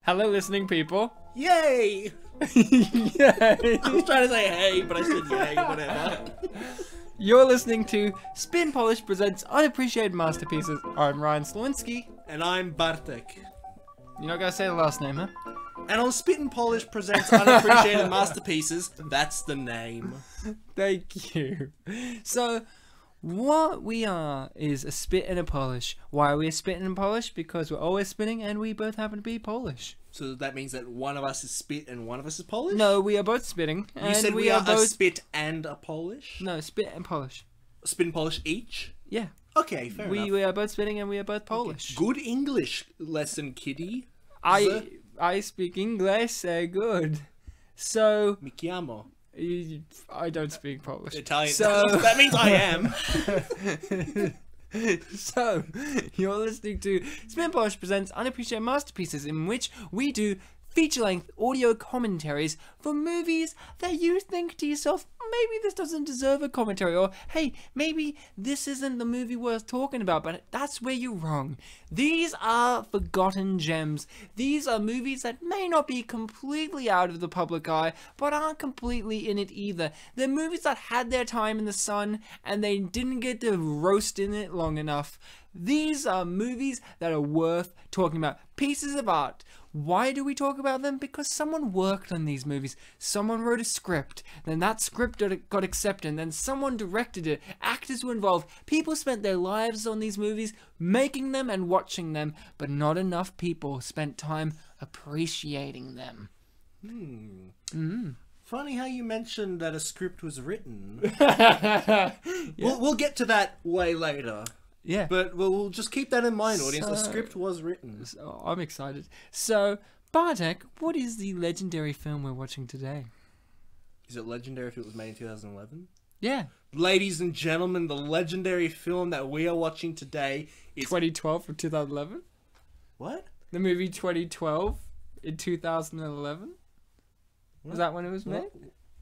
Hello, listening people. Yay! Yay! I was trying to say hey, but I said yay, whatever. You're listening to Spin Polish presents Unappreciated Masterpieces. I'm Ryan Sliwinski. And I'm Bartek. You're not gonna say the last name, huh? And on Spit and Polish presents Unappreciated Masterpieces, that's the name. Thank you. So, what we are is a spit and a polish. Why are we a spit and a polish? Because we're always spinning and we both happen to be Polish. So that means that one of us is spit and one of us is Polish? No, we are both spitting. You said we are both a spit and a Polish? No, spit and polish. Spit and Polish each? Yeah. Okay, fair enough. We are both spitting and we are both Polish. Okay. Good English lesson, kiddie. I speak English, good. So... Mi chiamo. I don't speak Polish. Italian. So... that means I am. So, you're listening to Spin Polish presents Unappreciated Masterpieces, in which we do feature-length audio commentaries for movies that you think to yourself, maybe this doesn't deserve a commentary, or hey, maybe this isn't the movie worth talking about, but that's where you're wrong. These are forgotten gems. These are movies that may not be completely out of the public eye, but aren't completely in it either. They're movies that had their time in the sun, and they didn't get to roast in it long enough. These are movies that are worth talking about. Pieces of art. Why do we talk about them? Because someone worked on these movies. Someone wrote a script. Then that script got accepted. And then someone directed it. Actors were involved. People spent their lives on these movies, making them and watching them. But not enough people spent time appreciating them. Funny how you mentioned that a script was written. Yeah. We'll get to that way later. Yeah. But we'll just keep that in mind, audience. A script was written. So, I'm excited. So, Bartek, what is the legendary film we're watching today? Is it legendary if it was made in 2011? Yeah. Ladies and gentlemen, the legendary film that we are watching today is... 2012 from 2011? What? The movie 2012 in 2011? Was that when it was made?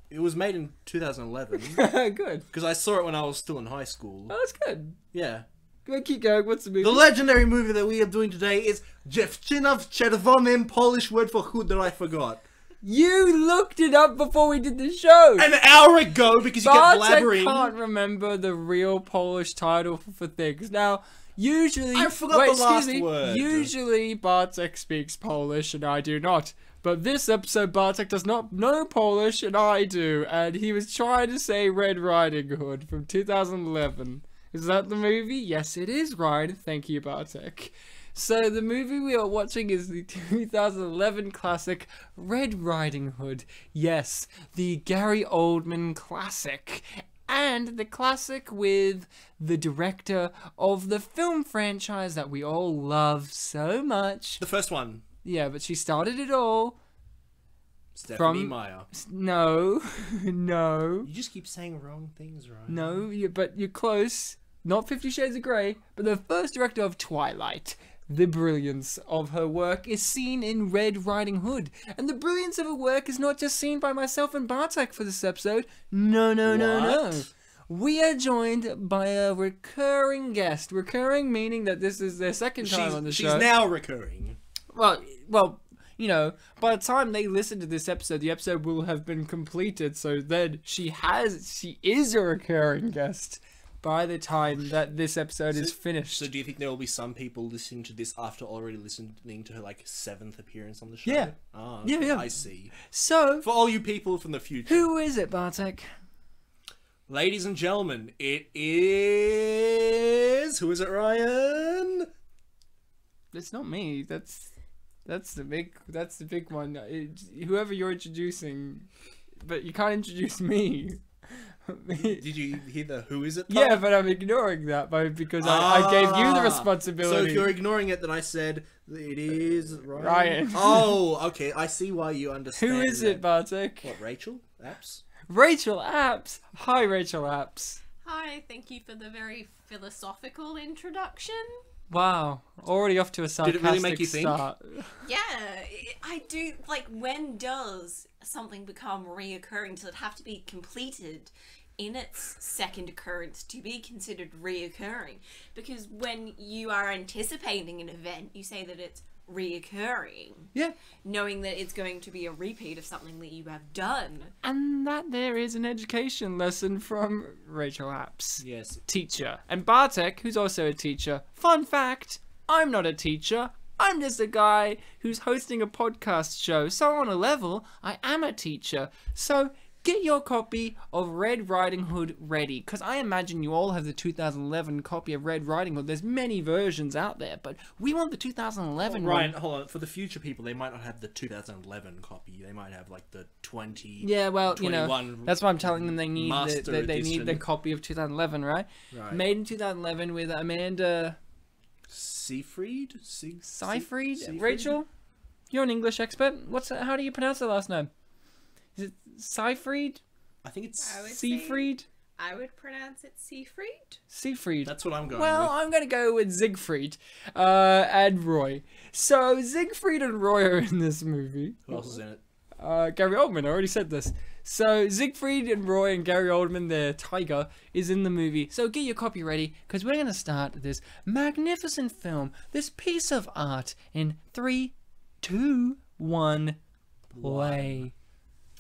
It was made in 2011. Good. Because I saw it when I was still in high school. Oh, that's good. Yeah. Go keep going. What's the movie? The legendary movie that we are doing today is Dziewczyna w czerwonym, Polish word for hood that I forgot. You looked it up before we did the show! An hour ago because you kept blabbering. I can't remember the real Polish title for things. Now, usually... I forgot the last word. Usually Bartek speaks Polish and I do not. But this episode Bartek does not know Polish and I do. And he was trying to say Red Riding Hood from 2011. Is that the movie? Yes, it is, Ryan. Thank you, Bartek. So the movie we are watching is the 2011 classic Red Riding Hood. Yes, the Gary Oldman classic. And the classic with the director of the film franchise that we all love so much. The first one. Yeah, but she started it all. Stephanie Meyer. No, no. You just keep saying wrong things, right? No, but you're close. Not 50 Shades of Grey, but the first director of Twilight. The brilliance of her work is seen in Red Riding Hood. And the brilliance of her work is not just seen by myself and Bartek for this episode. No, no, no, no. We are joined by a recurring guest. Recurring meaning that this is their second time on the show. She's now recurring. Well, you know, by the time they listen to this episode, the episode will have been completed. So then she is a recurring guest by the time that this episode is finished. So do you think there will be some people listening to this after already listening to her, like, 7th appearance on the show? Yeah. Oh, okay. Yeah. I see. So, for all you people from the future. Who is it, Bartek? Ladies and gentlemen, it is... Who is it, Ryan? It's not me. That's the big one. Whoever you're introducing, but you can't introduce me. Did you hear the who is it part? Yeah, but I'm ignoring that because I gave you the responsibility. So if you're ignoring it, then I said it is Ryan. Oh, okay. I see why you understand. Who is it, Bartek? What, Rachel Apps? Rachel Apps. Hi, Rachel Apps. Hi, thank you for the very philosophical introduction. Wow, already off to a sarcastic Did it really make you start. think? Yeah, I do, like, when does something become reoccurring? Does it have to be completed in its second occurrence to be considered reoccurring? Because when you are anticipating an event, you say that it's reoccurring. Yeah. Knowing that it's going to be a repeat of something that you have done. And that there is an education lesson from Rachel Apps. Yes. Teacher. And Bartek, who's also a teacher. Fun fact, I'm not a teacher. I'm just a guy who's hosting a podcast show. So on a level, I am a teacher. So get your copy of Red Riding Hood ready, because I imagine you all have the 2011 copy of Red Riding Hood. There's many versions out there, but we want the 2011 one. Ryan, hold on. For the future people, they might not have the 2011 copy. They might have like the 20. Yeah, well, you know, 21 that's why I'm telling them they need Master they need the Edition. copy of 2011, right? Right. Made in 2011 with Amanda Seyfried? Seyfried? Seyfried? Rachel, you're an English expert. How do you pronounce her last name? Is it Seyfried? I think it's I would Seyfried? I would pronounce it Seyfried. Seyfried. That's what I'm going Well, with. I'm going to go with Siegfried and Roy. So, Siegfried and Roy are in this movie. Who else is in it? Gary Oldman, I already said this. So, Siegfried and Roy and Gary Oldman, their tiger, is in the movie. So, get your copy ready, because we're going to start this magnificent film, this piece of art, in 3, 2, 1, play.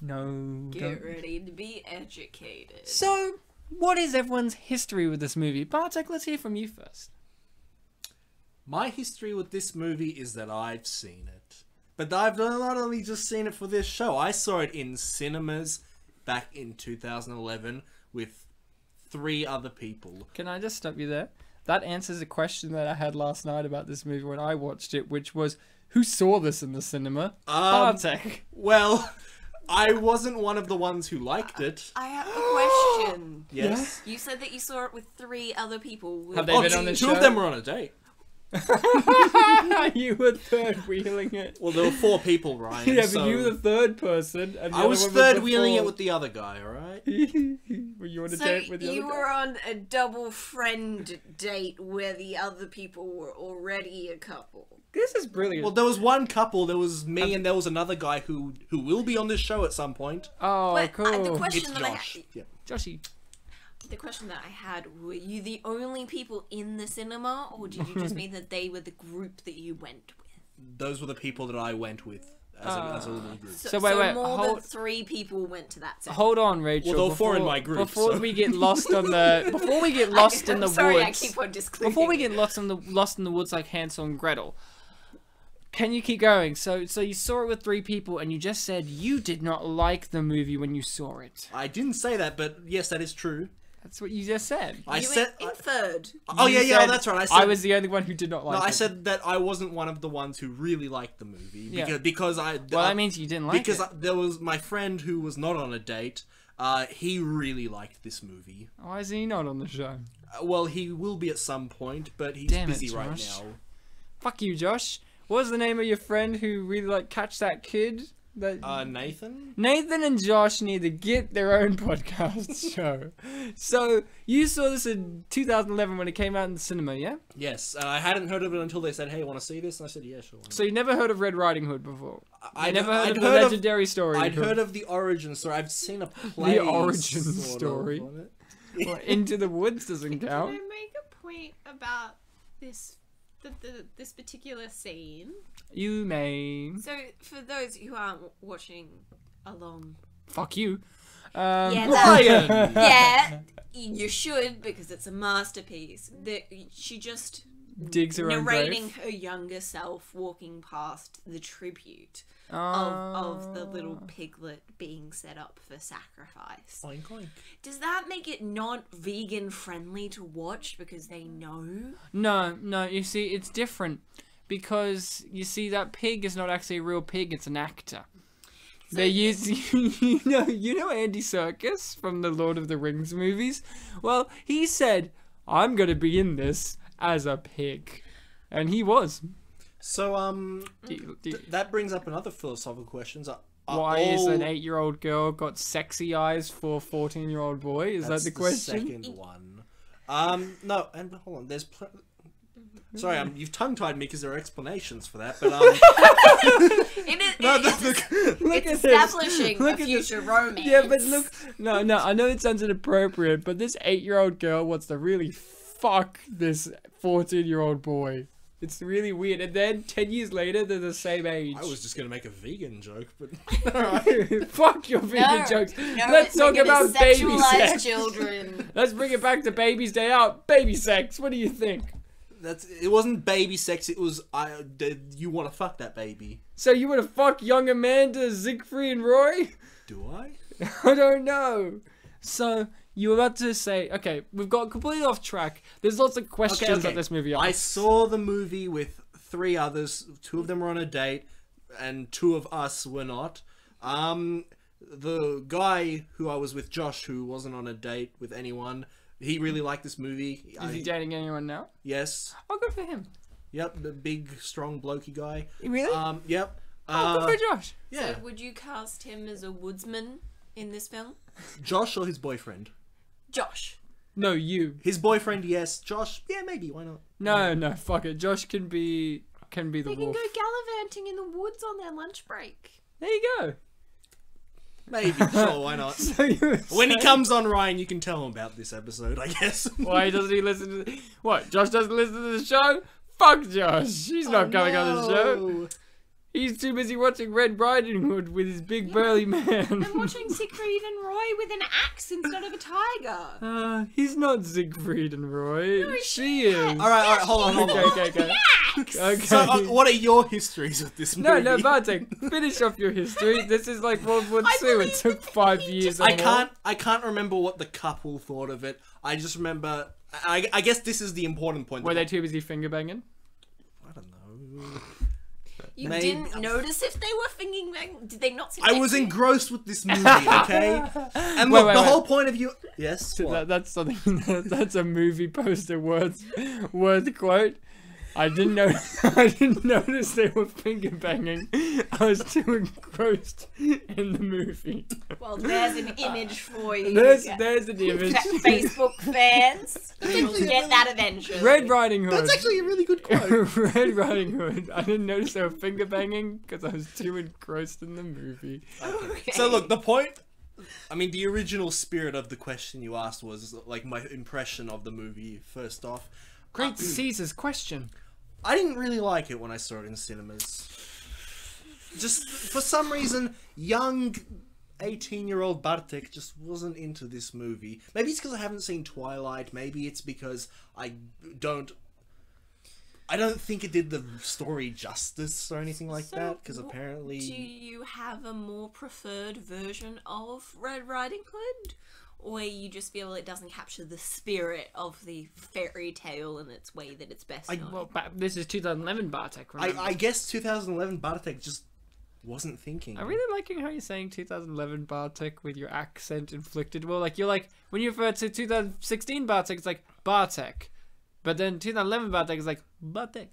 No. Get don't. ready to be educated. So, what is everyone's history with this movie? Bartek, let's hear from you first. My history with this movie is that I've seen it. But I've not only just seen it for this show. I saw it in cinemas back in 2011 with 3 other people. Can I just stop you there? That answers a question that I had last night about this movie when I watched it, which was, who saw this in the cinema? Bartek. Well, I wasn't one of the ones who liked it. I have a question. Yes. You said that you saw it with 3 other people. Have they Oh, been on the two show? of them were on a date. You were third wheeling it. Well, there were 4 people, Ryan. Yeah, but so you were the third person. And the I other was one third the wheeling it fourth. with the other guy, alright? Were you on a So date with the you other guy? were on a double friend date where the other people were already a couple. This is brilliant. Well, there was one couple, there was me and there was another guy who will be on this show at some point. oh, But cool. the It's question that Josh. Yeah. Joshy. the question that I had, were you the only people in the cinema, or did you just mean that they were the group that you went with? Those were the people that I went with as a little group. So wait, more hold- than 3 people went to that cinema. Hold on, Rachel. Well, there were 4 in my group, Before so- we get lost on the, before we get lost in the sorry, woods. I keep on discluding. Before we get lost in the woods like Hansel and Gretel, can you keep going? So you saw it with 3 people, and you just said you did not like the movie when you saw it. I didn't say that, but yes, that is true. That's what you just said. I you said. inferred. Oh You yeah, said that's right. I said I was the only one who did not like No, it. I said that I wasn't one of the ones who really liked the movie Yeah. because I. Well, that means you didn't like because it. there was my friend who was not on a date. He really liked this movie. Why is he not on the show? Well, he will be at some point, but he's Damn it, busy right Josh. now. Fuck you, Josh. What was the name of your friend who really like catch that kid? That Nathan. Nathan and Josh need to get their own podcast show. So you saw this in 2011 when it came out in the cinema, yeah? Yes, I hadn't heard of it until they said, "Hey, want to see this?" And I said, "Yeah, sure." So you never heard of Red Riding Hood before? I'd never heard I'd of the legendary story? I'd of- heard of the origin story. I've seen a play. origin sort of, story. on it. Well, Into the Woods doesn't Can count. I make a point about this this particular scene? You may. So, for those who aren't watching along, Fuck you. yeah, Ryan! yeah, you should, because it's a masterpiece. She just Digs her own narrating grave. her younger self walking past the tribute Oh. of the little piglet being set up for sacrifice. Oink, oink. Does that make it not vegan friendly to watch because they know? No, you see, it's different. Because, you see, that pig is not actually a real pig, it's an actor. They use, you know Andy Serkis from the Lord of the Rings movies? Well, he said, I'm gonna be in this as a pig. And he was. So, Do you- that brings up another philosophical questions. Are Why is all- an 8-year-old girl got sexy eyes for a 14-year-old boy? Is That's that the question? second one. No, and hold on. There's. Sorry, you've tongue-tied me because there are explanations for that, but Look It's at this. establishing Look a at this. future romance. Yeah, but look, no, I know it sounds inappropriate, but this 8-year-old girl wants to really fuck this 14-year-old boy. It's really weird. And then 10 years later, they're the same age. I was just gonna make a vegan joke, but Fuck your vegan No, jokes. no, Let's we're talk gonna about baby sexualize sex. children. Let's bring it back to Baby's Day Out. Baby sex. What do you think? it wasn't baby sex. It was you want to fuck that baby? So you want to fuck young Amanda Seyfried and Roy? Do I? I don't know. So you were about to say, okay, we've got completely off track. There's lots of questions that this movie I asks. saw the movie with 3 others. 2 of them were on a date, and 2 of us were not. The guy who I was with, Josh, who wasn't on a date with anyone, he really liked this movie. Is he dating anyone now? Yes. Oh, good for him. Yep, the big, strong, blokey guy. Really? Yep. Oh, good for Josh. Yeah. So would you cast him as a woodsman in this film? Josh or his boyfriend? Josh. No, you. His boyfriend, yes. Josh, yeah, maybe. Why not? No, fuck it. Josh can be the They can wolf. go gallivanting in the woods on their lunch break. There you go. Maybe. Sure, why not? So you were When he saying- comes on, Ryan, you can tell him about this episode, I guess. Why doesn't he listen to... What, Josh doesn't listen to the show? Fuck Josh. He's not coming on the show. No. He's too busy watching Red Riding Hood with his big burly man. I'm watching Siegfried and Roy with an axe instead of a tiger. He's not Siegfried and Roy. she is. All right, hold on. Okay. Okay. So, what are your histories with this movie? No, Bartek, finish off your history. This is like World War II. It took 5 years. I can't remember what the couple thought of it. I just remember. I guess this is the important point. Were they too busy finger banging? I don't know. You Maybe- didn't notice if they were fingering bang? Did they not see I was sexy? engrossed with this movie, okay? And Wait, look, wait, the wait. whole point of you. Yes. What? That's something. That's a movie poster word quote. I didn't know. I didn't notice they were finger banging. I was too engrossed in the movie. Well, there's an image for you. There's an image. Facebook fans. You'll get that eventually. Red Riding Hood. That's actually a really good quote. Red Riding Hood. I didn't notice they were finger banging because I was too engrossed in the movie. Okay. So look, the point. I mean, the original spirit of the question you asked was like my impression of the movie. First off, Great Caesar's question. I didn't really like it when I saw it in cinemas. Just for some reason, young 18-year-old Bartek just wasn't into this movie. Maybe it's because I haven't seen Twilight. Maybe it's because I don't think it did the story justice or anything like that. Because apparently, Do you have a more preferred version of Red Riding Hood? Or you just feel it doesn't capture the spirit of the fairy tale in its way that it's best known? Well, this is 2011 Bartek, remember? I guess 2011 Bartek just wasn't thinking. I'm really liking how you're saying 2011 Bartek with your accent inflicted. Well, like you're like when you refer to 2016 Bartek, it's like Bartek, but then 2011 Bartek is like Bartek.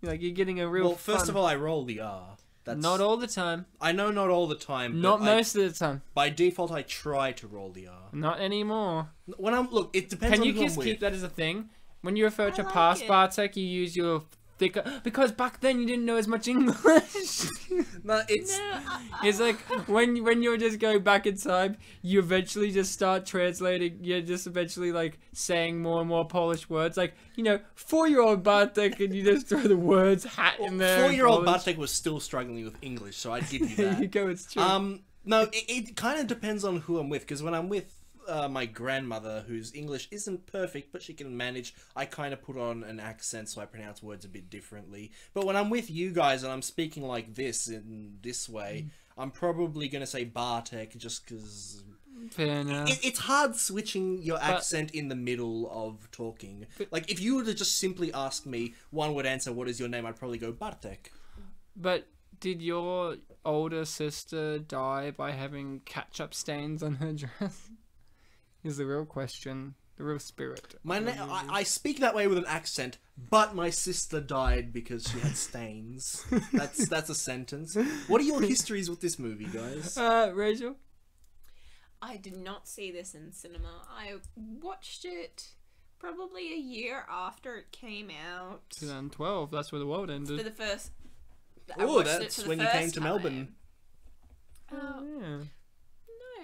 Like you're getting a real. Well, first fun. of all, I roll the R. That's Not all the time. I know, not all the time. Not but most of the time. By default, I try to roll the R. Not anymore. When I'm it depends Can on you who I'm just with. keep that as a thing? When you refer to like past it. Bartek, you use your thicker because back then you didn't know as much English. No, it's It's like when you just go back in time, you eventually just start translating. You're just eventually like saying more and more Polish words, like 4-year-old Bartek, and you just throw the words hat in there. 4-year-old Bartek was still struggling with English, so I'd give you There that. you go. It's true. No, it kind of depends on who I'm with, because when I'm with my grandmother, whose English isn't perfect, but she can manage, I kind of put on an accent, so I pronounce words a bit differently. But when I'm with you guys and I'm speaking like this, in this way, I'm probably going to say Bartek, just because... Fair enough. It's hard switching your accent in the middle of talking. Like, if you were to just simply ask me, one would answer, what is your name? I'd probably go Bartek. But did your older sister die by having ketchup stains on her dress? Is the real question. The real spirit. I speak that way with an accent, but my sister died because she had stains. That's a sentence. What are your histories with this movie, guys? Rachel? I did not see this in cinema. I watched it Probably a year after it came out. 2012. That's where the world for ended. the first. I Oh, watched it that's for the when you came first to time. Melbourne. Oh, Yeah. no,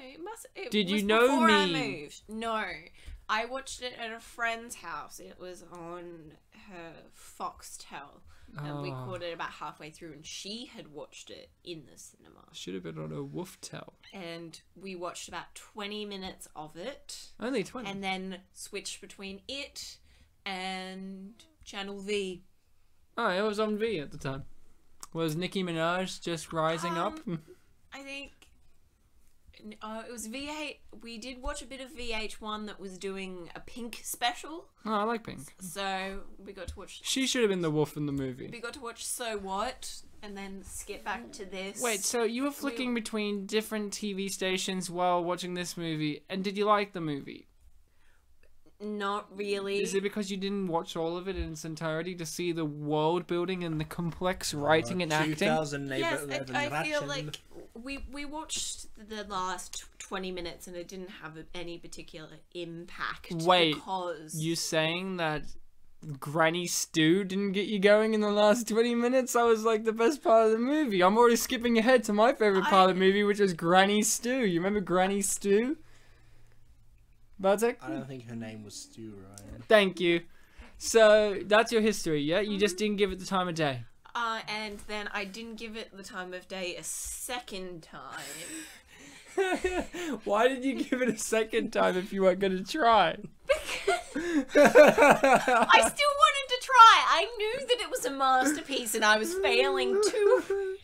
it It Did you was know before I me? moved. No, I watched it at a friend's house. It was on her Foxtel. And we caught it about halfway through, and she had watched it in the cinema. Should have been on a Wolftel. And we watched about 20 minutes of it. Only 20. And then switched between it and Channel V. Oh, it was on V at the time. Was Nicki Minaj just rising up? I think it was VH. We did watch a bit of VH1 that was doing a Pink special. Oh, I like Pink. So we got to watch. She should have been the wolf in the movie. We got to watch So What, and then skip back to this. Wait, so you were flicking between different TV stations while watching this movie, and did you like the movie? Not really. Is it because you didn't watch all of it in its entirety to see the world building and the complex writing and acting? 2011 Yes, I feel Ratchet. like we watched the last 20 minutes and it didn't have any particular impact. Wait, because you saying that Granny Stew didn't get you going in the last 20 minutes? That was like the best part of the movie. I'm already skipping ahead to my favorite part of the movie, which was Granny Stew. You remember Granny Stew? Bartek? I don't think her name was Stu, Ryan. Thank you. So that's your history, yeah? You just didn't give it the time of day. And then I didn't give it the time of day a second time. Why did you give it a second time if you weren't going to try? I still wanted to try. I knew that it was a masterpiece and I was failing to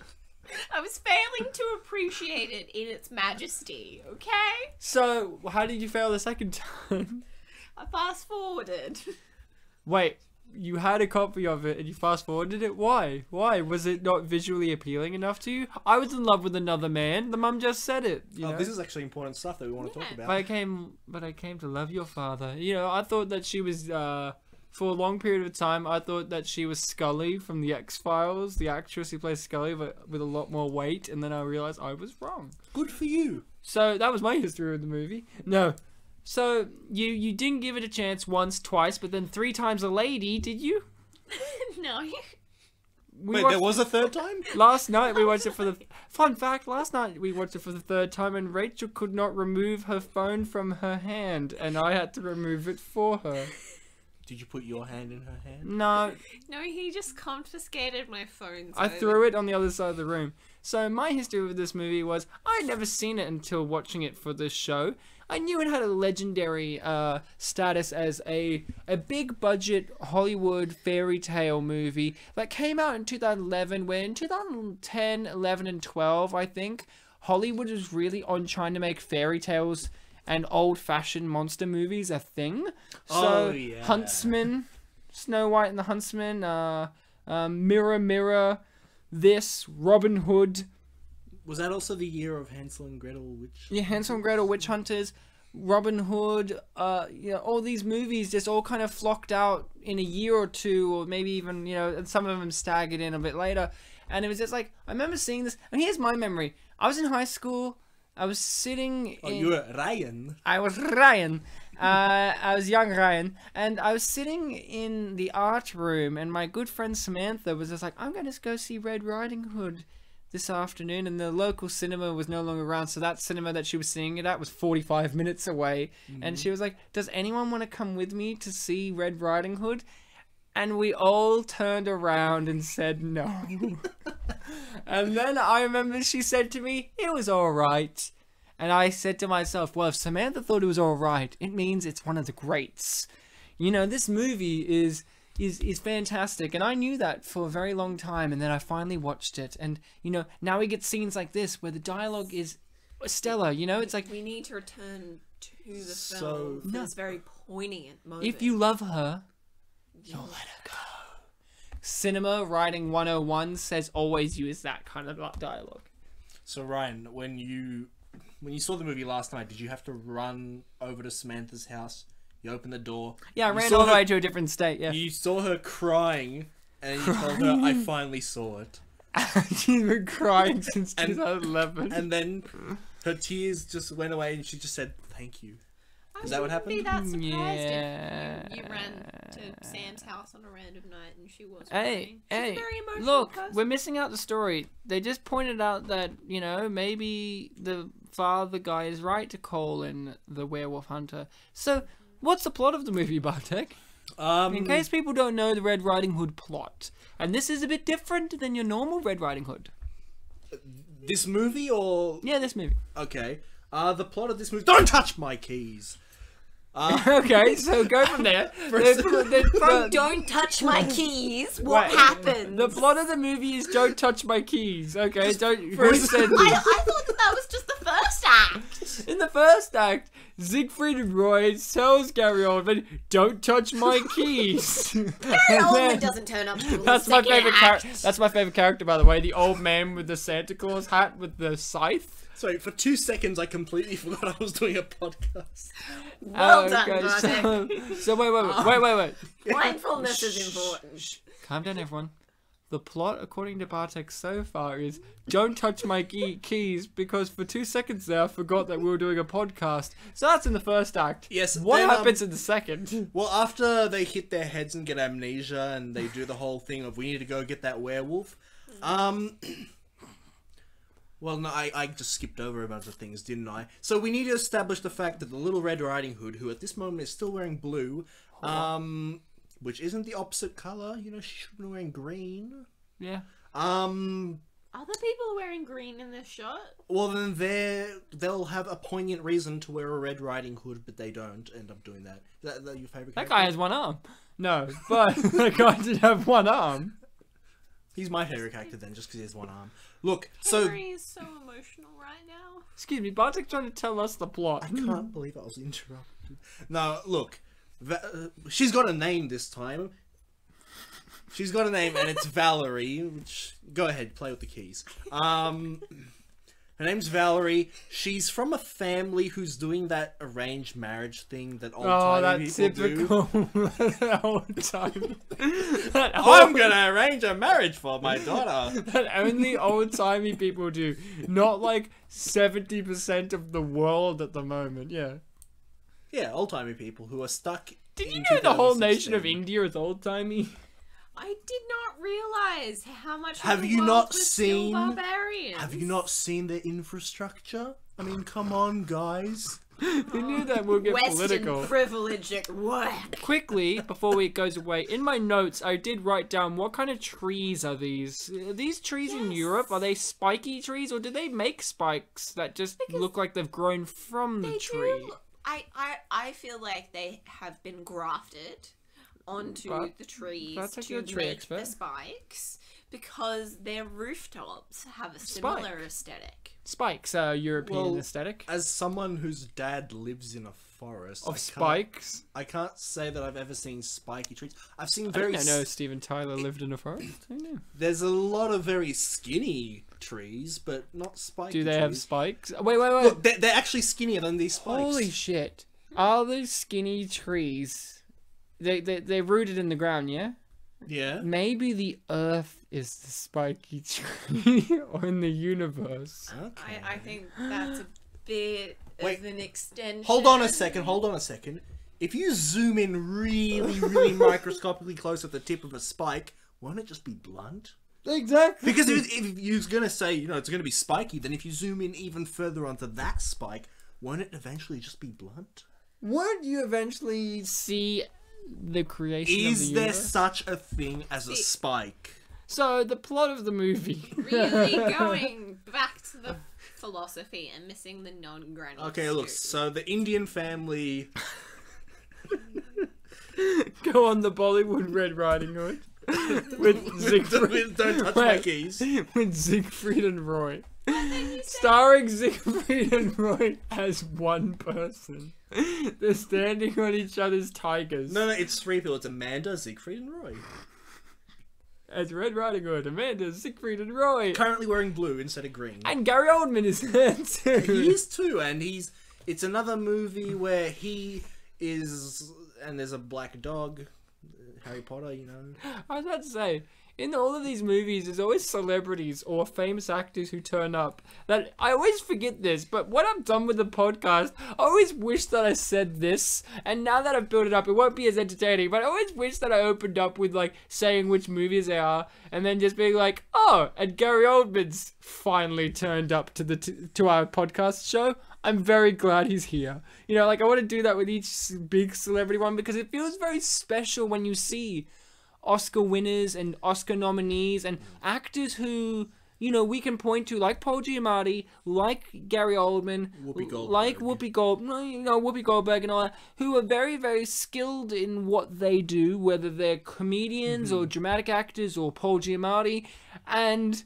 appreciate it in its majesty, okay? So, how did you fail the second time? I fast forwarded. Wait, you had a copy of it and you fast forwarded it? Why? Why? Was it not visually appealing enough to you? I was in love with another man. The mum just said it. You know? This is actually important stuff that we want to talk about. But I came to love your father. You know, I thought that she was, for a long period of time, I thought that she was Scully from the X-Files, the actress who plays Scully, but with a lot more weight, and then I realized I was wrong. Good for you. So, that was my history of the movie. No. So, you didn't give it a chance once, twice, but then 3 times a lady, did you? No. Wait, there was a third time? Last night we watched it for the... Fun fact, last night we watched it for the 3rd time and Rachel could not remove her phone from her hand and I had to remove it for her. Did you put your hand in her hand? No, No, he just confiscated my phone. I threw it on the other side of the room. So my history with this movie was I'd never seen it until watching it for this show. I knew it had a legendary status as a big budget Hollywood fairy tale movie that came out in 2011, where in 2010, 11 and 12, I think, Hollywood was really on trying to make fairy tales and old-fashioned monster movies a thing. So, Oh, yeah. Huntsman, Snow White and the Huntsman, Mirror, Mirror, this, Robin Hood. Was that also the year of Hansel and Gretel Witch? Yeah, Hansel and Gretel, Witch Hunters, Robin Hood, you know, all these movies just all kind of flocked out in a year or two, or maybe even, you know, and some of them staggered in a bit later. And it was just like, I remember seeing this, and here's my memory. I was in high school, I was sitting Oh, in... you were Ryan. I was Ryan. I was young Ryan, and I was sitting in the art room, and my good friend Samantha was just like, I'm going to go see Red Riding Hood this afternoon, and the local cinema was no longer around, so that cinema that she was seeing it at was 45 minutes away, and she was like, does anyone want to come with me to see Red Riding Hood? And we all turned around and said no. And then I remember she said to me, it was alright. And I said to myself, well, if Samantha thought it was alright, it means it's one of the greats. You know, this movie is fantastic, and I knew that for a very long time, and then I finally watched it, and, you know, now we get scenes like this, where the dialogue is stellar, you know, it's like, We need to return to the So- film for No. this very poignant moment. if you love her, you'll let her go. Cinema Writing 101 says always use that kind of dialogue. So Ryan, when you saw the movie last night, did you have to run over to Samantha's house? You opened the door. Yeah, I You ran saw all the her- way to a different state, yeah. You saw her crying, and you told her, I finally saw it. She's been crying since And- 2011. And then her tears just went away, and she just said, thank you. I Is that what wouldn't be happened? that surprised Yeah. if you ran to Sam's house on a random night and she was Hey, crying. She's hey, a very emotional look, person. we're missing out the story. They just pointed out that, you know, maybe the father guy is right to call in the werewolf hunter. So, What's the plot of the movie, Bartek? In case people don't know the Red Riding Hood plot. And this is a bit different than your normal Red Riding Hood. This movie or... Yeah, this movie. Okay. The plot of this movie... Don't touch my keys! Okay, so go from there. Don't touch my keys. What happens? The plot of the movie is don't touch my keys. Okay, don't. Who said I thought that was just the first act. In the first act, Siegfried and Roy tells Gary Oldman, "Don't touch my keys." Gary Oldman doesn't turn up until That's the my second favorite act. character. That's my favorite character, by the way. The old man with the Santa Claus hat with the scythe. Sorry, for 2 seconds I completely forgot I was doing a podcast. Well done, Bartek. So wait. Mindfulness is important. Calm down, everyone. The plot, according to Bartek so far, is don't touch my keys because for 2 seconds there I forgot that we were doing a podcast. So that's in the first act. Yes. What then, happens in the second? Well, after they hit their heads and get amnesia and they do the whole thing of we need to go get that werewolf. Well, no, I just skipped over a bunch of things, didn't I? So we need to establish the fact that the Little Red Riding Hood, who at this moment is still wearing blue, which isn't the opposite colour, you know, she should have been wearing green. Yeah. Other people are wearing green in this shot. Well, then they'll have a poignant reason to wear a Red Riding Hood, but they don't end up doing that. Is that your favourite character? That guy has one arm. No, but that guy did have one arm. He's my favourite character then, just because he has one arm. Look, so... Henry is so emotional right now. Excuse me, Bartek's trying to tell us the plot. I can't believe I was interrupted. No, look. She's got a name this time. She's got a name, and it's Valerie. Which, go ahead, play with the keys. Her name's Valerie. She's from a family who's doing that arranged marriage thing that old-timey people do. Old-timey. I'm gonna arrange a marriage for my daughter. That only old-timey people do. Not like 70% of the world at the moment, yeah. Yeah, old-timey people who are stuck. Did you know the whole nation of 2016. India is old-timey? I did not realize how much. Have of the you world not was still seen- barbarians. Have you not seen their infrastructure? I mean, come on, guys. Who knew that we'll get Western political? privilege at work. Quickly, before it goes away, in my notes, I did write down what kind of trees are these? Are these trees in Europe? Are they spiky trees, or do they make spikes that just look like they've grown from the tree? I feel like they have been grafted onto the trees Bartek, to you're a tree make expert. the spikes because their rooftops have a similar aesthetic. Spikes are European Well, aesthetic. As someone whose dad lives in a forest, Of spikes? I can't say that I've ever seen spiky trees. I've seen I very. didn't know Steven Tyler lived in a forest. Who knew? There's a lot of very skinny trees, but not spiky. Do they have trees. spikes? Wait. Look, they're actually skinnier than these spikes. Holy shit. Are those skinny trees... They're rooted in the ground, yeah? Yeah. Maybe the Earth is the spiky tree on the universe. Okay. I think that's a bit Wait. of an extension. Hold on a second. If you zoom in really microscopically close at the tip of a spike, won't it just be blunt? Exactly. Because if you're going to say, you know, it's going to be spiky, then if you zoom in even further onto that spike, won't it eventually just be blunt? Won't you eventually see the creation of the Is there universe? such a thing as a spike? So, the plot of the movie. Really going back to the philosophy and missing the non-granny. Okay, look, so the Indian family... Go on the Bollywood Red Riding Hood. With Siegfried. Don't touch my keys. With Siegfried and Roy. Starring Siegfried and Roy as one person. They're standing on each other's tigers. No, it's 3 people. It's Amanda, Siegfried, and Roy. As Red Riding Hood, Amanda, Siegfried and Roy. Currently wearing blue instead of green. And Gary Oldman is there too. He is too, and it's another movie where he is, and there's a black dog, Harry Potter, you know. I was about to say, in all of these movies, there's always celebrities or famous actors who turn up. That I always forget this, but when I'm done with the podcast, I always wish that I said this. And now that I've built it up, it won't be as entertaining. But I always wish that I opened up with like saying which movies they are, and then just being like, "Oh, and Gary Oldman's finally turned up to our podcast show. I'm very glad he's here." You know, like I want to do that with each big celebrity one because it feels very special when you see Oscar winners and Oscar nominees and actors who, you know, we can point to, like Paul Giamatti, like Gary Oldman, like Whoopi Goldberg and all that, who are very, very skilled in what they do, whether they're comedians or dramatic actors or Paul Giamatti, and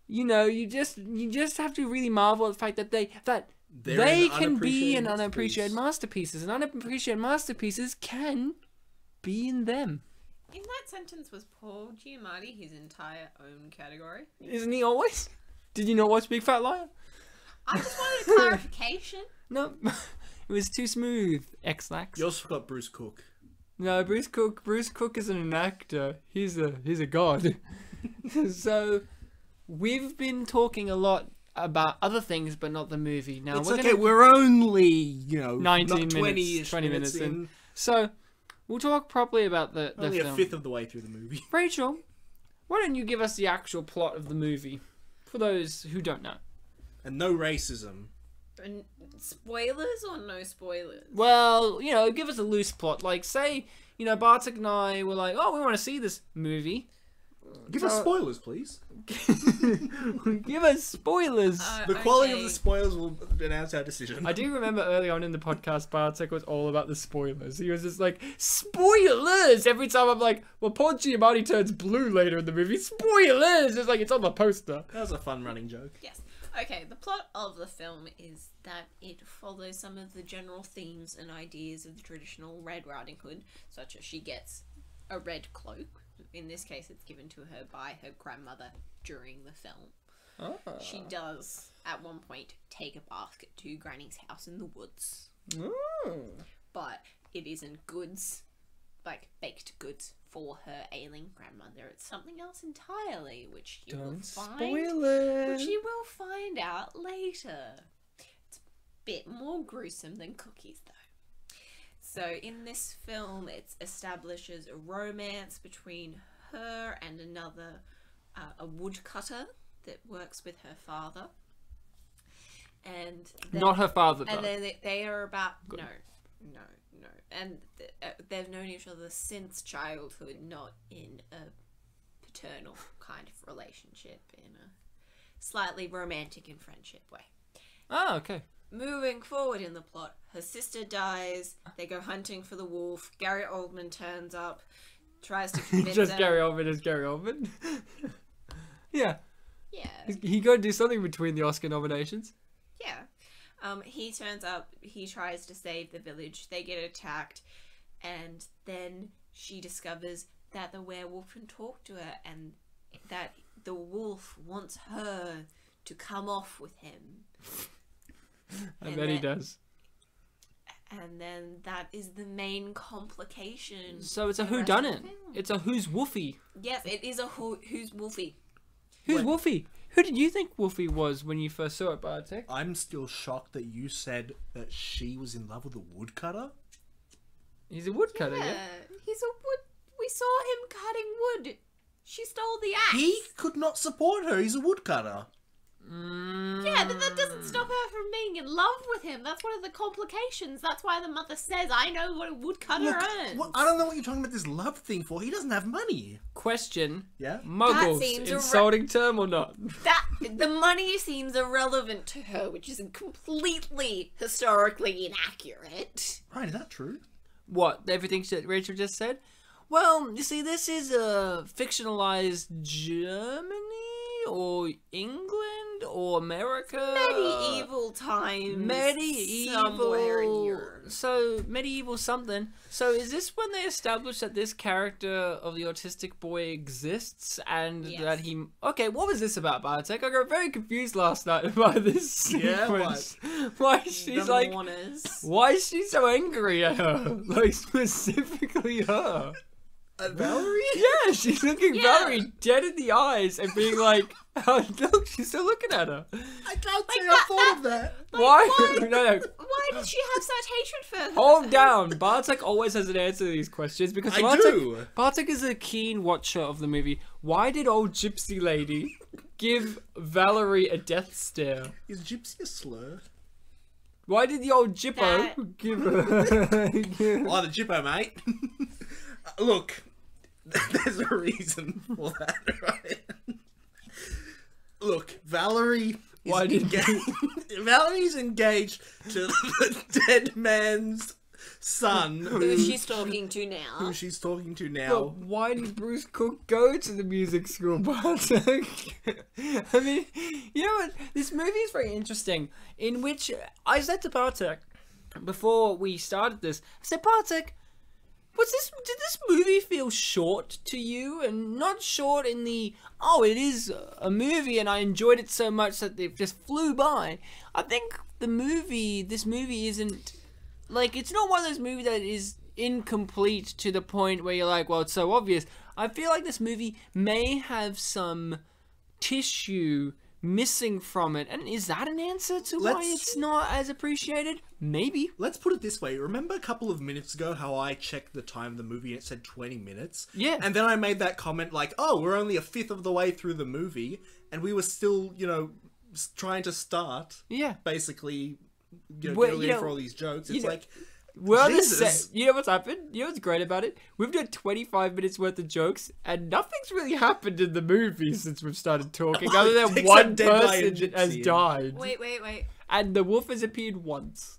you know, you just have to really marvel at the fact that they can be an unappreciated masterpieces, and unappreciated masterpieces can be in them. In that sentence, was Paul Giamatti his entire own category? Isn't he always? Did you not watch Big Fat Liar? I just wanted a clarification. No, it was too smooth. X-Lax. You also forgot Bruce Cook. No, Bruce Cook isn't an actor. He's a god. So we've been talking a lot about other things, but not the movie. Now It's okay. We're only 19 not minutes, 20 minutes in. So we'll talk properly about the only film. a fifth of the way through the movie. Rachel, why don't you give us the actual plot of the movie for those who don't know? And no racism. And spoilers or no spoilers? Well, you know, give us a loose plot. Like, say, you know, Bartek and I were like, oh, we want to see this movie. Give us spoilers, please. Give us spoilers. The quality of the spoilers will announce our decision. I do remember early on in the podcast, Bartek was all about the spoilers. He was just like, spoilers! Every time I'm like, well, Paul Giamatti turns blue later in the movie. Spoilers! It's like, it's on the poster. That was a fun running joke. Yes. Okay, the plot of the film is that it follows some of the general themes and ideas of the traditional Red Riding Hood, such as she gets a red cloak. In this case, it's given to her by her grandmother during the film. Oh. She does, at one point, take a basket to Granny's house in the woods. Oh. But it isn't goods, like baked goods, for her ailing grandmother. It's something else entirely, which you will find out later. It's a bit more gruesome than cookies, though. So in this film, it establishes a romance between her and another, a woodcutter that works with her father. And then, Not her father, though. and then they are about Good. no, and they've known each other since childhood, not in a paternal kind of relationship, in a slightly romantic and friendship way. Oh, okay. Moving forward in the plot, her sister dies, they go hunting for the wolf, Gary Oldman turns up, tries to convince Just them. Gary Oldman is Gary Oldman. Yeah. Yeah. He got to do something between the Oscar nominations. Yeah. He turns up, he tries to save the village, they get attacked, and then she discovers that the werewolf can talk to her, and that the wolf wants her to come off with him. I bet he does. And then that is the main complication. So it's a for the rest of the whodunit. film. It's a who's Wolfie. Yes, it is a who's Wolfie. Who's Wolfie? Who did you think Wolfie was when you first saw it, Bartek? I'm still shocked that you said that she was in love with a woodcutter. He's a woodcutter, Yeah, yeah? he's a wood. We saw him cutting wood. She stole the axe. He could not support her. He's a woodcutter. Yeah, but that doesn't stop her from being in love with him. That's one of the complications. That's why the mother says, I know what a woodcutter Look, earns. I don't know what you're talking about this love thing for. He doesn't have money. Question. Yeah? Muggles. seems Insulting term or not? That the money seems irrelevant to her, which is completely historically inaccurate. Right, is that true? What? Everything that Rachel just said? Well, you see, this is a fictionalized Germany or England or America. Medieval times. Somewhere in Europe. So, medieval something. So, is this when they established that this character of the autistic boy exists and Yes. that he... Okay, what was this about, Bartek? I got very confused last night by this Yeah, sequence. Why she's like... Mourners. Why is she so angry at her? Like, specifically her. At Valerie? Yeah, she's looking Valerie dead in the eyes and being like, oh, look, she's still looking at her. I can't say I thought of that. Why? No. Why did she have such hatred for her? Calm down. Bartek always has an answer to these questions because I Bartek, do. Bartek is a keen watcher of the movie. Why did old gypsy lady give Valerie a death stare? Is gypsy a slur? Why did the old Jippo give her... Oh, the Jippo, mate. Look, there's a reason for that, right? Look, Valerie Valerie's engaged to the dead man's son. Who she's talking to now. Who she's talking to now. But why did Bruce Cook go to the music school, Bartek? I mean, you know what? This movie is very interesting. In which I said to Bartek before we started this, I said, Bartek, did this movie feel short to you? And not short in the, oh, it is a movie and I enjoyed it so much that it just flew by. I think this movie isn't, like, it's not one of those movies that is incomplete to the point where you're like, well, it's so obvious. I feel like this movie may have some tissue missing from it. And is that an answer to why it's not as appreciated? Maybe. Let's put it this way. Remember a couple of minutes ago how I checked the time of the movie and it said 20 minutes? Yeah. And then I made that comment like, oh, we're only a fifth of the way through the movie and we were still, trying to start. Yeah. Basically, Well, getting for all these jokes. It's like, Jesus. You know what's happened? You know what's great about it? We've done 25 minutes worth of jokes, and nothing's really happened in the movie since we've started talking, other than Except one Dead by a person has Gypsy. died. Wait. And the wolf has appeared once.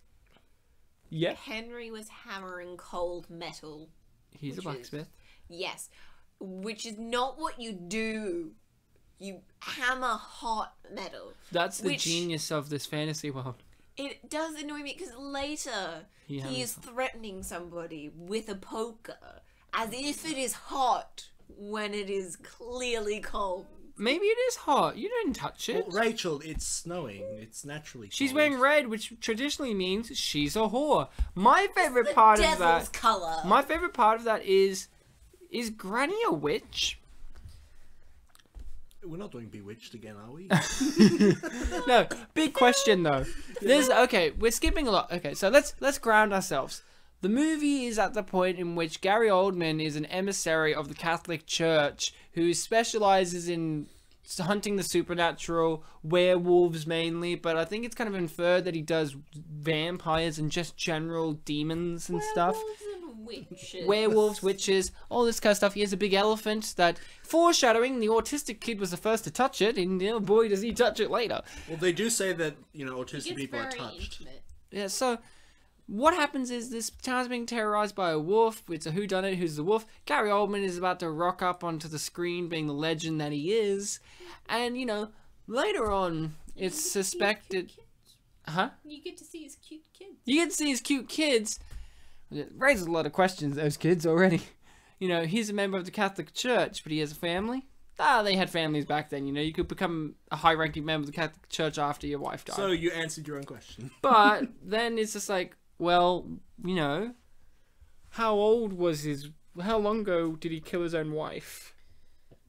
Yeah. Henry was hammering cold metal. He's a blacksmith. Yes. Which is not what you do. You hammer hot metal. That's the genius of this fantasy world. It does annoy me because later he is threatening somebody with a poker as if it is hot when it is clearly cold. Maybe it is hot. You didn't touch it. well, Rachel, it's snowing. It's naturally cold. She's wearing red, which traditionally means she's a whore. My favorite part of Devil's that. color. My favorite part of that is Granny a witch? We're not doing Bewitched again, are we? No, big question though. We're skipping a lot. Okay, so let's ground ourselves. The movie is at the point in which Gary Oldman is an emissary of the Catholic Church who specializes in hunting the supernatural, werewolves mainly, but I think it's kind of inferred that he does vampires and just general demons and stuff. Witches. Werewolves, witches, all this kind of stuff. He has a big elephant that, foreshadowing, the autistic kid was the first to touch it, and boy does he touch it later. Well, they do say that, autistic It's people are very touched. intimate. Yeah, so what happens is this town's being terrorized by a wolf. It's a whodunit, who's the wolf. Gary Oldman is about to rock up onto the screen being the legend that he is. And, later on, it's suspected... Cute kids. Huh? You get to see his cute kids. You get to see his cute kids. It raises a lot of questions, those kids, already. He's a member of the Catholic Church, but he has a family. They had families back then, you could become a high-ranking member of the Catholic Church after your wife died. So you answered your own question. But then it's just like, well, how long ago did he kill his own wife?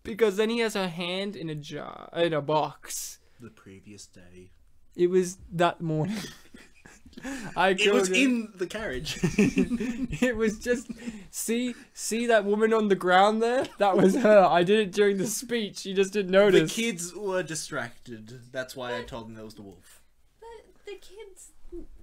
Because then he has her hand in a box. The previous day. It was that morning. It was in the carriage. It was just, see that woman on the ground there? That was her. I did it during the speech. You just didn't The notice. kids were distracted. That's why I told them there was the wolf. But the kids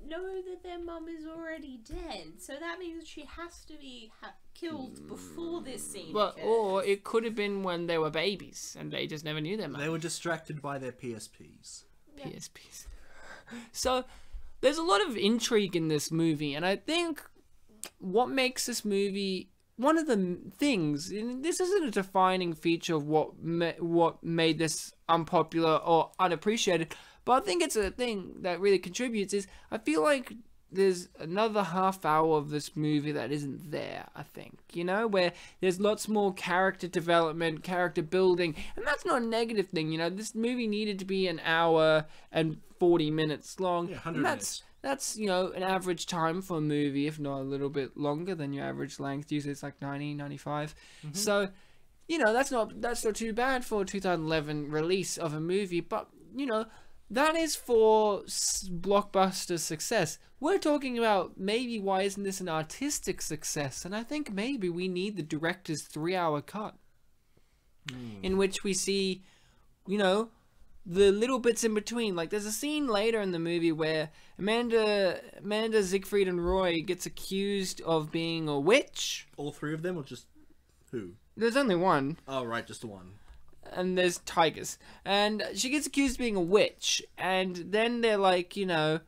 know that their mum is already dead, so that means she has to be killed before this scene. Or it could have been when they were babies and they just never knew their mum. They were distracted by their PSPs. PSPs. So there's a lot of intrigue in this movie, and I think what makes this movie one of the things, and this isn't a defining feature of what made this unpopular or unappreciated, but I think it's a thing that really contributes, is I feel like there's another half hour of this movie that isn't there, I think, where there's lots more character development, character building, and that's not a negative thing, this movie needed to be an hour and 40 minutes long. Yeah, 100 and minutes. That's, you know, an average time for a movie, if not a little bit longer than your average length. Usually it's like 90, 95. So, you know, that's not too bad for a 2011 release of a movie, but, you know, that is for blockbuster success. We're talking about maybe why isn't this an artistic success, and I think maybe we need the director's 3-hour cut. In which we see, you know, the little bits in between. Like, there's a scene later in the movie where Amanda Seyfried and Roy gets accused of being a witch. All three of them, or just who? There's only one. Oh, right, just the one. And there's tigers. And she gets accused of being a witch. And then they're like, you know,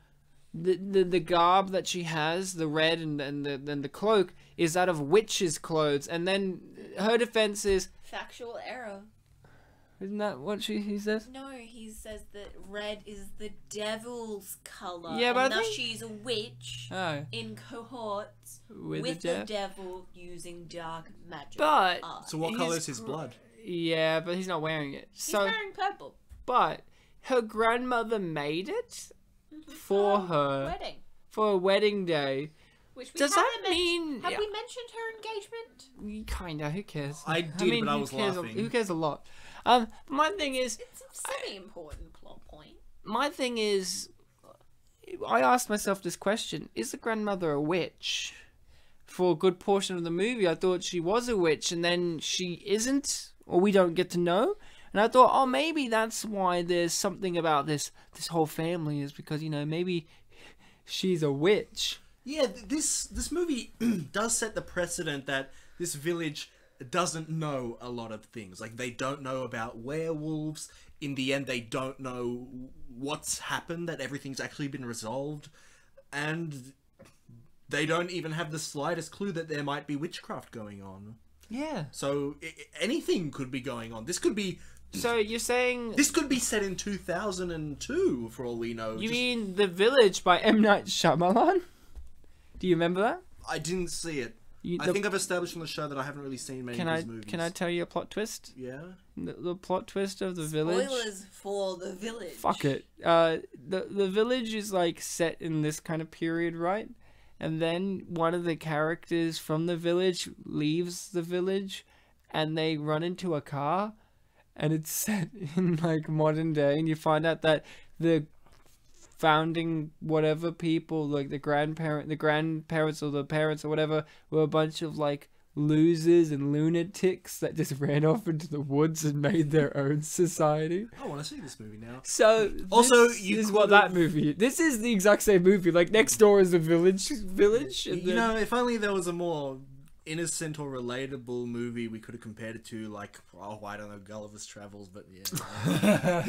the garb that she has, the red and the cloak, is that of witch's clothes. And then her defense is... Factual error. Isn't that what he says? No, he says that red is the devil's color. Yeah, but and I thus think... she's a witch in cohorts with the devil using dark magic. But So what color is his blood? Yeah, but he's not wearing it. He's wearing purple. But her grandmother made it for her Wedding. for a wedding day. Which we Does that haven't mean? Have we mentioned her engagement? Kinda. Who cares? I did, but I was who cares laughing. Who cares a lot? My thing is, It's a semi-important plot point. my thing is, I asked myself this question: is the grandmother a witch? For a good portion of the movie, I thought she was a witch, and then she isn't, or we don't get to know. And I thought, oh, maybe that's why there's something about this whole family, is because, you know, maybe she's a witch. Yeah, this movie does set the precedent that this village doesn't know a lot of things. Like, they don't know about werewolves. In the end, they don't know what's happened, that everything's actually been resolved. And they don't even have the slightest clue that there might be witchcraft going on. Yeah. So, anything could be going on. This could be... So you're saying... This could be set in 2002, for all we know. You mean The Village by M. Night Shyamalan? Do you remember that? I didn't see it. I think I've established on the show that I haven't really seen many of his movies. Can I tell you a plot twist? Yeah? The plot twist of The Village? Spoilers for The Village. Fuck it. The Village is, like, set in this kind of period, right? And then one of the characters from the village leaves the village, and they run into a car, and it's set in, like, modern day, and you find out that the founding whatever people, like the grandparents or the parents or whatever, were a bunch of, like, losers and lunatics that just ran off into the woods and made their own society. I want to see this movie now. So also, this is what that movie. This is the exact same movie. Like, next door is a village. And you know, if only there was a more innocent or relatable movie we could have compared it to, like, oh, I don't know, Gulliver's Travels, but yeah.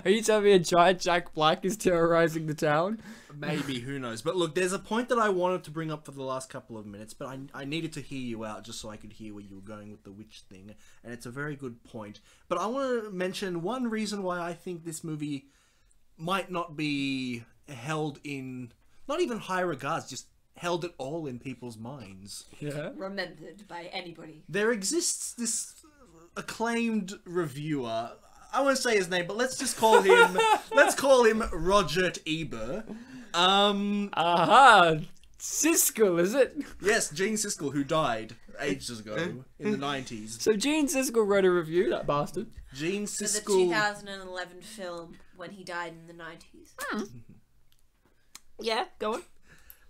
Are you telling me a giant Jack Black is terrorizing the town? Maybe, who knows. But look, there's a point that I wanted to bring up for the last couple of minutes, but I needed to hear you out just so I could hear where you were going with the witch thing, and it's a very good point. But I want to mention one reason why I think this movie might not be held in, not even high regards, just held at all in people's minds. Yeah. Remembered by anybody. There exists this acclaimed reviewer. I won't say his name, but let's just call him. Let's call him Roger Ebert. Aha! Siskel, is it? Yes, Gene Siskel, who died ages ago in the 90s. So Gene Siskel wrote a review, that bastard. Gene For the Siskel. 2011 film when he died in the 90s. Yeah, go on.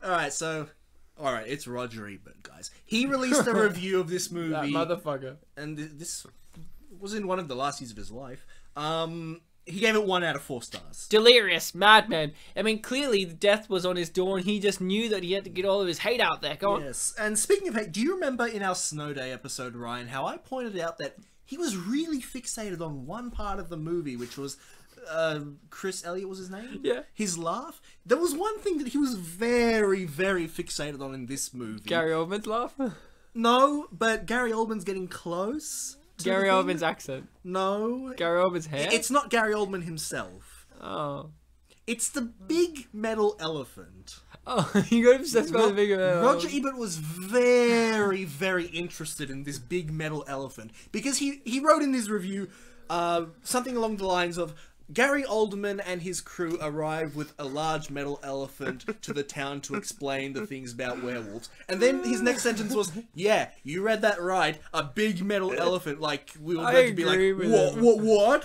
Alright, it's Roger Ebert, guys. He released a review of this movie. That motherfucker. And this was in one of the last years of his life. He gave it 1 out of 4 stars. Delirious, madman. I mean, clearly the death was on his door and he just knew that he had to get all of his hate out there. Go on. Yes, and speaking of hate, do you remember in our Snow Day episode, Ryan, how I pointed out that he was really fixated on one part of the movie, which was Chris Elliott was his name? Yeah. His laugh. There was one thing that he was very, very fixated on in this movie. Gary Oldman's laugh? No, but Gary Oldman's getting close. Gary Oldman's accent. No. Gary Oldman's hair? It's not Gary Oldman himself. Oh. It's the big metal elephant. Oh, you got obsessed by the big Roger Ebert was very, very interested in this big metal elephant because he wrote in his review something along the lines of, Gary Oldman and his crew arrive with a large metal elephant to the town to explain the things about werewolves. And then his next sentence was, yeah, you read that right, a big metal elephant. Like, we were meant to be like,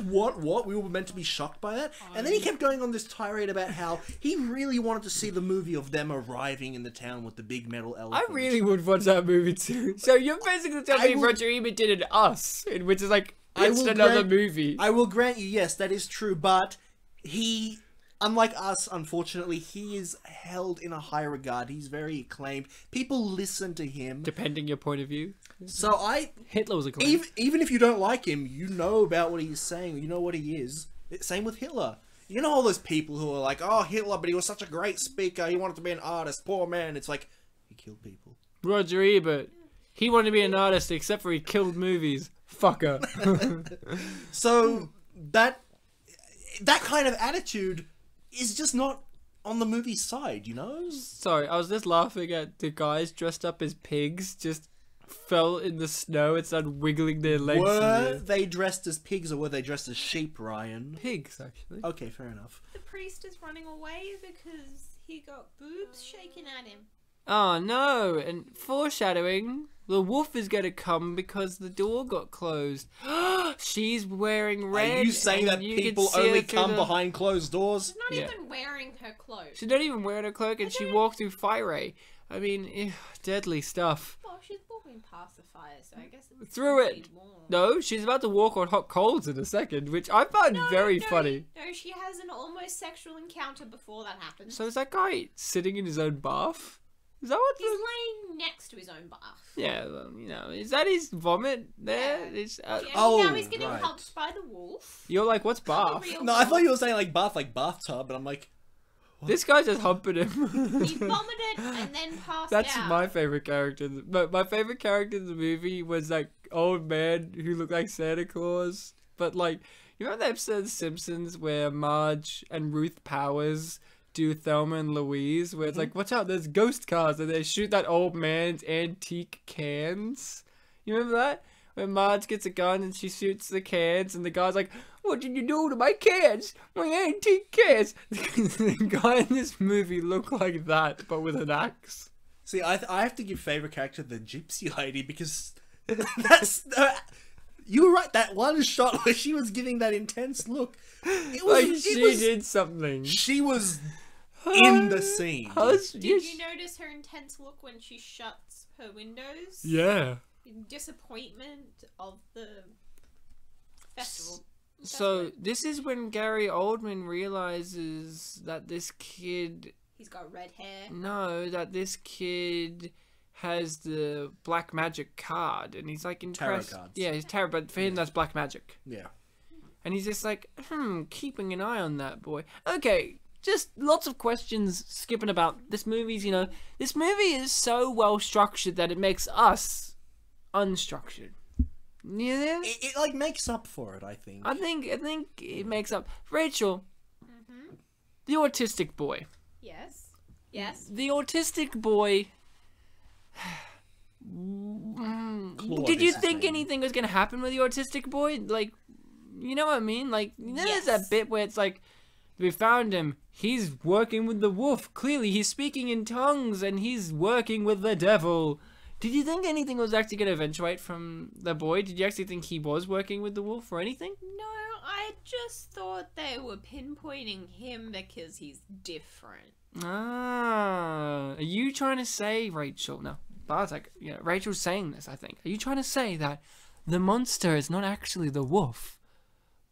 what? We were meant to be shocked by that? And then he kept going on this tirade about how he really wanted to see the movie of them arriving in the town with the big metal elephant. I really would watch that movie too. So you're basically telling me Roger Ebert did an Us, which is like, it's another movie. I will grant you, yes, that is true, but he, unlike us, unfortunately, he is held in a high regard. He's very acclaimed. People listen to him. Depending your point of view. So Hitler was acclaimed. Even if you don't like him, you know about what he's saying. You know what he is. Same with Hitler. You know all those people who are like, oh, Hitler, but he was such a great speaker. He wanted to be an artist. Poor man. It's like, he killed people. Roger Ebert. He wanted to be an artist, except for he killed movies. Fucker. So that kind of attitude is just not on the movie side, you know? Sorry, I was just laughing at the guys dressed up as pigs just fell in the snow and started wiggling their legs. Were they dressed as pigs or were they dressed as sheep, Ryan? Pigs, actually. Okay, fair enough. The priest is running away because he got boobs shaken at him. Oh no, and foreshadowing, the wolf is going to come because the door got closed. She's wearing red. Are you saying that people only come behind closed doors? She's not even wearing her clothes. She's not even wearing her cloak and she walked through fire. I mean, deadly stuff. Well, she's walking past the fire, so I guess it's Through it. No, she's about to walk on hot coals in a second, which I find very funny. No, she has an almost sexual encounter before that happens. So is that guy sitting in his own bath? Is that what He's laying next to his own bath. Yeah, well, you know, is that his vomit there? Yeah. It's, Now he's getting helped by the wolf. You're like, what's bath? No, I thought you were saying like bath, like bathtub, but I'm like... What? This guy's just humping him. He vomited and then passed That's out. my favourite character. But my favourite character in the movie was like old man who looked like Santa Claus. But like, you remember that episode of The Simpsons where Marge and Ruth Powers do Thelma and Louise, where it's like, watch out, there's ghost cars, and they shoot that old man's antique cans. You remember that? When Marge gets a gun and she shoots the cans, and the guy's like, what did you do to my cans? My antique cans! The guy in this movie looked like that, but with an axe. See, I have to give favourite character the gypsy lady, because that's... you were right, that one shot where she was giving that intense look. It was, like, she did something. She was in the scene. Did you notice her intense look when she shuts her windows? Yeah. Disappointment of the festival. So this is when Gary Oldman realizes that this kid... He's got red hair. No, that this kid has the black magic card, and he's like impressed. Tarot cards. Yeah, he's tarot, but for him that's black magic. Yeah. And he's just like, keeping an eye on that boy. Okay, just lots of questions skipping about this movie's, you know, this movie is so well structured that it makes us unstructured. Yeah, it like makes up for it, I think. I think it makes up. Rachel, the autistic boy. Yes. Yes. The autistic boy. Did you think anything was gonna happen with the autistic boy? Like, you know what I mean? Like, you know, there's that bit where it's like, we found him. He's working with the wolf. Clearly, he's speaking in tongues, and he's working with the devil. Did you think anything was actually going to eventuate from the boy? Did you actually think he was working with the wolf or anything? No, I just thought they were pinpointing him because he's different. Ah, are you trying to say, Rachel? No, Bartek. Yeah, Rachel's saying this, I think. Are you trying to say that the monster is not actually the wolf,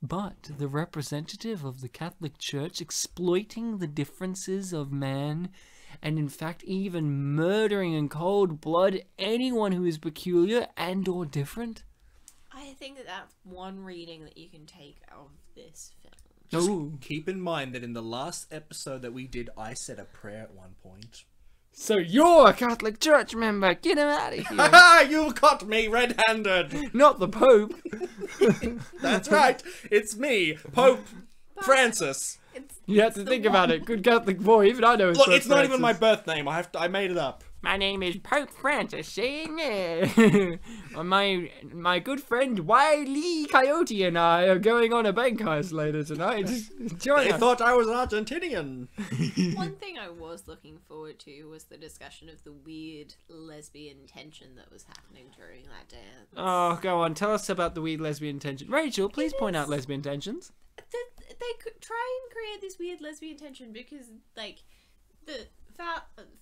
but the representative of the Catholic Church exploiting the differences of man, and in fact even murdering in cold blood anyone who is peculiar and or different? I think that that's one reading that you can take of this film. Just keep in mind that in the last episode that we did, I said a prayer at one point. So you're a Catholic Church member. Get him out of here. You caught me red-handed. Not the Pope. That's right. It's me, Pope Francis. You have to think about it. Good Catholic boy. Even I know. Look, it's not even my birth name. I made it up. My name is Pope Francis. My good friend Wiley Coyote and I are going on a bank heist later tonight. Join They us. thought I was Argentinian. One thing I was looking forward to was the discussion of the weird lesbian tension that was happening during that dance. Oh, go on. Tell us about the weird lesbian tension. Rachel, please point out lesbian tensions. They could try and create this weird lesbian tension because, like,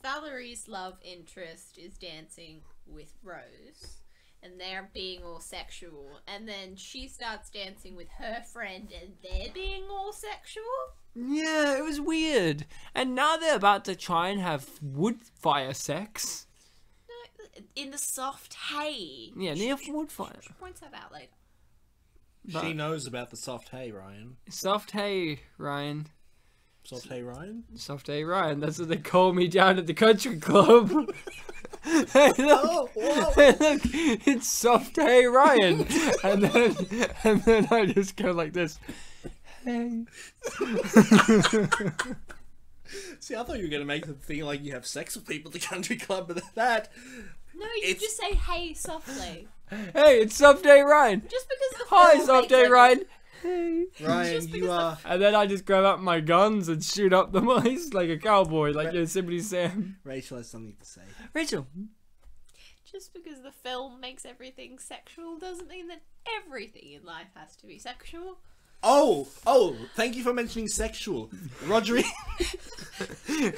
Valerie's love interest is dancing with Rose, and they're being all sexual, and then she starts dancing with her friend, and they're being all sexual. Yeah, it was weird. And now they're about to try and have wood fire sex. No, in the soft hay. Yeah, near wood fire. She points that out later. She knows about the soft hay, Ryan. Soft hay, Ryan. Soft hay, Ryan? Soft hay, Ryan. That's what they call me down at the country club. Hey, look, Oh, whoa. hey, look, it's soft hay, Ryan. and then I just go like this. Hey. See, I thought you were going to make them feel like you have sex with people at the country club, but that... No, you It's- just say hey softly. Hey, it's soft hay, Ryan. Just because the Hi, film soft makes hay, every- Ryan. Hey. Ryan, Just you because are... And then I just grab out my guns and shoot up the mice like a cowboy, like Yosemite Sam. Rachel has something to say. Rachel. Just because the film makes everything sexual doesn't mean that everything in life has to be sexual. Oh, thank you for mentioning sexual. Roger...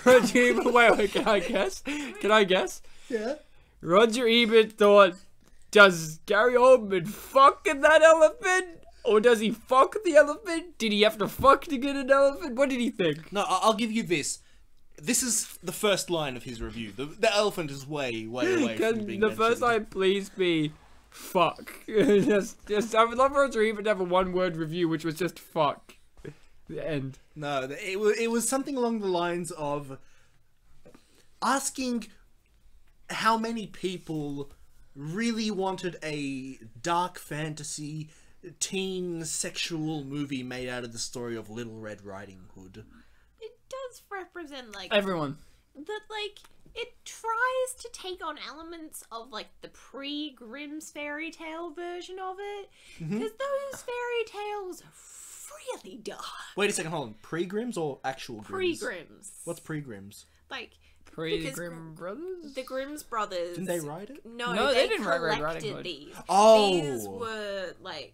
Roger Ebert, wait, can I guess? Can I guess? Yeah? Roger Ebert thought, does Gary Oldman fuck in that elephant? Or does he fuck the elephant? Did he have to fuck to get an elephant? What did he think? No, I'll give you this. This is the first line of his review. The elephant is way away from Can being the first mentioned. line please be fuck? just, I would love Roger Ebert to have a one-word review which was just fuck. The end. No, it was something along the lines of asking how many people really wanted a dark fantasy teen sexual movie made out of the story of Little Red Riding Hood. It does represent, like, Everyone. that, like, it tries to take on elements of, like, the pre-Grimm's fairy tale version of it. Because those fairy tales are really dark. Wait a second, hold on. Pre-Grimm's or actual Grimm's? Pre-Grimm's. What's pre-Grimm's? Like, Pre-Grimm Brothers? the Grimm's brothers... Didn't they write it? No, No, they they didn't write Red collected Riding Hood. these. Oh. These were, like,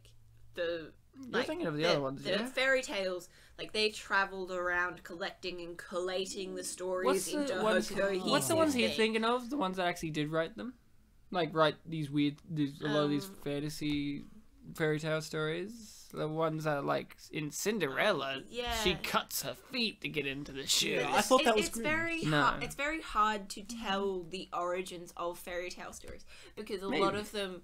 the... You're thinking of the other ones, yeah? fairy tales, like, they travelled around collecting and collating the stories What's into the a ones, cohesive what's the ones thing. you're thinking of? The ones that actually did write them? Like, write these weird, a lot of these fantasy fairy tale stories? The ones that are like, in Cinderella, Yeah. she cuts her feet to get into the shoe. I thought that was it's Grimm. very No. hard. It's very hard to tell the origins of fairy tale stories because a lot Maybe. of them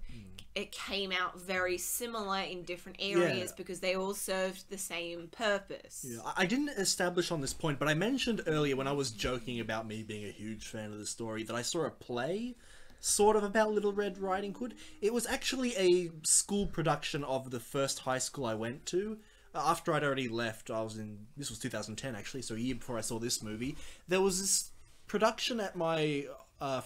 it came out very similar in different areas because they all served the same purpose. Yeah, I didn't establish on this point, but I mentioned earlier when I was joking about me being a huge fan of the story that I saw a play sort of about Little Red Riding Hood. It was actually a school production of the first high school I went to. After I'd already left, this was 2010 actually, so a year before I saw this movie. There was this production at my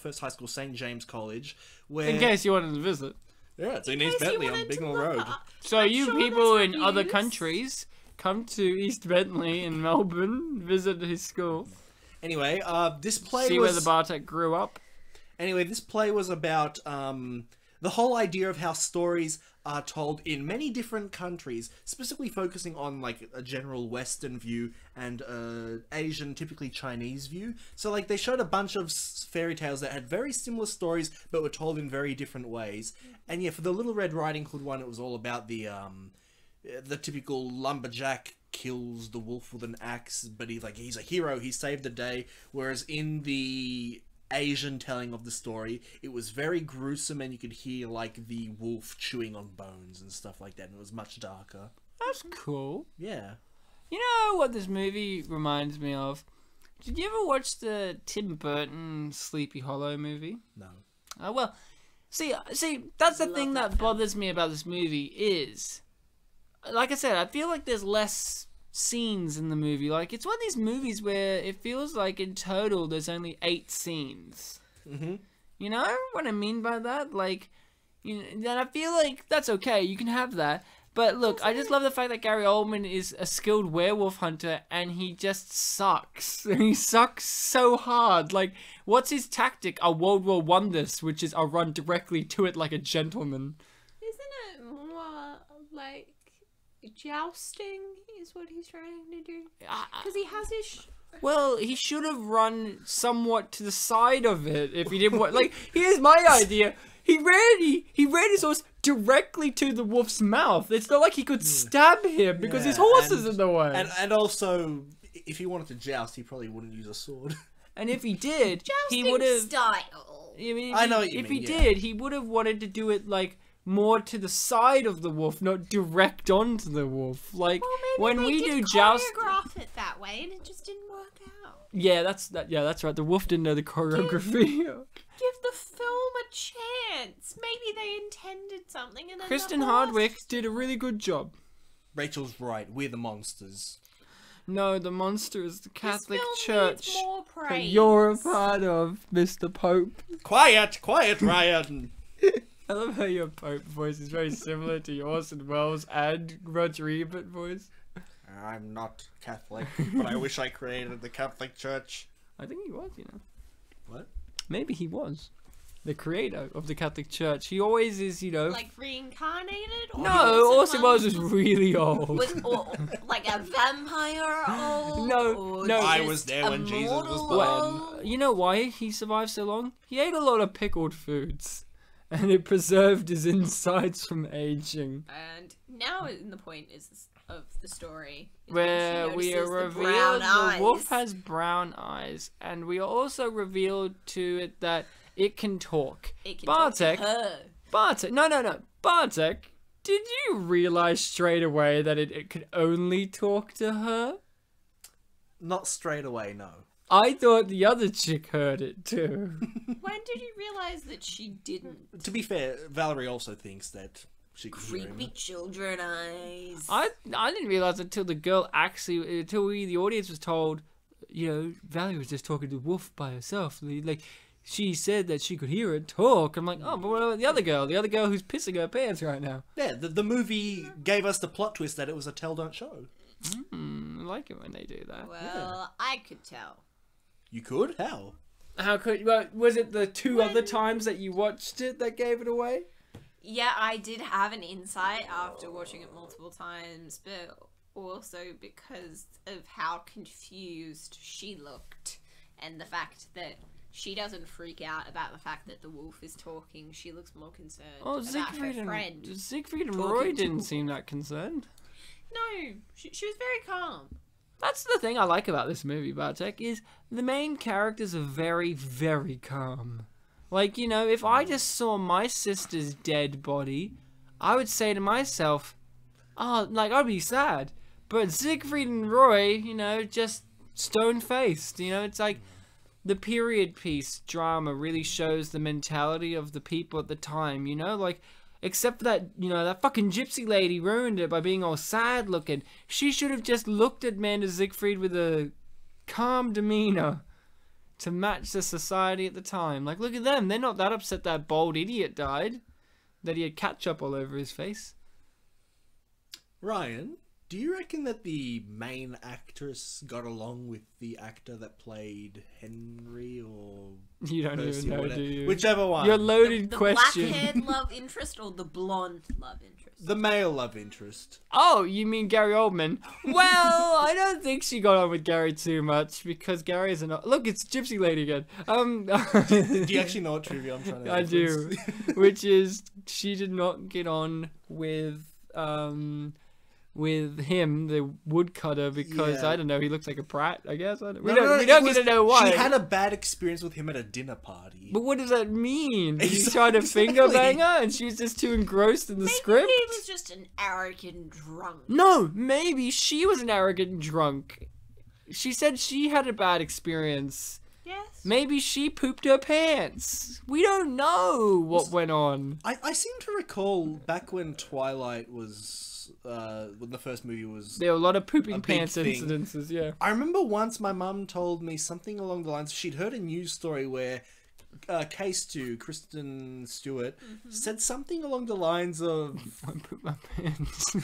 first high school, St. James College, where... In case you wanted to visit. Yeah, it's in In East case you Bentley on wanted Bignell to Road. look up- So I'm you sure people there's in other reviews. countries, come to East Bentley in Melbourne, visit his school, Anyway, this play see was... where the Bartek grew up. Anyway, this play was about the whole idea of how stories are told in many different countries, specifically focusing on like a general Western view and Asian, typically Chinese view. So like they showed a bunch of fairy tales that had very similar stories but were told in very different ways. And yeah, for the Little Red Riding Hood one, it was all about the typical lumberjack kills the wolf with an axe, but he's a hero, he saved the day. Whereas in the Asian telling of the story, it was very gruesome and you could hear like the wolf chewing on bones and stuff like that, and it was much darker. That's cool. Yeah. You know what this movie reminds me of? Did you ever watch the Tim Burton Sleepy Hollow movie? No. Well, see, that's the Love thing that that film. bothers me about this movie is, like I said, I feel like there's less scenes in the movie. Like, it's one of these movies where it feels like in total there's only 8 scenes. Mm-hmm. You know what I mean by that? Like, and I feel like that's okay. You can have that. But look, I just love the fact that Gary Oldman is a skilled werewolf hunter and he just sucks. He sucks so hard. Like, what's his tactic? A World War I this, which is I'll run directly to it like a gentleman. Isn't it more like jousting is what he's trying to do? Because he has his... Well, he should have run somewhat to the side of it if he didn't want... Like, here's my idea. He ran his horse directly to the wolf's mouth. It's not like he could stab him because his horse is in the way. And also, if he wanted to joust, he probably wouldn't use a sword. And if he did, Jousting he would have... style. I know what you If mean, he did, he would have wanted to do it, like, more to the side of the wolf, not direct onto the wolf. Like, Well, maybe when they we did do joust... choreograph it that way and it just didn't work out. Yeah, that's right. The wolf didn't know the choreography. Give the film a chance. Maybe they intended something and then Kristen the horse- Hardwick did a really good job. Rachel's right. We're the monsters. No, the monster is the Catholic This film needs Church more that praise. you're a part of, Mr. Pope. Quiet, Ryan. I love how your Pope voice is very similar to your Orson Welles and Roger Ebert voice. I'm not Catholic, but I wish I created the Catholic Church. I think he was, you know. What? Maybe he was. The creator of the Catholic Church. He always is, you know... Like reincarnated? Or No, Orson Welles was really old. Or, like a vampire old? No, or no. I just was there when Jesus was immortal born. old? You know why he survived so long? He ate a lot of pickled foods. And it preserved his insides from aging. And now in the point is of the story is Where when we she are notices the revealed brown the wolf eyes. has brown eyes. And we are also revealed to it that it can talk. It can talk to Bartek, her. Bartek, no. Bartek, did you realize straight away that it could only talk to her? Not straight away, no. I thought the other chick heard it too. When did you realize that she didn't? To be fair, Valerie also thinks that she could hear Creepy him. children eyes. I didn't realize until the girl actually, until we, the audience, was told, you know, Valerie was just talking to Wolf by herself. Like, she said that she could hear her talk. I'm like, oh, but what about the other girl? The other girl who's pissing her pants right now. Yeah, the movie gave us the plot twist that it was a tell don't show. I like it when they do that. Well, I could tell. You could? How? How could, well, was it the two other times that you watched it that gave it away? Yeah, I did have an insight after watching it multiple times, but also because of how confused she looked and the fact that she doesn't freak out about the fact that the wolf is talking. She looks more concerned Oh, about Siegfried her friend. and, Siegfried and talking Roy to didn't wolf. seem that concerned. No, she was very calm. That's the thing I like about this movie, Bartek, is the main characters are very, very calm. Like, you know, if I just saw my sister's dead body, I would say to myself, oh, like, I'd be sad. But Siegfried and Roy, you know, just stone-faced. You know, it's like the period piece drama really shows the mentality of the people at the time, you know? Like, except for that, you know, that fucking gypsy lady ruined it by being all sad looking. She should have just looked at Amanda Seyfried with a calm demeanor to match the society at the time. Like, look at them. They're not that upset that bald idiot died. That he had ketchup all over his face. Ryan, do you reckon that the main actress got along with the actor that played Henry or You don't Percy even or know, whatever? do you? Whichever one. Your loaded The question. black-haired love interest or the blonde love interest? The male love interest. Oh, you mean Gary Oldman? Well, I don't think she got on with Gary too much because Gary is an... Look, it's Gypsy Lady again. Do you actually know what trivia I'm trying to I do. reference? Which is she did not get on with him, the woodcutter, because Yeah. I don't know, he looks like a prat, I guess. We No, don't it get was- to know why. She had a bad experience with him at a dinner party. But what does that mean? He's Exactly. trying to finger bang her and she was just too engrossed in the Maybe script? he was just an arrogant drunk. No, maybe she was an arrogant drunk. She said she had a bad experience. Yes. Maybe she pooped her pants. We don't know what went on. I seem to recall back when Twilight was was when the first movie was. There were a lot of pooping A big pants thing. incidences, yeah. I remember once my mum told me something along the lines. She'd heard a news story where Case 2, Kristen Stewart, said something along the lines of I pooped my pants.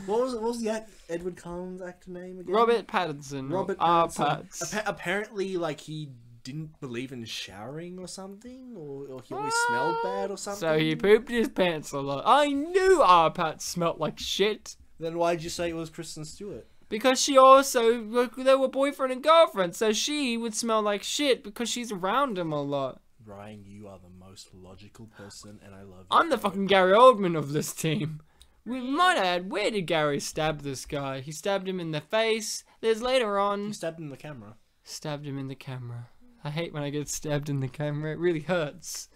what was the Edward Cullen's actor name again? Robert Pattinson. Robert R. Pattinson. Pats. Apparently, like he didn't believe in showering or something, or he always smelled bad or something. So he pooped his pants a lot. I knew R. Pat smelled like shit. Then why did you say it was Kristen Stewart? Because she also, they were boyfriend and girlfriend, so she would smell like shit because she's around him a lot. Ryan, you are the most logical person, and I love you. I'm the fucking Gary Oldman of this team. We might add, where did Gary stab this guy? He stabbed him in the face. There's later on... You stabbed him in the camera. Stabbed him in the camera. I hate when I get stabbed in the camera. It really hurts.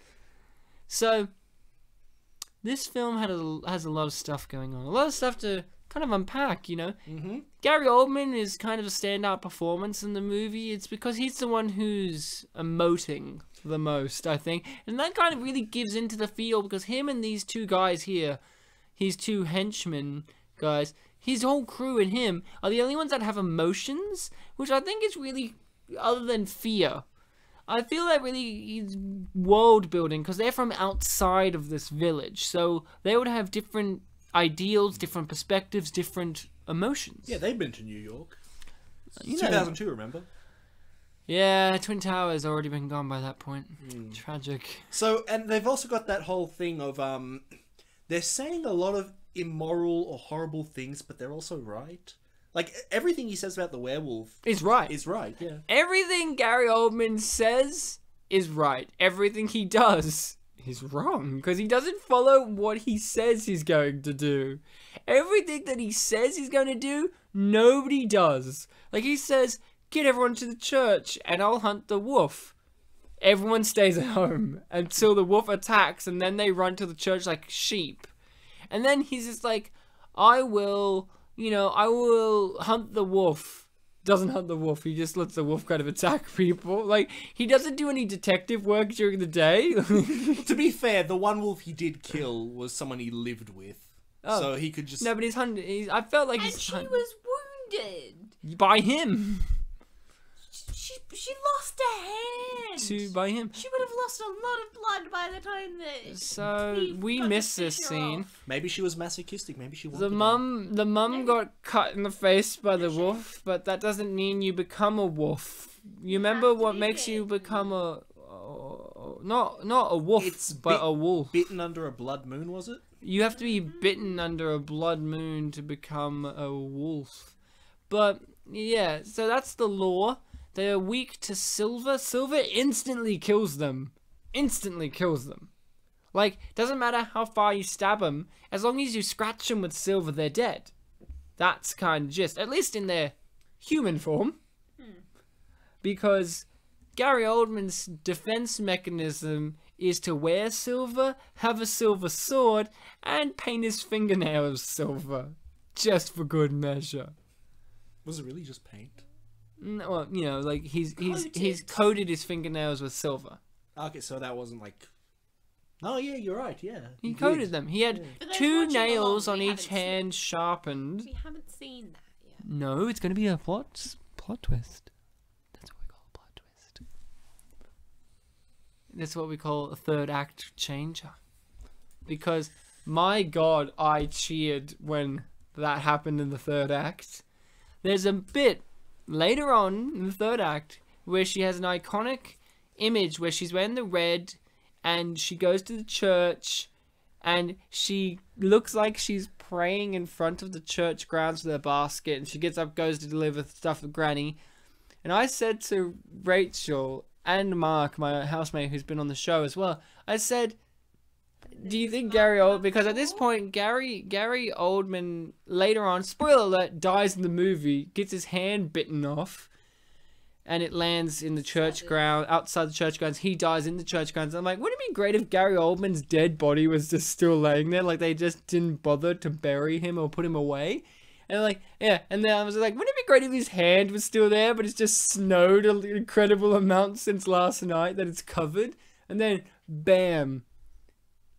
So, this film has a lot of stuff going on. A lot of stuff to kind of unpack, you know? Mm-hmm. Gary Oldman is kind of a standout performance in the movie. It's because he's the one who's emoting the most, I think. And that kind of really gives into the feel because him and these two guys here, his two henchmen guys, his whole crew and him are the only ones that have emotions, which I think is really, other than fear, I feel that really is world building because they're from outside of this village. So they would have different ideals, different perspectives, different emotions. Yeah, they've been to New York. You know. 2002, remember? Yeah, Twin Towers already been gone by that point. Tragic. So, and they've also got that whole thing of, they're saying a lot of immoral or horrible things, but they're also right. Like, everything he says about the werewolf Is right. is right, yeah. Everything Gary Oldman says is right. Everything he does is wrong because he doesn't follow what he says he's going to do. Everything that he says he's going to do, nobody does. Like he says, get everyone to the church and I'll hunt the wolf. Everyone stays at home until the wolf attacks and then they run to the church like sheep. And then he's just like, I will hunt the wolf. Doesn't hunt the wolf. He just lets the wolf kind of attack people. Like, he doesn't do any detective work during the day. To be fair, the one wolf he did kill was someone he lived with. Oh. So he could just... No, but he's hunted. I felt like And he's she hunted was wounded. by him. She lost a hand. By him. She would have lost a lot of blood by the time that. So he we got to missed this finish her scene. off. Maybe she was masochistic. Maybe she wanted The mum got cut in the face by the wolf, but that doesn't mean you become a wolf. You remember have to what be makes you bitten. become not a wolf, It's but a wolf. bitten under a blood moon, was it? You have to be bitten under a blood moon to become a wolf. But yeah, so that's the law. They are weak to silver. Silver instantly kills them. Instantly kills them. Like, doesn't matter how far you stab them, as long as you scratch them with silver, they're dead. That's kind of gist. At least in their human form. Because Gary Oldman's defense mechanism is to wear silver, have a silver sword, and paint his fingernails silver. Just for good measure. Was it really just paint? No, well, you know, like he's Coated. coated his fingernails with silver. Okay, so that wasn't like... Oh, yeah, you're right, yeah. He coated them. He had For those 2 watching nails along, on we each haven't seen- hand sharpened. We haven't seen that yet. No, it's gonna be a plot twist. That's what we call a plot twist. That's what we call a third act changer. Because my God, I cheered when that happened in the third act. There's a bit later on in the third act where she has an iconic image where she's wearing the red and she goes to the church and she looks like she's praying in front of the church grounds with a basket, and she gets up, goes to deliver stuff for Granny. And I said to Rachel and Mark, my housemate who's been on the show as well, I said, do you think Gary Oldman, because at this point Gary Oldman later on, spoiler alert, dies in the movie, gets his hand bitten off, and it lands in the church ground, outside the church grounds. He dies in the church grounds. I'm like, wouldn't it be great if Gary Oldman's dead body was just still laying there, like they just didn't bother to bury him or put him away? And like, yeah, and then I was like, wouldn't it be great if his hand was still there, but it's just snowed an incredible amount since last night that it's covered? And then, bam,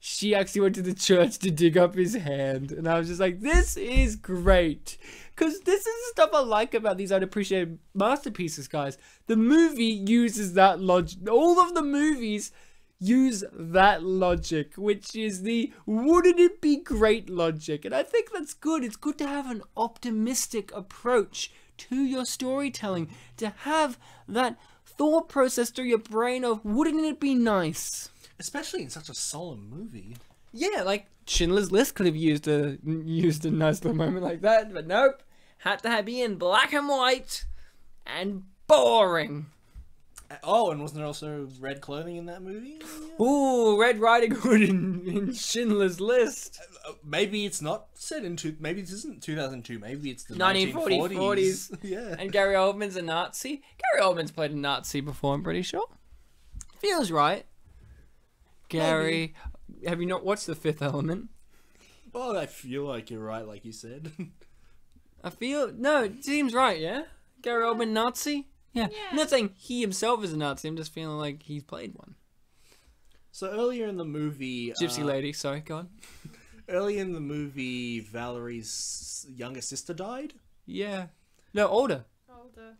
she actually went to the church to dig up his hand. And I was just like, this is great. Because this is the stuff I like about these unappreciated masterpieces, guys. The movie uses that logic. All of the movies use that logic, which is the wouldn't it be great logic. And I think that's good. It's good to have an optimistic approach to your storytelling. To have that thought process through your brain of wouldn't it be nice? Especially in such a solemn movie. Yeah, like Schindler's List could have used a nice little moment like that, but nope. Had to be in black and white and boring. Oh, and wasn't there also red clothing in that movie? Ooh, Red Riding Hood in Schindler's List. Maybe it's not set in maybe this isn't 2002. Maybe it's the 1940s. Yeah. And Gary Oldman's a Nazi. Gary Oldman's played a Nazi before, I'm pretty sure. Feels right. Gary, have you not watched The Fifth Element? Well, I feel like you're right, like you said. No, it seems right, yeah? Gary Oldman Nazi? Yeah. I'm not saying he himself is a Nazi, I'm just feeling like he's played one. So earlier in the movie... Gypsy lady, sorry, go on. Early in the movie, Valerie's younger sister died? Yeah. No, older.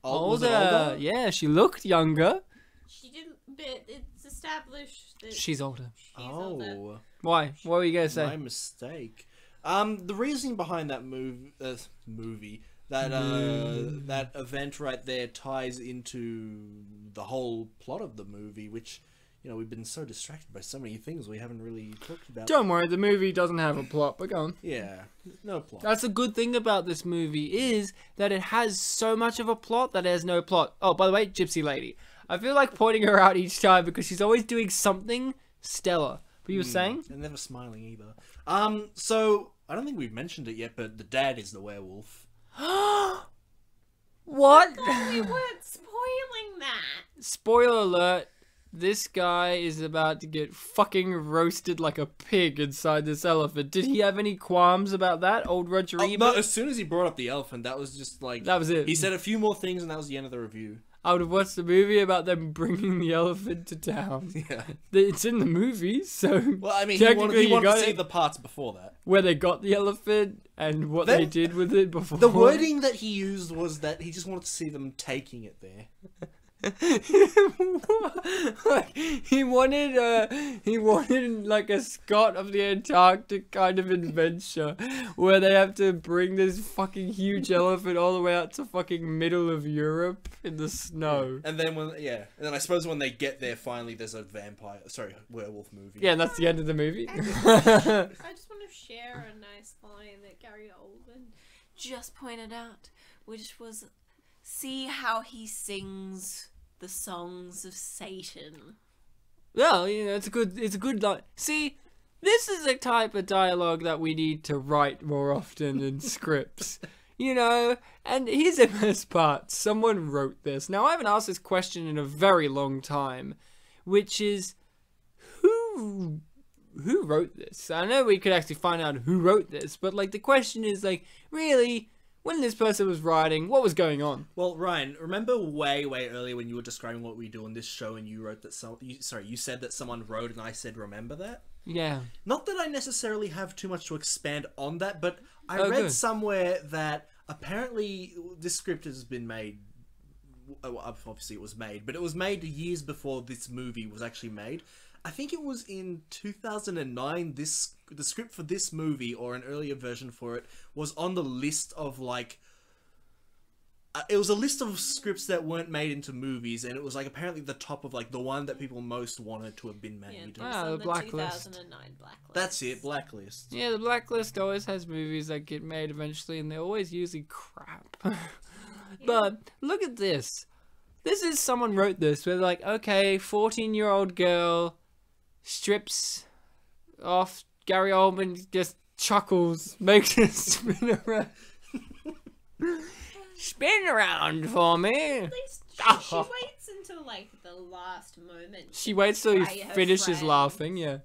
Was it older? Yeah, she looked younger. She didn't, but it's established that She's older. she's older. Why? What were you going to say? My mistake. The reasoning behind that movie, that event right there ties into the whole plot of the movie, which, you know, we've been so distracted by so many things we haven't really talked about. Don't worry, the movie doesn't have a plot, but go on. Yeah, no plot. That's the good thing about this movie is that it has so much of a plot that it has no plot. Oh, by the way, Gypsy Lady. I feel like pointing her out each time because she's always doing something stellar. But you were saying? And never smiling either. So, I don't think we've mentioned it yet, but the dad is the werewolf. What? We weren't spoiling that. Spoiler alert. This guy is about to get fucking roasted like a pig inside this elephant. Did he have any qualms about that, old Roger Ebert? No, as soon as he brought up the elephant, that was just like... That was it. He said a few more things and that was the end of the review. I would have watched the movie about them bringing the elephant to town. Yeah. It's in the movie, so... Well, I mean, he wanted to see the parts before that. Where they got the elephant and what they did with it before. The wording that he used was that he just wanted to see them taking it there. Like, he wanted like a Scott of the Antarctic kind of adventure where they have to bring this fucking huge elephant all the way out to fucking middle of Europe in the snow. And then and then I suppose when they get there, finally there's a werewolf movie. Yeah, and that's the end of the movie. I just want to share a nice line that Gary Oldman Just pointed out, which was, see how he sings the songs of Satan. Well, you know, it's a good line. See, this is a type of dialogue that we need to write more often in scripts. You know, and here's the best part. Someone wrote this. Now, I haven't asked this question in a very long time, which is, who wrote this? I know we could actually find out who wrote this, but, like, the question is, like, really, when this person was writing, what was going on? Well, Ryan, remember way earlier when you were describing what we do on this show and you wrote that you said that someone wrote and I said remember that? Yeah. Not that I necessarily have too much to expand on that, but I read somewhere that apparently this script has been made. Obviously it was made, but it was made years before this movie was actually made. I think it was in 2009, the script for this movie, or an earlier version for it, was on the list of, like... it was a list of scripts that weren't made into movies, and it was, like, apparently the top of, like, the one that people most wanted to have been made. Yeah, the Blacklist. 2009 Blacklist. That's it, Blacklist. Yeah, the Blacklist always has movies that get made eventually, and they're always usually crap. But, look at this. This is, someone wrote this, where they're like, okay, 14-year-old girl... strips off. Gary Oldman just chuckles, makes it spin around. Spin around for me. At least she waits until like the last moment. She waits till he try her finishes friend. laughing. Yeah.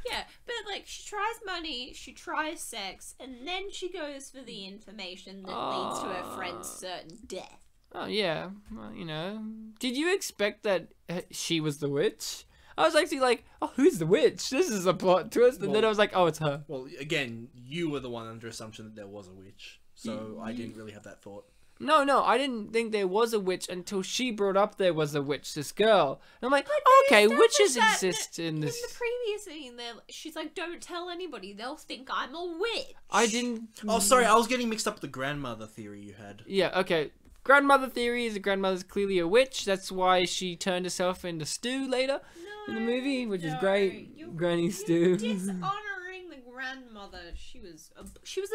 Yeah, but like she tries money, she tries sex, and then she goes for the information that leads to her friend's certain death. Oh yeah. Well, you know. Did you expect that she was the witch? I was actually like, oh, who's the witch? This is a plot twist. And then I was like, oh, it's her. Well, again, you were the one under assumption that there was a witch, so I didn't really have that thought. No, I didn't think there was a witch until she brought up there was a witch, this girl. And I'm like, okay, witches exist in this. In the previous scene, she's like, don't tell anybody. They'll think I'm a witch. I didn't... Oh, sorry, I was getting mixed up with the grandmother theory you had. Yeah, okay. Grandmother theory is the grandmother's clearly a witch. That's why she turned herself into stew later in the movie, which is great. Granny stew. Dishonoring the grandmother. She was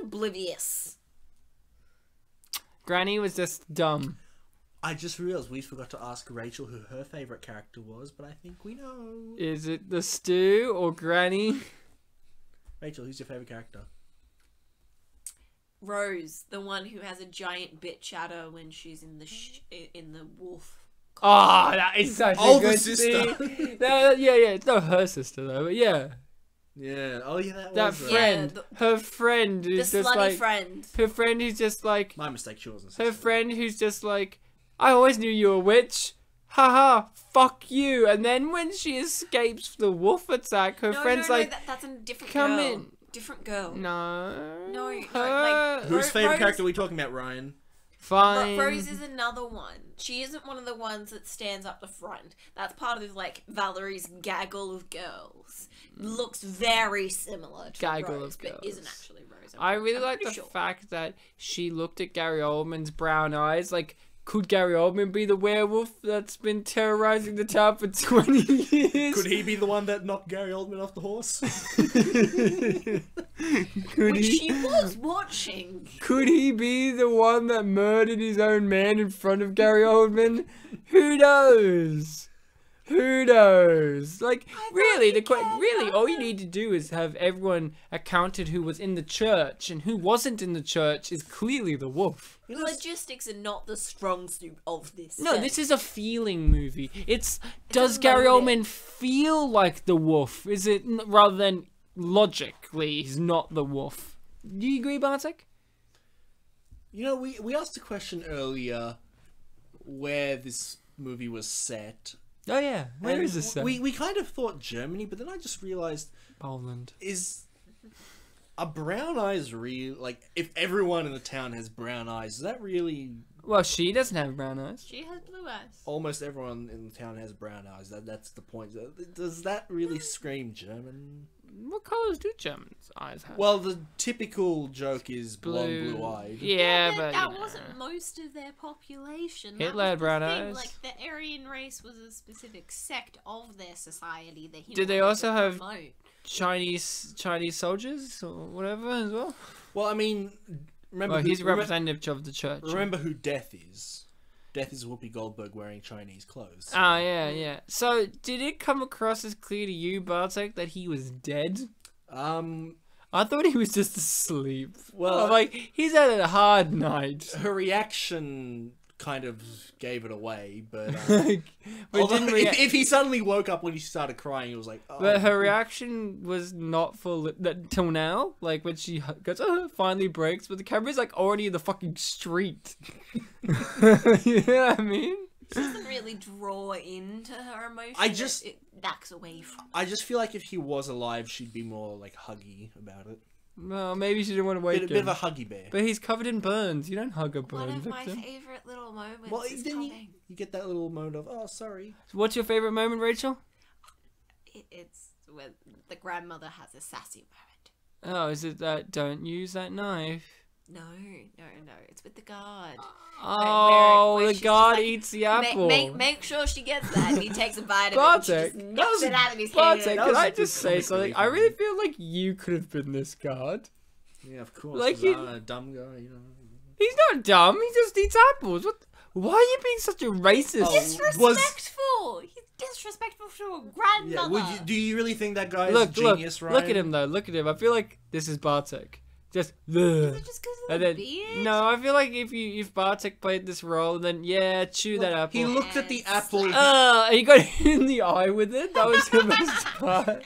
oblivious. Granny was just dumb. I just realized we forgot to ask Rachel who her favourite character was, but I think we know. Is it the stew or Granny? Rachel, who's your favourite character? Rose, the one who has a giant bit shadow when she's in the wolf. Oh, that is such a good sister. scene. No, yeah, it's not her sister though, but yeah. Yeah. Oh, yeah, that That was right. friend, her friend The who's just slutty like friend. her friend who's just like My mistake. She wasn't. her sister. friend who's just like, I always knew you were a witch. Haha, fuck you. And then when she escapes the wolf attack, her friend's like, that's a different come girl. in. Different girl. No, like, Whose favourite Rose- character are we talking about, Ryan? fine. Rose is another one. She isn't one of the ones that stands up the front. That's part of like Valerie's gaggle of girls. Looks very similar to Gaggle Rose, of but girls. isn't actually Rose. I really I'm like the pretty sure. fact that she looked at Gary Oldman's brown eyes like, could Gary Oldman be the werewolf that's been terrorizing the town for 20 years? Could he be the one that knocked Gary Oldman off the horse? Could Which he? she was watching. Could he be the one that murdered his own man in front of Gary Oldman? Who knows? Who knows? Like, really, really, all you need to do is have everyone accounted who was in the church, and who wasn't in the church is clearly the wolf. Logistics are not the strong suit of this. No, film. this is a feeling movie. Does a Gary motive. Oldman feel like the wolf? Is it rather than logically he's not the wolf? Do you agree, Bartek? You know, we asked a question earlier where this movie was set. Oh yeah, where And is this? We kind of thought Germany, but then I just realised, Poland. are brown eyes real? Like, if everyone in the town has brown eyes, is that really... Well, she doesn't have brown eyes. She has blue eyes. Almost everyone in the town has brown eyes. That's the point. Does that really scream German? What colours do Germans' eyes have? Well, the typical joke is blonde, blue-eyed. Yeah, but that you know. wasn't most of their population. Hitler That had was the brown thing. eyes. Like the Aryan race was a specific sect of their society that he Did they wanted also to have promote. Chinese soldiers or whatever as well? Well, I mean, remember Well, who, he's a representative of the church. remember who Death is. Death is Whoopi Goldberg wearing Chinese clothes. Oh, yeah. So, did it come across as clear to you, Bartek, that he was dead? I thought he was just asleep. Well, I'm like, he's had a hard night. her reaction kind of gave it away, but Like, but, although didn't if he suddenly woke up when he started crying, it was like, oh. but her reaction was not till now. Like, when she goes, oh, finally breaks, but the camera's like already in the fucking street. You know what I mean? She doesn't really draw into her emotion. It backs away from. I just feel like if he was alive, she'd be more like huggy about it. Well, maybe she didn't want to wake Bit of him. a huggy bear. But he's covered in burns. You don't hug a One burn of my victim. favorite little moments Well, is then coming. you get that little moment of, oh, sorry. What's your favorite moment, Rachel? It's when the grandmother has a sassy moment. Oh, is it that don't use that knife? No. It's with the guard. Oh, where the she's guard just like, eats the apple. Make sure she gets that. And he takes a bite of Bartek, it. And she just knocks it out of his Bartek, hand. That can was I a good just say comic something? relief I really moment. feel like you could have been this guard. Yeah, of course. Like 'cause you- I'm a dumb guy, you know. He's not dumb. He just eats apples. What? Why are you being such a racist? Oh, Disrespectful. He's disrespectful to a Yeah, grandmother. do you really think that guy is Look, a genius, Ryan? look at him though. Look at him. I feel like this is Bartek. Just Is it just because of and the then beard? no, I feel like if Bartek played this role, then yeah, chew that apple. He looked at the apple. And he got hit in the eye with it. That was the best part.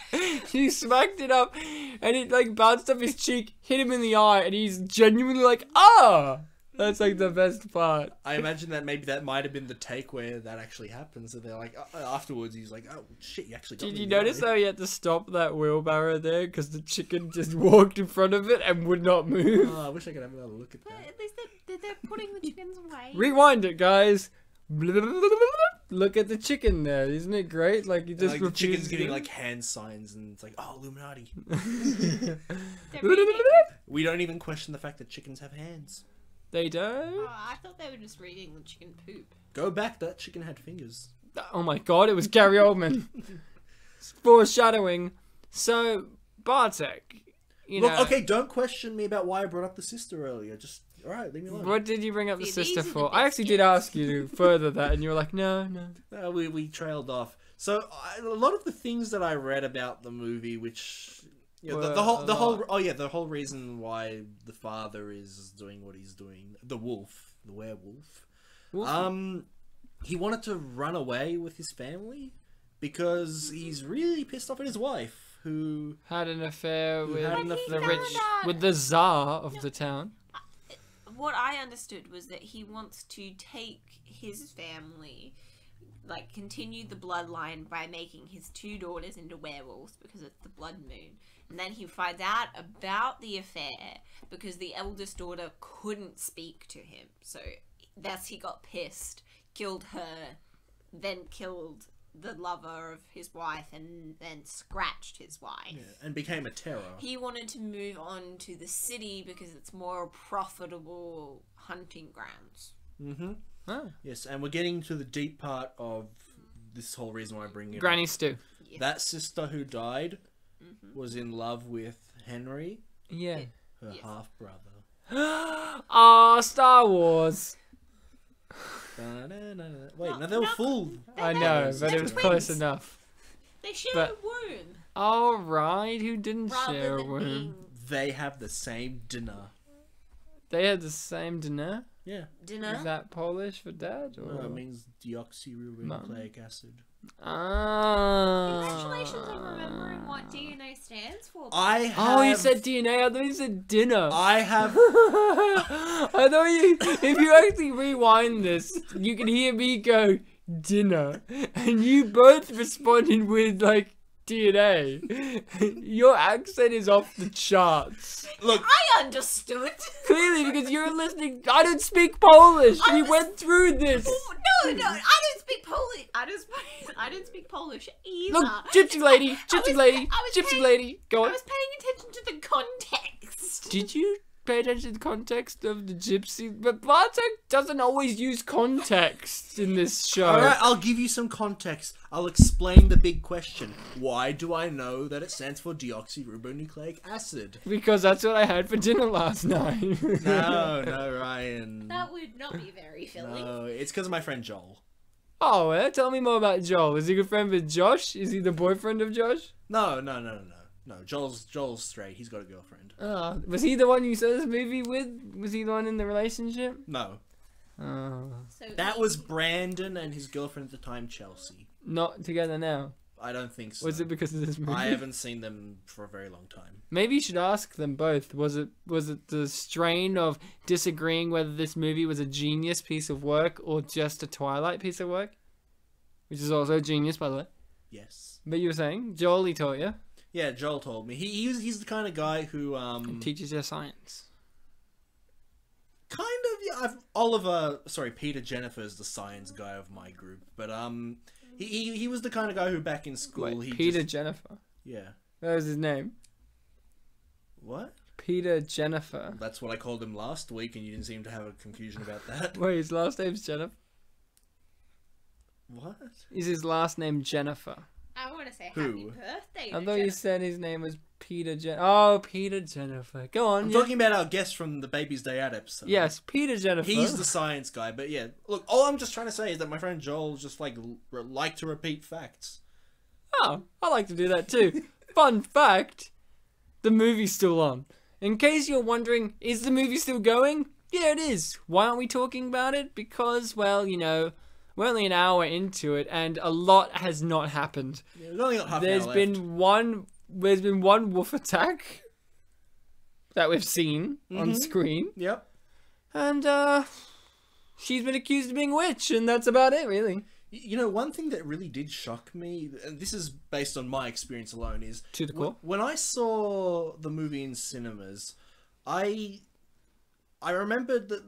He smacked it up, and it like bounced off his cheek, hit him in the eye, and he's genuinely like, ah. That's like the best part. I imagine that maybe that might have been the take where that actually happens. So they're like, afterwards, he's like, oh shit, you actually got Did me you in the notice eye." how he had to stop that wheelbarrow there because the chicken just walked in front of it and would not move? Oh, I wish I could have another look at But that. at least they're putting the chickens away. Rewind it, guys. Look at the chicken there. Isn't it great? Like, you just Like the chicken's refuses giving to- like hand signs, and it's like, oh, Illuminati. They're reading. We don't even question the fact that chickens have hands. They don't? Oh, I thought they were just reading the chicken poop. Go back, that chicken had fingers. Oh my god, it was Gary Oldman. Foreshadowing. So, Bartek, you Look, know, okay, don't question me about why I brought up the sister earlier. Just, alright, leave me alone. what did you bring up the See, sister these are for? the I actually did ask you to further that, and you were like, no. We trailed off. So a lot of the things that I read about the movie, which the whole reason why the father is doing what he's doing, the werewolf, he wanted to run away with his family because he's really pissed off at his wife, who Had an affair with had an the affair. rich, with the czar of the town. What I understood was that he wants to take his family, like continue the bloodline by making his 2 daughters into werewolves because it's the blood moon. And then he finds out about the affair because the eldest daughter couldn't speak to him. So thus he got pissed, killed her, then killed the lover of his wife, and then scratched his wife. and became a terror. He wanted to move on to the city because it's more profitable hunting grounds. Mm-hmm. Oh. Yes, and we're getting to the deep part of this whole reason why I bring it up. Granny stew. Yes. That sister who died was in love with Henry, Yeah. her Yes. half-brother. Ah, Star Wars. Wait, no, they were fooled. I know, but it was close twins. enough. They share But- a womb. Alright, who didn't Rather share a than womb? being They have the same dinner. They had the same dinner? Yeah. dinner. Is that Polish for dad? Or... No, it means deoxyribonucleic acid. Ah. Congratulations on remembering what DNA stands for. I have... Oh, you said DNA. I thought you said dinner. I have... I thought you. If you actually rewind this, you can hear me go dinner, and you both responded with like DNA. Your accent is off the charts. Look, I understood. Clearly, because you're listening. I don't speak Polish. We went through this. No, I don't speak Polish. I don't speak Polish either. Look, gypsy lady, gypsy was- lady, I was gypsy paying- lady. Go I on. was paying attention to the context. Did you pay attention to the context of the gypsy? But Bartek doesn't always use context in this show. alright, I'll give you some context. I'll explain the big question. Why do I know that it stands for deoxyribonucleic acid? Because that's what I had for dinner last night. No, Ryan. That would not be very filling. No, it's because of my friend Joel. Oh, tell me more about Joel. Is he a good friend with Josh? Is he the boyfriend of Josh? No. Joel's straight. He's got a girlfriend. Was he the one you saw this movie with? Was he the one in the relationship? No. Oh, So That was Brandon and his girlfriend at the time, Chelsea. not together now. I don't think so. Was it because of this movie? I haven't seen them for a very long time. Maybe you should ask them both. Was it the strain of disagreeing whether this movie was a genius piece of work or just a Twilight piece of work? Which is also genius, by the way. Yes. But you were saying Joel, he taught you. Yeah, Joel told me. He's the kind of guy who Teaches you science. kind of Peter Jennifer's the science guy of my group, but he was the kind of guy who back in school Wait, he Peter just, Jennifer. yeah. That was his name. What? Peter Jennifer. That's what I called him last week, and you didn't seem to have a confusion about that. Wait, his last name's Jennifer? What? Is his last name Jennifer? I want to say Who? happy birthday. I to thought you Jennifer. said his name was Peter Oh, Peter Jennifer. Go on. I'm yeah. talking about our guest from the Baby's Day Out episode. Yes, Peter Jennifer. He's the science guy, but yeah. Look, all I'm just trying to say is that my friend Joel just like to repeat facts. Oh, I like to do that too. Fun fact, the movie's still on. In case you're wondering, is the movie still going? Yeah, it is. Why aren't we talking about it? Because, well, you know, we're only an hour into it and a lot has not happened. Yeah, we've only got half an There's hour been one wolf attack that we've seen on screen. left. Yep. And she's been accused of being a witch, and that's about it, really. You know, one thing that really did shock me, and this is based on my experience alone, is To the core. when I saw the movie in cinemas, I remembered that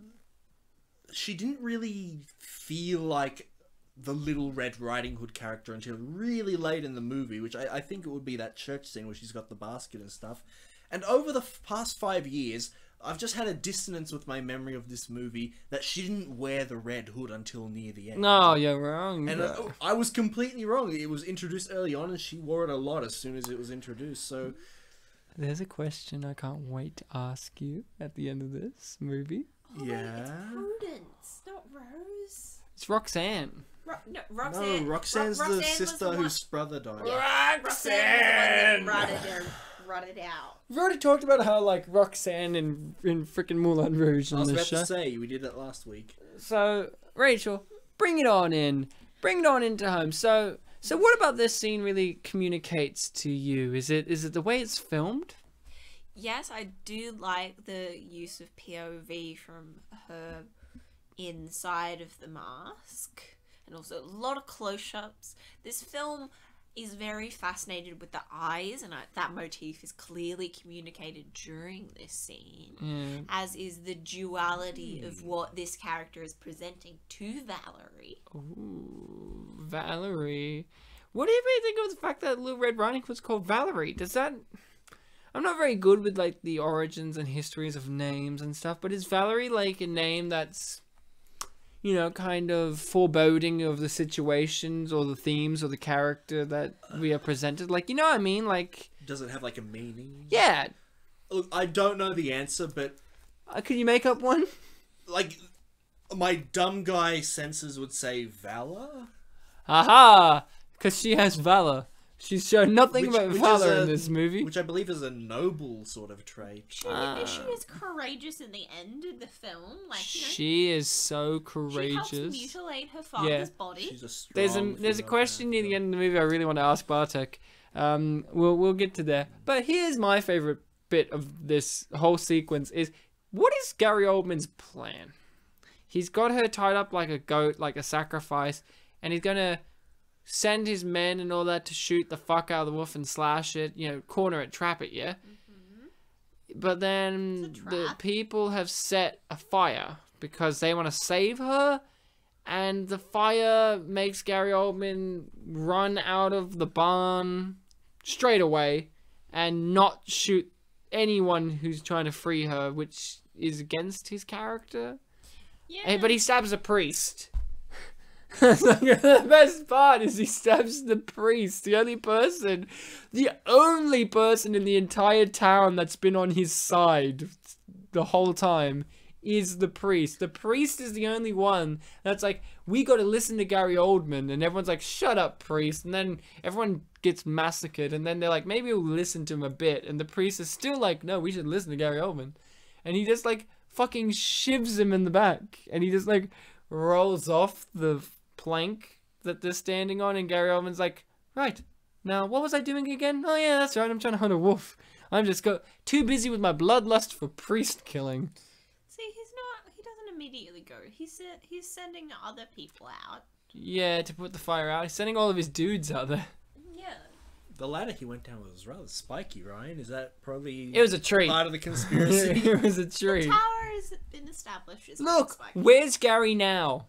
she didn't really feel like the Little Red Riding Hood character until really late in the movie, which I think it would be that church scene where she's got the basket and stuff. And over the past 5 years, I've just had a dissonance with my memory of this movie that she didn't wear the red hood until near the end. No, you're wrong. And I was completely wrong. It was introduced early on, and she wore it a lot as soon as it was introduced. So There's a question I can't wait to ask you at the end of this movie. Oh, wait, it's yeah. Prudence, not Rose. It's Roxanne. No, No, Roxanne. Roxanne's the Roxanne was sister the one- whose brother died. Roxanne was the one that rotted out. We've already talked about how, like, Roxanne in freaking Moulin Rouge I in was this about show. to say, we did that last week. So, Rachel, bring it on in. Bring it on into home. So what about this scene really communicates to you? Is it the way it's filmed? Yes, I do like the use of POV from her inside of the mask, and also a lot of close-ups. This film is very fascinated with the eyes, and that motif is clearly communicated during this scene, as is the duality of what this character is presenting to Valerie. Ooh, Valerie. What do you think of the fact that Little Red Riding Hood's called Valerie? Does that... I'm not very good with, like, the origins and histories of names and stuff, but is Valerie, like, a name that's, you know, kind of foreboding of the situations or the themes or the character that we are presented? Like, you know what I mean? Like... Does it have, like, a meaning? Yeah. Look, I don't know the answer, but, Can you make up one? like, my dumb guy senses would say valor? Aha! Because she has valor. She's shown nothing Which- about which is valor a- in this movie. Which I believe is a noble sort of trait. She is courageous in the end of the film. Like, you know, She is so she helps courageous. mutilate her father's body. She's a strong There's a female question near the character. end of the movie I really want to ask Bartek. We'll get to there. But here's my favorite bit of this whole sequence is, what is Gary Oldman's plan? He's got her tied up like a goat, like a sacrifice, and he's gonna send his men and all that to shoot the fuck out of the wolf and slash it, you know, corner it, trap it, yeah? But then It's a the trap. people have set a fire because they want to save her, and the fire makes Gary Oldman run out of the barn straight away and not shoot anyone who's trying to free her, which is against his character. Yeah. But he stabs a priest. The best part is he stabs the priest, the only person in the entire town that's been on his side the whole time is the priest. The priest is the only one that's like, we got to listen to Gary Oldman, and everyone's like, shut up, priest. And then everyone gets massacred, and then they're like, maybe we'll listen to him a bit, and the priest is still like, no, we should listen to Gary Oldman. And he just like fucking shivs him in the back, and he just like rolls off the plank that they're standing on, and Gary Oldman's like, right, now what was I doing again? Oh yeah, that's right, I'm trying to hunt a wolf. I'm just too busy with my bloodlust for priest killing. See, he doesn't immediately go. He's sending other people out. Yeah, to put the fire out. He's sending all of his dudes out there. Yeah. The ladder he went down was rather spiky, Ryan. Is that probably It was a tree. part of the conspiracy? It was a The tree. tower has been established as Look, spiky. where's Gary now?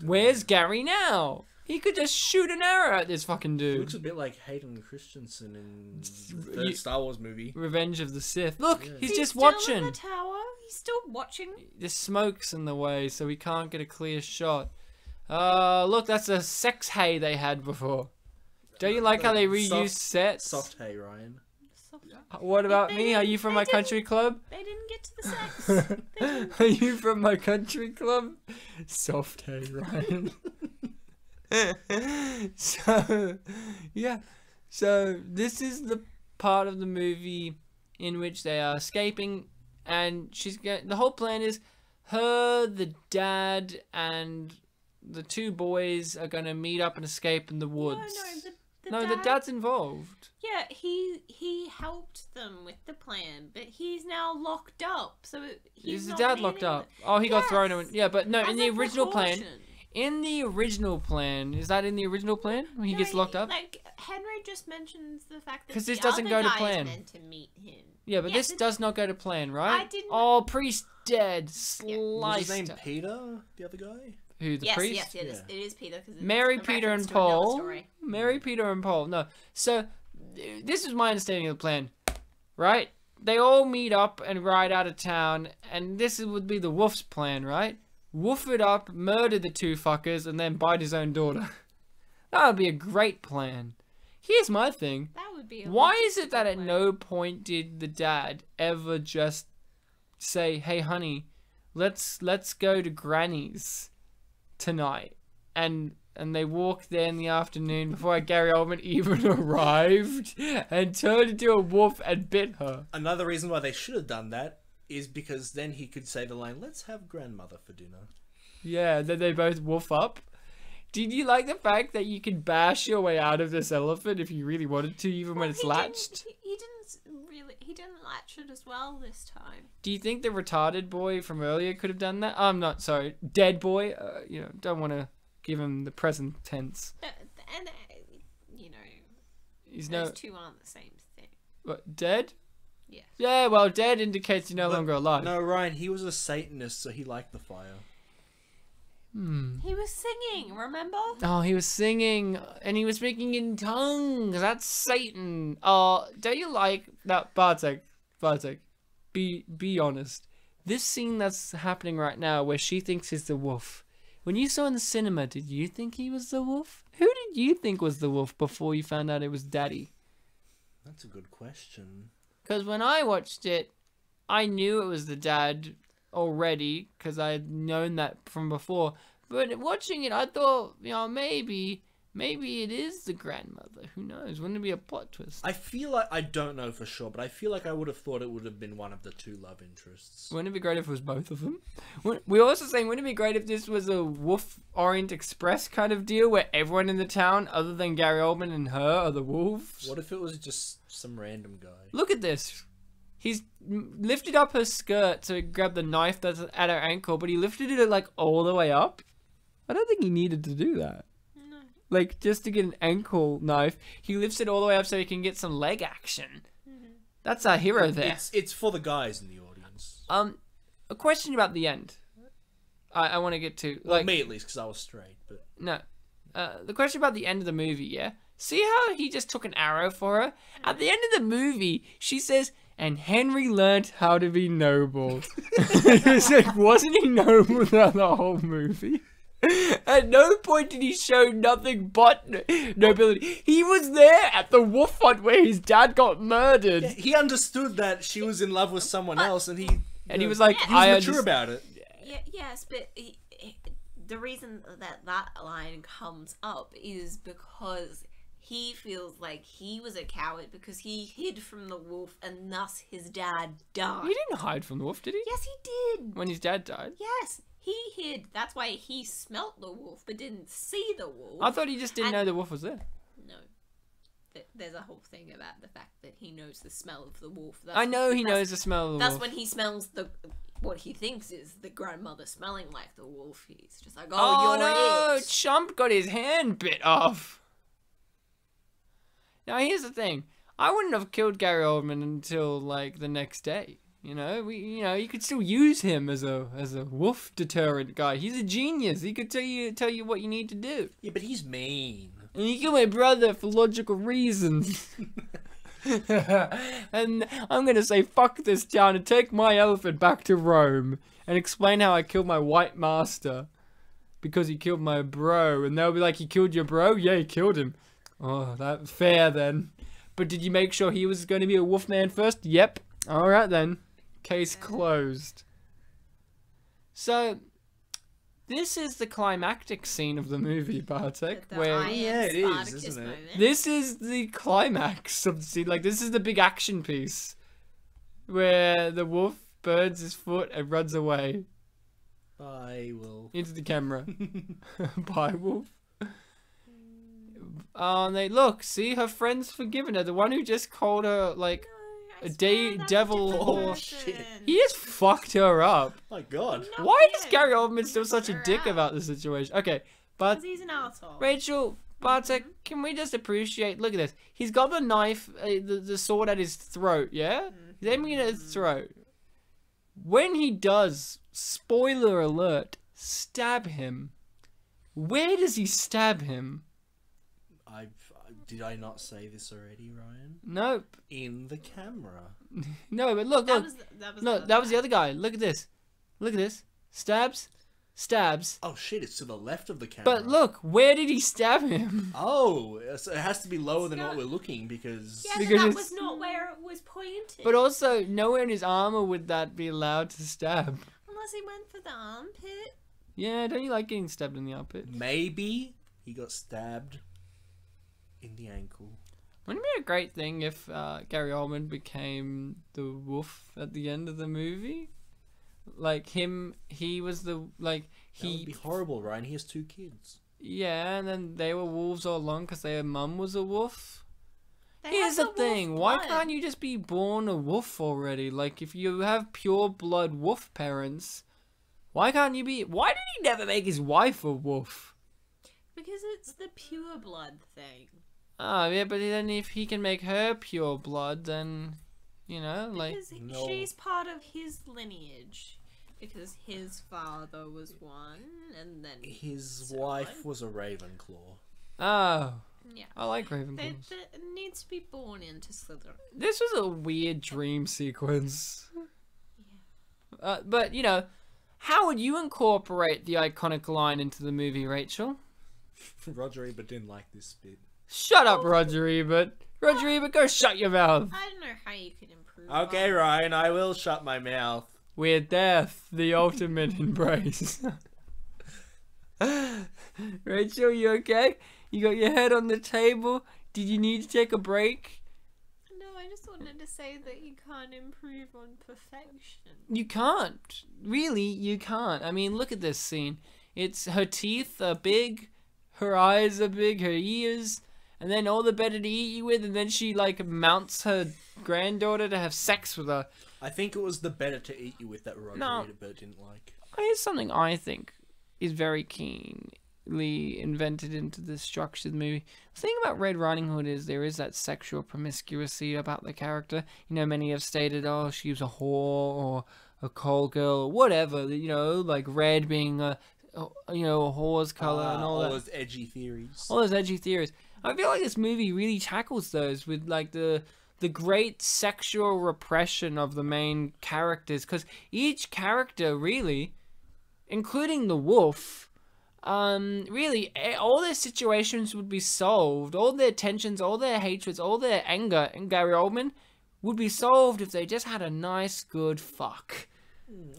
Where's Gary now? He could just shoot an arrow at this fucking It dude. looks a bit like Hayden Christensen in the You- third Star Wars movie. Revenge of the Sith. Look, Yeah. he's just still watching. in the tower. He's still watching. The smoke's in the way, so we can't get a clear shot. Look, that's a sex hay they had before. Don't you like how they reuse sets? Soft hay, Ryan. What about They me? Are didn't- you from they my didn't- country club? They didn't get to the sex. They didn't. Are you from my country club? Soft hay, Ryan. So, yeah. So, this is the part of the movie in which they are escaping, and the whole plan is her, the dad, and the two boys are going to meet up and escape in the woods. No, No, the dad's involved. Yeah, he helped them with the plan, but he's now locked up. So he's Is the not dad meeting locked up? them. Oh, he got Yes. thrown in. Yeah, but no, in As the a original plan. precaution. In the original plan, is that in the original plan when he No, gets locked up? Like Henry just mentions the fact that 'Cause this the doesn't other go to guy plan. is meant to meet him. Yeah, but Yes, this does not go to plan, right? I didn't- Oh, priest dead, Was sliced. his name Peter? The other guy? Who, the Yes, priest? yes, it is. Yeah. It is Peter. Cause it's Mary, a Peter, reference and to a Noah Paul. story. Mary, Peter, and Paul. No. So, this is my understanding of the plan, right? They all meet up and ride out of town, and would be the wolf's plan, right? Wolf it up, murder the two fuckers, and then bite his own daughter. That would be a great plan. Here's my thing. That would be. Why is it that at no point did the dad ever just say, "Hey, honey, let's go to Granny's tonight," and they walked there in the afternoon before Gary Oldman even arrived and turned into a wolf and bit her? Another reason why they should have done that is because then he could say the line, "Let's have grandmother for dinner." Yeah, then they both wolf up. Did you like the fact that you can bash your way out of this elephant if you really wanted to, even when it's latched? He didn't latch it as well this time. Do you think the retarded boy from earlier could have done that? I'm not sorry, dead boy. Don't want to give him the present tense. And He's those no two aren't the same thing. what, dead. Yeah. Yeah, well, dead indicates you're no But- longer alive. No, Ryan, he was a Satanist, so he liked the fire. He was singing. Remember? Oh, he was singing and he was speaking in tongues. That's Satan. Don't you like that, Bartek? Be honest. This scene that's happening right now, where she thinks he's the wolf. When you saw in the cinema, did you think he was the wolf? Who did you think was the wolf before you found out it was Daddy? That's a good question. Because when I watched it, I knew it was the dad already, because I had known that from before. But watching it, I thought, maybe it is the grandmother. Who knows? Wouldn't it be a plot twist? I feel like, I don't know for sure, but I feel like I would have thought it would have been one of the two love interests. Wouldn't it be great if it was both of them? We're also saying, wouldn't it be great if this was a Wolf Orient Express kind of deal, where everyone in the town, other than Gary Oldman and her, are the wolves? What if it was just some random guy? Look at this. He's lifted up her skirt to grab the knife that's at her ankle, but he lifted it like all the way up. I don't think he needed to do that. No. Like, just to get an ankle knife, he lifts it all the way up so he can get some leg action. That's our hero there. It's for the guys in the audience. A question about the end. I want to get to. Well, Like, me at least, because I was straight. But no. The question about the end of the movie, yeah? See how he just took an arrow for her? At the end of the movie, she says, "And Henry learned how to be noble." It's like, wasn't he noble throughout the whole movie? At no point did he show nothing but nobility. He was there at the wolf hunt where his dad got murdered. he understood that she was in love with someone else, and he Was like, he was I mature about it. Yes, but the reason that line comes up is because he feels like he was a coward because he hid from the wolf and thus his dad died. He didn't hide from the wolf, did he? Yes, he did. When his dad died? Yes, he hid. That's why he smelt the wolf but didn't see the wolf. I thought he just didn't And- know the wolf was there. No. There's a whole thing about the fact that he knows the smell of the wolf. I know he knows the smell of the That's wolf. when he smells what he thinks is the grandmother smelling like the wolf. He's just like, Oh you're no! it. Chump got his hand bit off. Now here's the thing: I wouldn't have killed Gary Oldman until like the next day. You could still use him as a wolf deterrent guy. He's a genius. He could tell you what you need to do. Yeah, but he's mean. And you kill my brother for logical reasons. And I'm gonna say fuck this town and take my elephant back to Rome and explain how I killed my white master because he killed my bro. And they'll be like, "He killed your bro?" "Yeah, he killed him." "Oh, that's fair then. But did you make sure he was going to be a wolf man first?" "Yep." "Alright then. Case closed." So, this is the climactic scene of the movie, Bartek, The where... I am Yeah, it is, Spartacus isn't it? moment. This is the climax of the scene. Like, this is the big action piece. Where the wolf burns his foot and runs away I will. into the camera. Bye, wolf. And they look, see, her friend's forgiven her. The one who just called her like No, I a swear that's devil different or person. shit. he just fucked her up. My God. No, Why he is didn't. Gary Oldman still such a Her dick out. about the situation? Okay, but 'Cause he's an asshole. Rachel, Bartek, can we just appreciate? Look at this. He's got the knife, the sword at his throat. Yeah, he's aiming it at his throat. When he does, spoiler alert, stab him. Where does he stab him? Did I not say this already, Ryan? Nope. In the camera. No, but look, That look. was No, that was the other guy. Look at this. Look at this. Stabs. Stabs. Oh shit! It's to the left of the camera. But look, where did he stab him? Oh, so it has to be lower than not- what we're looking because. Yeah, Because but that it's- was not where it was pointed. But also, nowhere in his armor would that be allowed to stab. Unless he went for the armpit. Yeah, don't you like getting stabbed in the armpit? Maybe he got stabbed in the ankle. Wouldn't it be a great thing if Gary Oldman became the wolf at the end of the movie? Like he was the That would be horrible, Ryan. He has 2 kids. yeah, and then they were wolves all along because their mum was a wolf. They Here's have the wolf thing: why blood. can't you just be born a wolf already? Like if you have pure blood wolf parents, why can't you be? Why did he never make his wife a wolf? Because it's the pure blood thing. Oh yeah, but then if he can make her pure blood, then like Because No. she's part of his lineage. Because his father was one, and then His So wife what? was a Ravenclaw. oh, yeah, I like they, Ravenclaws. they needs to be born into Slytherin. This was a weird dream sequence. But how would you incorporate the iconic line into the movie, Rachel? Roger Ebert didn't like this bit. Shut up, Roger Ebert. Roger Ebert, go shut your mouth. I don't know how you could improve. Okay, on- Ryan, I will shut my mouth. We're death, the ultimate embrace. Rachel, you okay? You got your head on the table? Did you need to take a break? No, I just wanted to say that you can't improve on perfection. You can't. Really, you can't. I mean, look at this scene. It's her teeth are big, her eyes are big, her ears, and then all the better to eat you with, and then she like mounts her granddaughter to have sex with her. I think it was the better to eat you with that Roger No. Ebert didn't like. Here's something I think is very keenly invented into the structure of the movie. The thing about Red Riding Hood is there is that sexual promiscuity about the character. Many have stated, oh, she was a whore or a call girl or whatever. Like red being a whore's color and all that. those edgy theories. All those edgy theories. I feel like this movie really tackles those with like the great sexual repression of the main characters, because each character really, including the wolf, really all their situations would be solved, all their tensions, all their hatreds, all their anger in Gary Oldman would be solved if they just had a nice good fuck.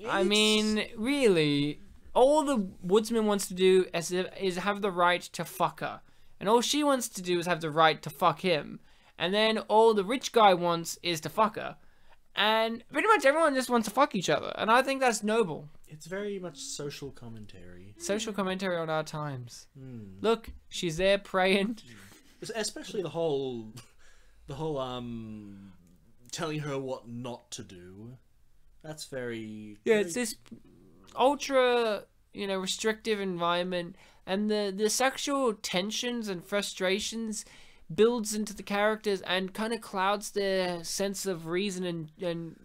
I mean, really, all the woodsman wants to do is have the right to fuck her. And all she wants to do is have the right to fuck him. And then all the rich guy wants is to fuck her. And pretty much everyone just wants to fuck each other. And I think that's noble. It's very much social commentary. Social commentary on our times. Hmm. Look, she's there praying. Especially the whole telling her what not to do. That's very Yeah, it's this ultra, restrictive environment. And the sexual tensions and frustrations builds into the characters and kind of clouds their sense of reason and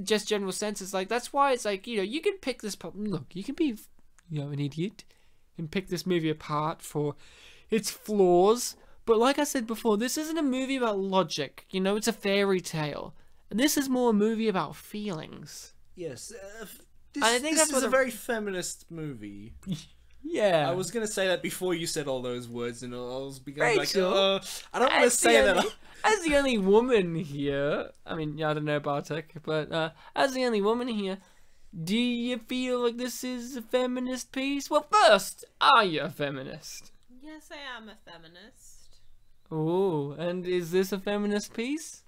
just general senses. Like, that's why it's like, you can pick this... Look, you can be, an idiot and pick this movie apart for its flaws. But like I said before, this isn't a movie about logic. It's a fairy tale. And this is more a movie about feelings. Yes. I think this that's is what a very feminist movie. Yeah. I was gonna say that before you said all those words, and I was becoming Rachel, like, I don't want to say that. As the only woman here, I mean, I don't know Bartek, but as the only woman here, do you feel like this is a feminist piece? Well, first, are you a feminist? Yes, I am a feminist. Oh, and is this a feminist piece?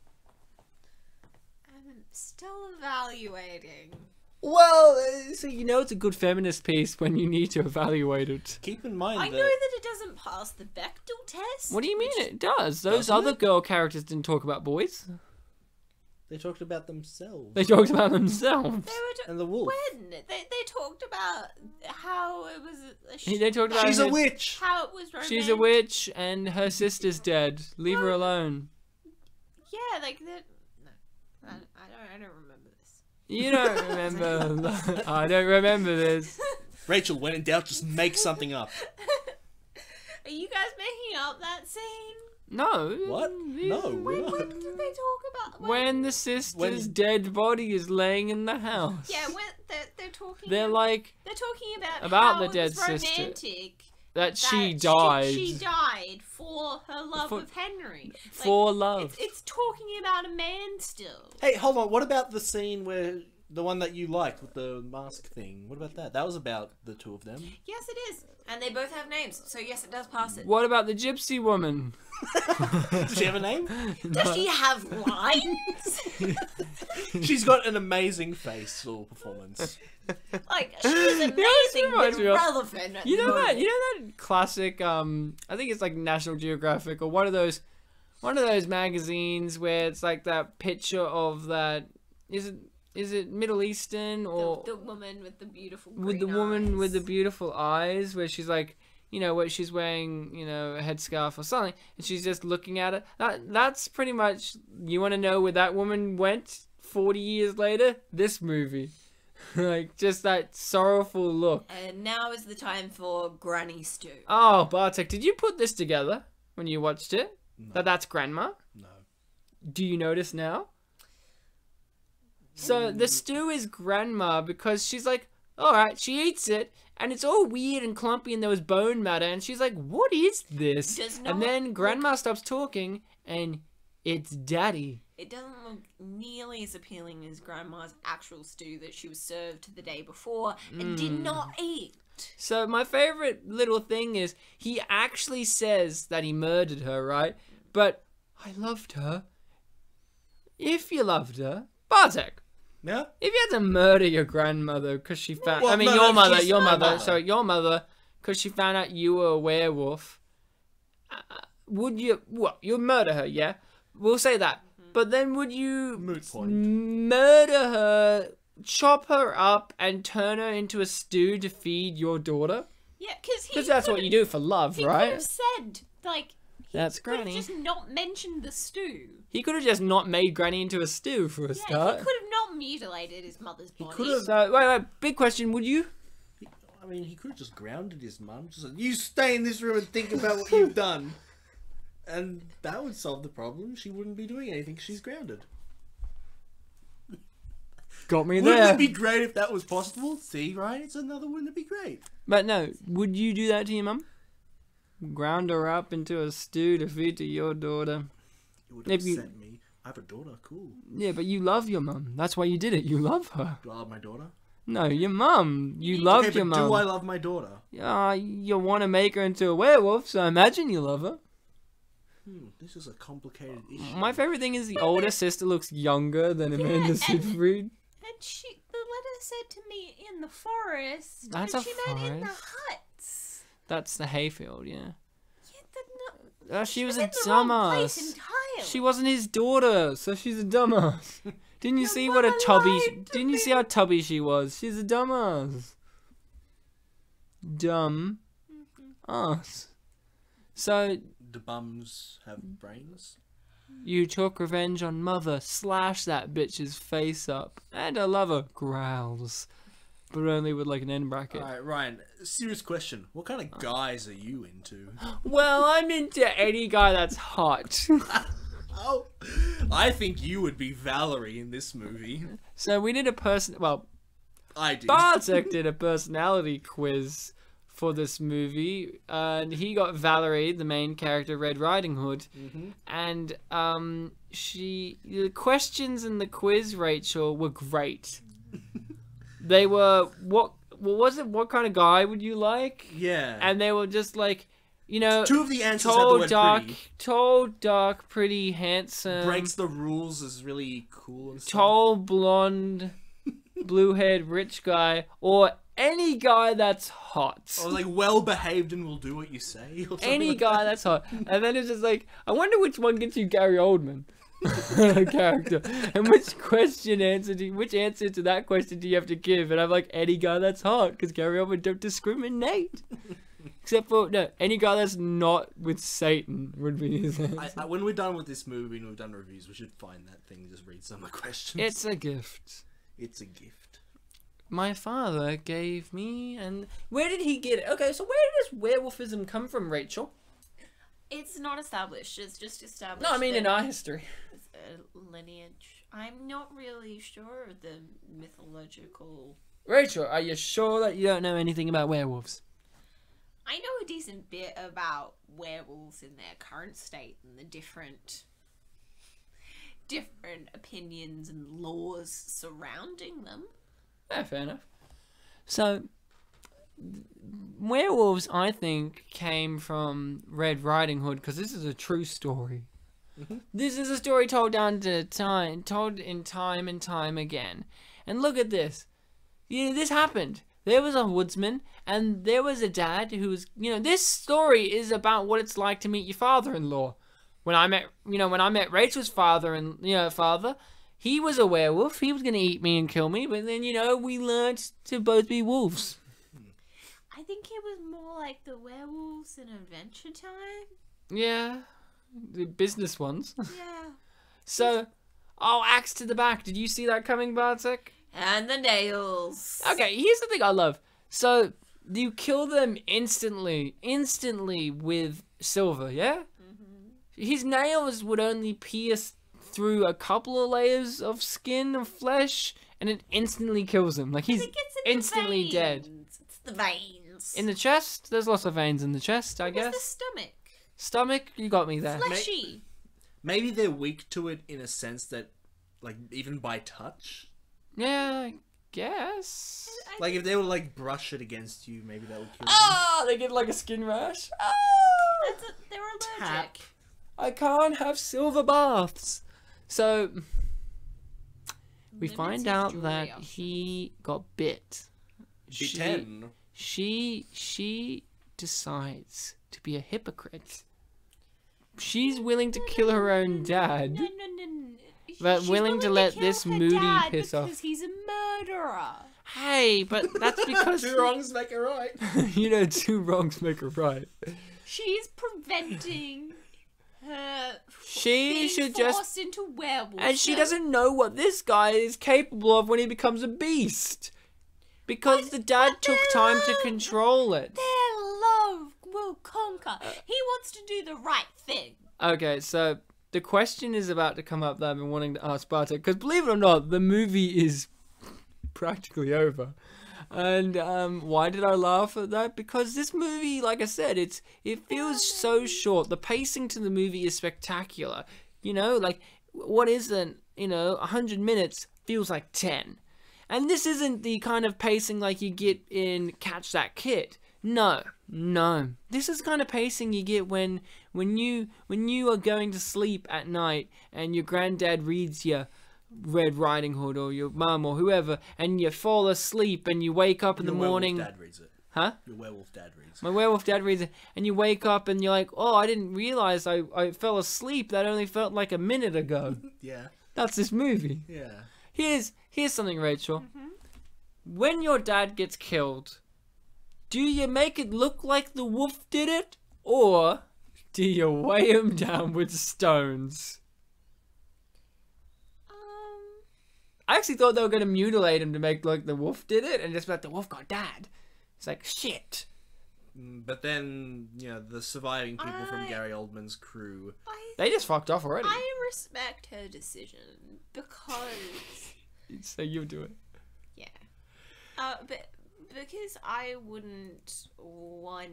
I'm still evaluating. Well, so you know it's a good feminist piece when you need to evaluate it. Keep in mind I know that it doesn't pass the Bechdel test. What do you mean it does? Those Doesn't other it? girl characters didn't talk about boys. they talked about themselves. They talked about themselves. They were And the wolf. when they talked about how it was They talked about She's a her- witch. how it was romantic. She's a witch and her sister's dead. Leave her alone. Yeah, like that. No, I don't remember this. You don't remember. I don't remember this. Rachel, when in doubt, just make something up. Are you guys making up that scene? No. What? No, we're When not. did they talk about? When the sister's dead body is laying in the house. Yeah, when they're talking. They're like they're talking about about how the it dead was sister. romantic that she died She died for her love For- of Henry. for love. It's talking about a man still. Hey, hold on. What about the scene where the one that you liked with the mask thing? What about that? That was about the two of them. Yes, it is, and they both have names, so yes, it does pass it. What about the gypsy woman? Does she have a name? Does she have lines? She's got an amazing face for performance. Like she is amazing, reminds but me of- relevant. At You the know moment. that? You know that classic? I think it's like National Geographic or one of those magazines where it's like that picture of that. Is it Middle Eastern or The woman with the beautiful with the green woman eyes. with the beautiful eyes, where she's like, you know, where she's wearing, you know, a headscarf or something, and she's just looking at it. That's pretty much. You want to know where that woman went 40 years later? This movie. Like, just that sorrowful look. And now is the time for Granny Stew. Oh, Bartek, did you put this together when you watched it? No. That's grandma? No. Do you notice now? So the stew is grandma because she's like, alright, she eats it, and it's all weird and clumpy and there was bone matter, and she's like, what is this? Does not And then look- grandma stops talking, and it's daddy. It doesn't look nearly as appealing as Grandma's actual stew that she was served the day before and did not eat. So my favorite little thing is he actually says that he murdered her, right? But I loved her. If you loved her, Bartek, Yeah? if you had to murder your grandmother because she found, Well, I mean no, your no, mother, she's your my mother, mother. so your mother, because she found out you were a werewolf, would you? What? You'd murder her, yeah? We'll say that. But then would you Moot point. murder her, chop her up, and turn her into a stew to feed your daughter? Yeah, because Because that's what you do for love, He could right? have said, like, That's could have Granny. just not mentioned the stew. He could have just not made Granny into a stew for a Yeah, start. he could have not mutilated his mother's body. could have- So, wait, big question, would you? I mean, he could have just grounded his mum. Just like, you stay in this room and think about what you've done. And that would solve the problem. She wouldn't be doing anything 'cause she's grounded. Got me Wouldn't there. it be great if that was possible? See, right? It's another, wouldn't it be great? But no, would you do that to your mum? Ground her up into a stew to feed to your daughter. It would If you- upset me. I have a daughter, cool. Yeah, but you love your mum. That's why you did it. You love her. Do I love my daughter? No, your mum. You loved Okay, your but do I mum. love my daughter? You want to make her into a werewolf, so I imagine you love her. This is a complicated issue. My favorite thing is the older sister looks younger than Amanda and- Seyfried. And the letter said to me in the forest. That's and a she meant in the forest. huts. That's the hayfield, yeah. Yeah, no, She was a in the wrong place dumbass. entirely. She wasn't his daughter, so she's a dumbass. Didn't you Your see what a mother tubby? lied to Didn't you see how tubby she was? She's a dumbass. Dumb ass. So Do bums have brains? you took revenge on mother. Slash that bitch's face up, and her lover growls, but only with like an end bracket. Alright, Ryan, serious question. What kind of guys are you into? Well, I'm into any guy that's hot. Oh, I think you would be Valerie in this movie. So we did a person. Well, I did. Bartek did a personality quiz for this movie, and he got Valerie, the main character, Red Riding Hood, and the questions in the quiz, Rachel, were great. They were what was it? What kind of guy would you like? Yeah. And they were just like, you know, two of the answers have the word pretty. tall, dark, pretty, handsome, Breaks the rules is really cool and stuff. tall, blonde, blue-haired rich guy, or any guy that's hot. Or like well-behaved and will do what you say. Or something Any like guy that. that's hot. And then it's just like, I wonder which one gets you Gary Oldman character. And which answer to that question do you have to give? And I'm like, any guy that's hot, because Gary Oldman don't discriminate. Except for, no, any guy that's not with Satan would be his answer. When we're done with this movie and we've done reviews, we should find that thing and just read some of the questions. It's a gift. It's a gift. My father gave me, and where did he get it? Okay, so where does werewolfism come from, Rachel? It's not established. It's just established. No, I mean in that our history. it's a lineage. I'm not really sure of the mythological. Rachel, are you sure that you don't know anything about werewolves? I know a decent bit about werewolves in their current state and the different opinions and laws surrounding them. Yeah, fair enough. So, werewolves, I think, came from Red Riding Hood, because this is a true story. This is a story told in time and time again. And look at this. This happened. There was a woodsman, and there was a dad who was, this story is about what it's like to meet your father-in-law. When I met Rachel's father, he was a werewolf. He was going to eat me and kill me, but then, we learned to both be wolves. I think it was more like the werewolves in Adventure Time. Yeah, the business ones. Yeah. So, axe to the back. Did you see that coming, Bartek? And the nails. Okay, here's the thing I love. So, you kill them instantly with silver, yeah? Mm-hmm. His nails would only pierce through a couple of layers of skin and flesh, and it instantly kills him. Like, he's instantly dead. It's the veins. In the chest? There's lots of veins in the chest, I guess. The stomach. Stomach? You got me there. Fleshy. Maybe they're weak to it in a sense that, like, even by touch. Yeah, I guess. Like, if they would, like, brush it against you, maybe that would kill them. Ah, they get like a skin rash. Ah! They're allergic. Tap. I can't have silver baths. So, we find out that he got bit. Bitten. She decides to be a hypocrite. She's willing to kill her own dad. No. But She's willing to kill let her this dad moody piss off. because he's a murderer. Hey, but that's because Two wrongs make a right. two wrongs make a right. She's preventing her She being should forced just, into werewolf. and she doesn't know what this guy is capable of when he becomes a beast, because the dad took time to control it. Their love will conquer. He wants to do the right thing. Okay, so the question is about to come up that I've been wanting to ask Bartek, because believe it or not, the movie is practically over. And why did I laugh at that? Because this movie, like I said, it feels so short. The pacing to the movie is spectacular. Like, what isn't, 100 minutes feels like 10. And this isn't the kind of pacing like you get in Catch That Kid. No. This is kind of pacing you get when you are going to sleep at night and your granddad reads you Red Riding Hood or your mum or whoever, and you fall asleep and you wake up in the morning. Your werewolf dad reads it. Huh? Your werewolf dad reads it. My werewolf dad reads it, and you wake up and you're like, oh, I didn't realize I fell asleep. That only felt like a minute ago. Yeah. That's this movie. Yeah. Here's something, Rachel. When your dad gets killed, do you make it look like the wolf did it, or do you weigh him down with stones? I actually thought they were going to mutilate him to make like the wolf did it, and just like the wolf got dad. It's like, shit. But then, the surviving people from Gary Oldman's crew. They just fucked off already. I respect her decision because. So you do it. Yeah. But because I wouldn't want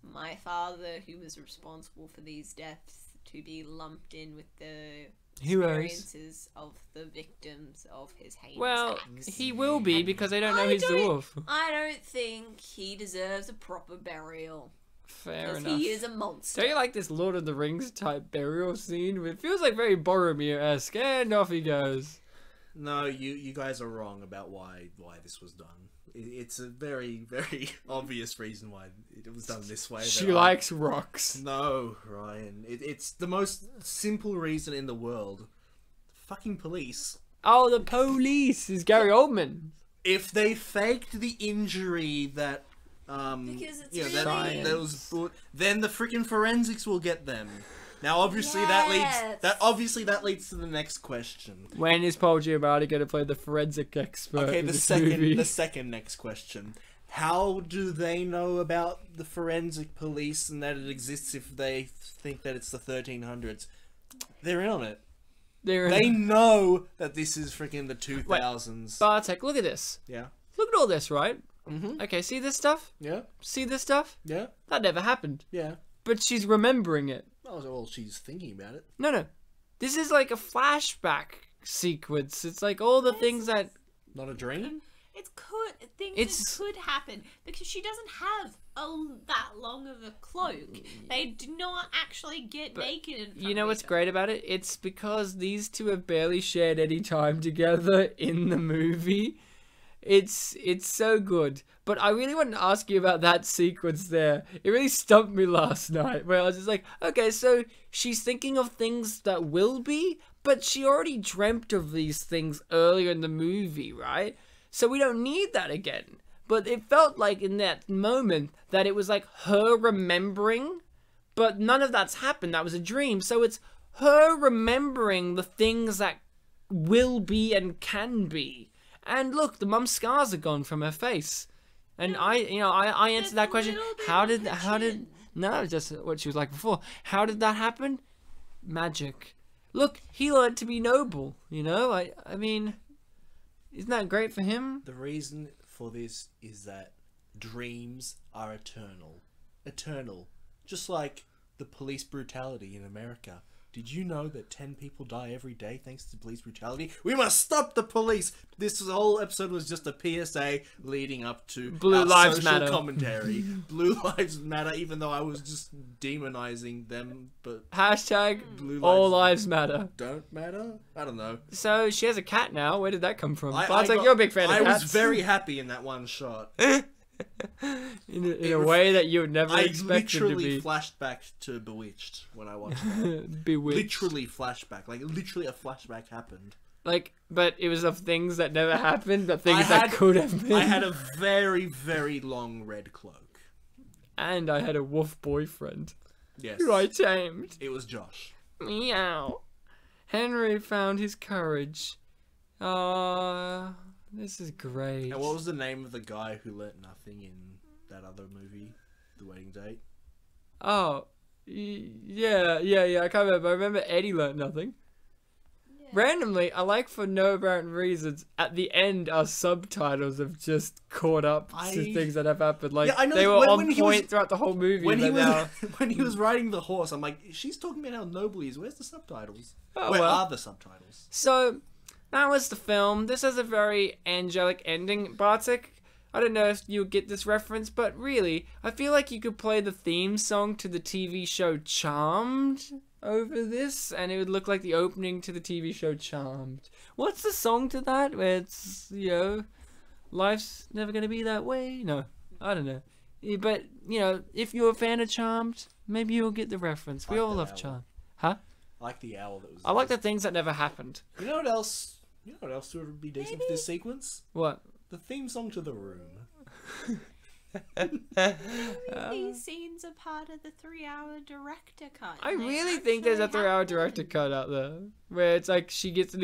my father, who was responsible for these deaths, to be lumped in with the experiences of the victims of his heinous acts. He will be, because they don't know he's the wolf. I don't think he deserves a proper burial. Fair enough. He is a monster. Don't you like this Lord of the Rings type burial scene? It feels like very Boromir-esque, and off he goes. No, you guys are wrong about why this was done. It's a very, very obvious reason why it was done this way. She likes rocks. No, Ryan. It's the most simple reason in the world. Fucking police. Oh, the police is Gary Oldman. If they faked the injury that Because it's you know, really- that was, then the freaking forensics will get them. Now, obviously, Yes. that leads to the next question. When is Paul Giamatti going to play the forensic expert? Okay, in the this second movie? next question. How do they know about the forensic police and that it exists if they think that it's the 1300s? They're in on it. They know that this is freaking the 2000s. Bartek, look at this. Yeah. Look at all this, right? Mm-hmm. Okay, see this stuff? Yeah. See this stuff? Yeah. That never happened. Yeah. But she's remembering it. Oh, well, she's thinking about it. No. This is like a flashback sequence. It's like all the things that... Not a dream? It's- Could happen because she doesn't have that long of a cloak. They do not actually get naked in front You know of what's each great about it? It's because these two have barely shared any time together in the movie. It's so good. But I really wanted to ask you about that sequence there. It really stumped me last night where I was just like, okay, so she's thinking of things that will be, but she already dreamt of these things earlier in the movie, right? So we don't need that again. But it felt like in that moment that it was like her remembering, but none of that's happened. That was a dream. So it's her remembering the things that will be and can be. And look, the mum's scars are gone from her face. And I answered that question. How did no, just what she was like before. How did that happen? Magic. Look, he learned to be noble, you know? I mean, isn't that great for him? The reason for this is that dreams are eternal. Eternal. Just like the police brutality in America. Did you know that 10 people die every day thanks to police brutality? We must stop the police! This whole episode was just a PSA leading up to Blue our Lives social Matter. commentary. Blue Lives Matter, even though I was just demonizing them, but Hashtag Blue all lives lives matter. don't matter? I don't know. So she has a cat now. Where did that come from? I Bartek, got- you're a big fan of I cats. was very happy in that one shot. in a way that you would never I expect him to literally be. flashed back to Bewitched when I watched that. Bewitched. Literally flashback. Like, literally a flashback happened. Like, but it was of things that never happened, but things I that had- could have been. I had a very, very long red cloak. And I had a wolf boyfriend Yes. who I tamed. It was Josh. Meow. Henry found his courage. This is great. And what was the name of the guy who learnt nothing in that other movie, The Wedding Date? Oh, yeah. I can't remember. I remember Eddie learned nothing. Yeah. Randomly, I like for no apparent reasons, at the end our subtitles have just caught up to things that have happened. Like, Yeah, I know, they were when on he point was- throughout the whole movie. When he but was now... when he was riding the horse, I'm like, she's talking about how noble he is. Where's the subtitles? Oh, Where well. are the subtitles? So, that was the film. This has a very angelic ending. Bartek, I don't know if you get this reference, but really, I feel like you could play the theme song to the TV show Charmed over this, and it would look like the opening to the TV show Charmed. What's the song to that? Where it's, you know, life's never gonna be that way? No, I don't know. But, you know, if you're a fan of Charmed, maybe you'll get the reference. We Like all the love owl. Charmed. Huh? I like the owl that was. I like the things that never happened. You know what else? You know what else would be decent for this sequence? What? The theme song to The Room. These scenes are part of the 3-hour director cut. I and they really think there's a actually 3-hour have director fun. cut out there where it's like she gets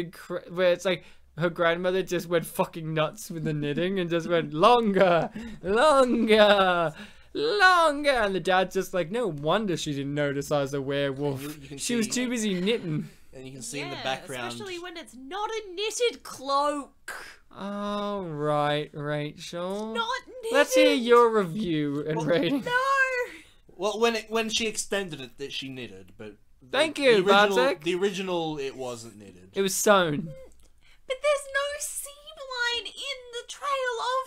where it's like her grandmother just went fucking nuts with the knitting and just went longer, and the dad's just like, no wonder she didn't notice I was a werewolf. You can She was see- too busy knitting. And you can see in the Yeah, background. especially when it's not a knitted cloak. All right, Rachel. Not knitted. Let's hear your review and rating. No. Well, when she extended it, that she knitted, but Thank you, the original, Bartek. the original, it wasn't knitted. It was sewn. But there's no seam line in the trail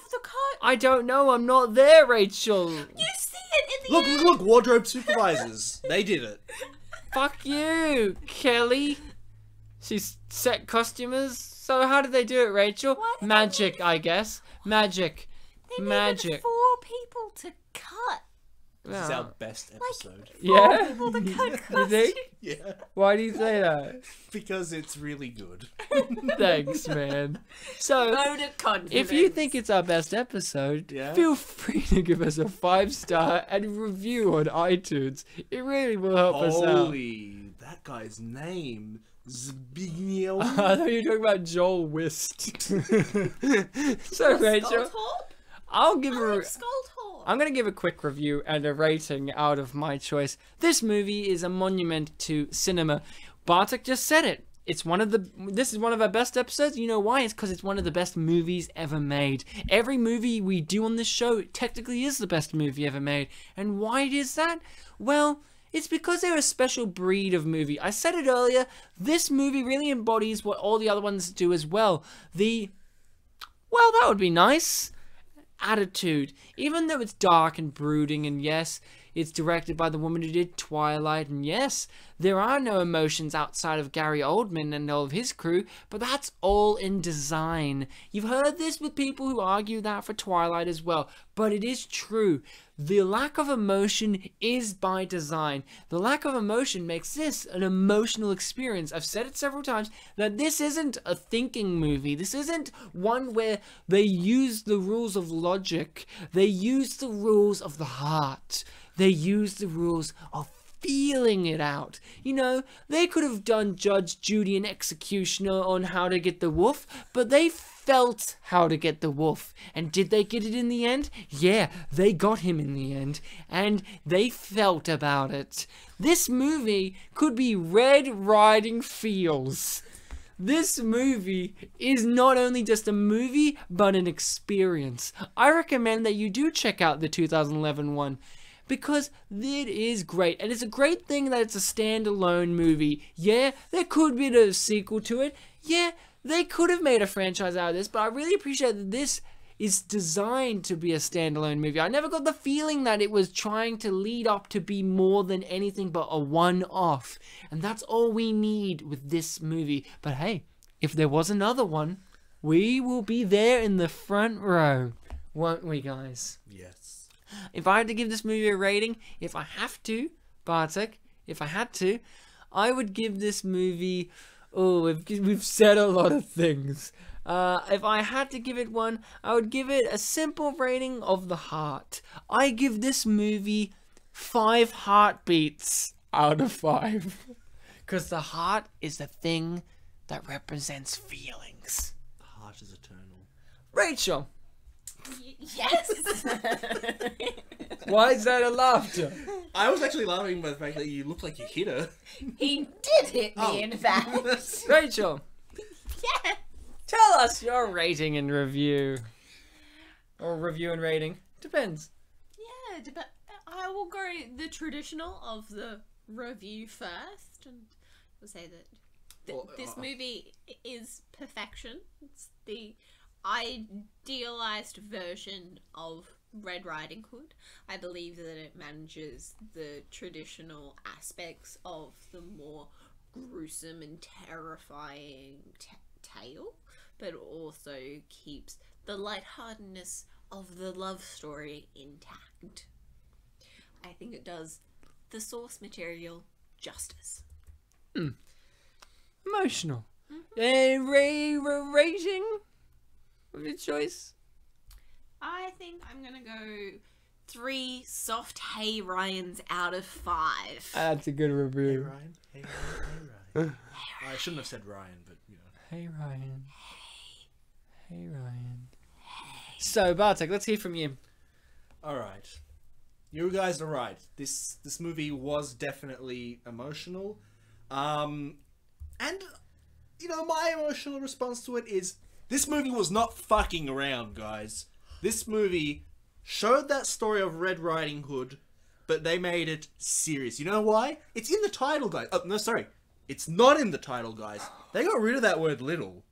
of the coat. I don't know. I'm not there, Rachel. You see it in the end. Look! Wardrobe supervisors, they did it. Fuck you, Kelly. She's set costumers. So how did they do it, Rachel? Why did they Magic, I guess. Magic. They Magic. needed 4 people to cut. This is our best episode. Yeah? People to cut You costumes. think? Yeah. Why do you say that? Because it's really good. Thanks, man. So, Vote of confidence. if you think it's our best episode, Yeah. feel free to give us a 5-star and review on iTunes. It really will help us out. Holy, that guy's name. Zbigniew. I thought you were talking about Joel Wist. So, Rachel, Skulltop? I'll give I a... like Skulltop. I'm going to give a quick review and a rating out of my choice. This movie is a monument to cinema. Bartek just said it. This is one of our best episodes. You know why? It's because it's one of the best movies ever made. Every movie we do on this show technically is the best movie ever made. And why is that? Well, it's because they're a special breed of movie. I said it earlier, this movie really embodies what all the other ones do as well. Well, that would be nice. Attitude. Even though it's dark and brooding, and yes, it's directed by the woman who did Twilight, and yes, there are no emotions outside of Gary Oldman and all of his crew, but that's all in design. You've heard this with people who argue that for Twilight as well, but it is true. The lack of emotion is by design. The lack of emotion makes this an emotional experience. I've said it several times that this isn't a thinking movie. This isn't one where they use the rules of logic. They use the rules of the heart. They use the rules of feeling it out. You know, they could have done Judge, Judy, and Executioner on how to get the wolf, but they felt how to get the wolf. And did they get it in the end? Yeah, they got him in the end. And they felt about it. This movie could be Red Riding Feels. This movie is not only just a movie, but an experience. I recommend that you do check out the 2011 one, because it is great. And it's a great thing that it's a standalone movie. Yeah, there could be a sequel to it. Yeah, they could have made a franchise out of this, but I really appreciate that this is designed to be a standalone movie. I never got the feeling that it was trying to lead up to be more than anything but a one-off. And that's all we need with this movie. But hey, if there was another one, we will be there in the front row. Won't we, guys? Yes. If I had to give this movie a rating, if I have to, Bartek, if I had to, I would give this movie... Oh, we've said a lot of things. If I had to give it one, I would give it a simple rating of the heart. I give this movie 5 heartbeats out of 5. Because the heart is the thing that represents feelings. The heart is eternal. Rachel, Yes. why is that a laughter? I was actually laughing by the fact that you look like you hit her. He did hit me, Oh. in fact. Rachel, Yeah. tell us your rating and review. Or review and rating. Depends. Yeah, but I will go the traditional of the review first, and we'll say that this movie is perfection. It's the idealized version of Red Riding Hood. I believe that it manages the traditional aspects of the more gruesome and terrifying tale, but also keeps the lightheartedness of the love story intact. I think it does the source material justice. Emotional. And rating of your choice? I think I'm gonna go 3 soft Hey Ryans out of 5. That's a good Hey review. Ryan. Hey Ryan. Hey Ryan. I shouldn't have said Ryan, but you know. Hey Ryan. Hey Ryan. So Bartek, let's hear from you. All right, you guys are right. This movie was definitely emotional, and you know my emotional response to it is this movie was not fucking around, guys. This movie showed that story of Red Riding Hood, but they made it serious. You know why? It's in the title, guys. Oh no, sorry, it's not in the title, guys. They got rid of that word "little."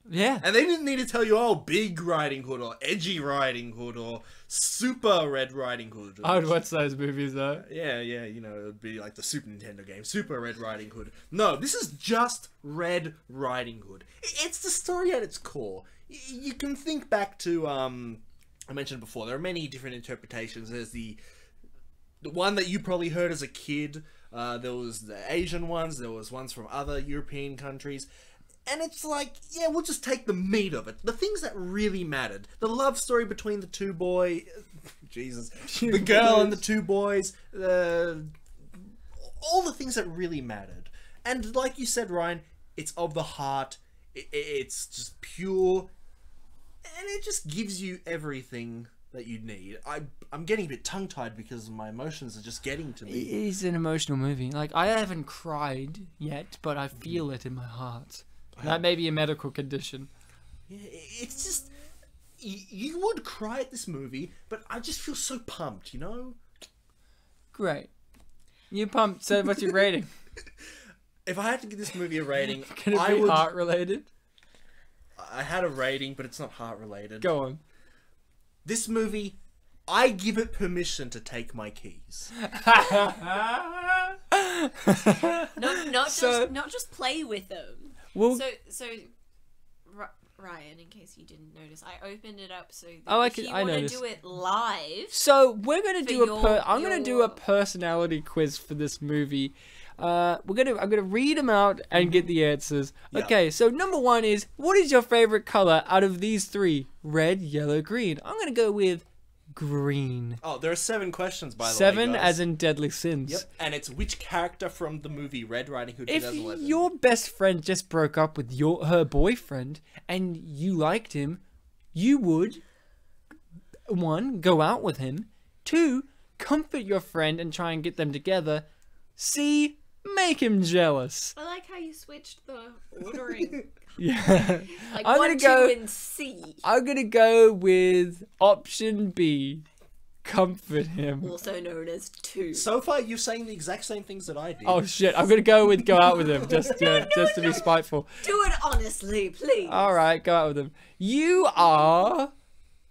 Yeah. And they didn't need to tell you, oh, Big Riding Hood or Edgy Riding Hood or Super Red Riding Hood. I would watch those movies though. Yeah, you know, it would be like the Super Nintendo game, Super Red Riding Hood. No, this is just Red Riding Hood. It's the story at its core. You can think back to, I mentioned before, there are many different interpretations. There's the one that you probably heard as a kid. There was the Asian ones, there was ones from other European countries. And it's like, yeah, we'll just take the meat of it. The things that really mattered. The love story between the two boys. Jesus. The girl and the two boys. All the things that really mattered. And like you said, Ryan, it's of the heart. It's just pure. And it just gives you everything that you need. I'm getting a bit tongue-tied because my emotions are just getting to me. It is an emotional movie. Like, I haven't cried yet, but I feel it in my heart. That may be a medical condition. Yeah, it's just... You would cry at this movie, but I just feel so pumped, you know? Great. You pumped, so what's your rating? If I had to give this movie a rating, Can it I be would... heart-related? I had a rating, but it's not heart-related. Go on. This movie, I give it permission to take my keys. Not just play with them. Well, So, Ryan, in case you didn't notice, I opened it up so that I if you want to noticed. do it live. So we're gonna For do I'm your- gonna do a personality quiz for this movie. I'm gonna read them out and get the answers. Yeah. Okay, so number 1 is, what is your favorite color out of these 3? Red, yellow, green. I'm gonna go with green. Oh, there are 7 questions, by the way, 7 guys. as in Deadly Sins. Yep, and it's which character from the movie Red Riding Hood If 2011. your best friend just broke up with her boyfriend and you liked him, you would 1, go out with him, 2, comfort your friend and try and get them together, C, make him jealous. I like how you switched the ordering. Yeah. Like I'm 1, gonna 2, go- and C. I'm gonna go with option B, comfort him. Also known as 2. So far, you're saying the exact same things that I did. Oh shit, I'm gonna go with go out with him just to be spiteful. Do it honestly, please. Alright, go out with him. You are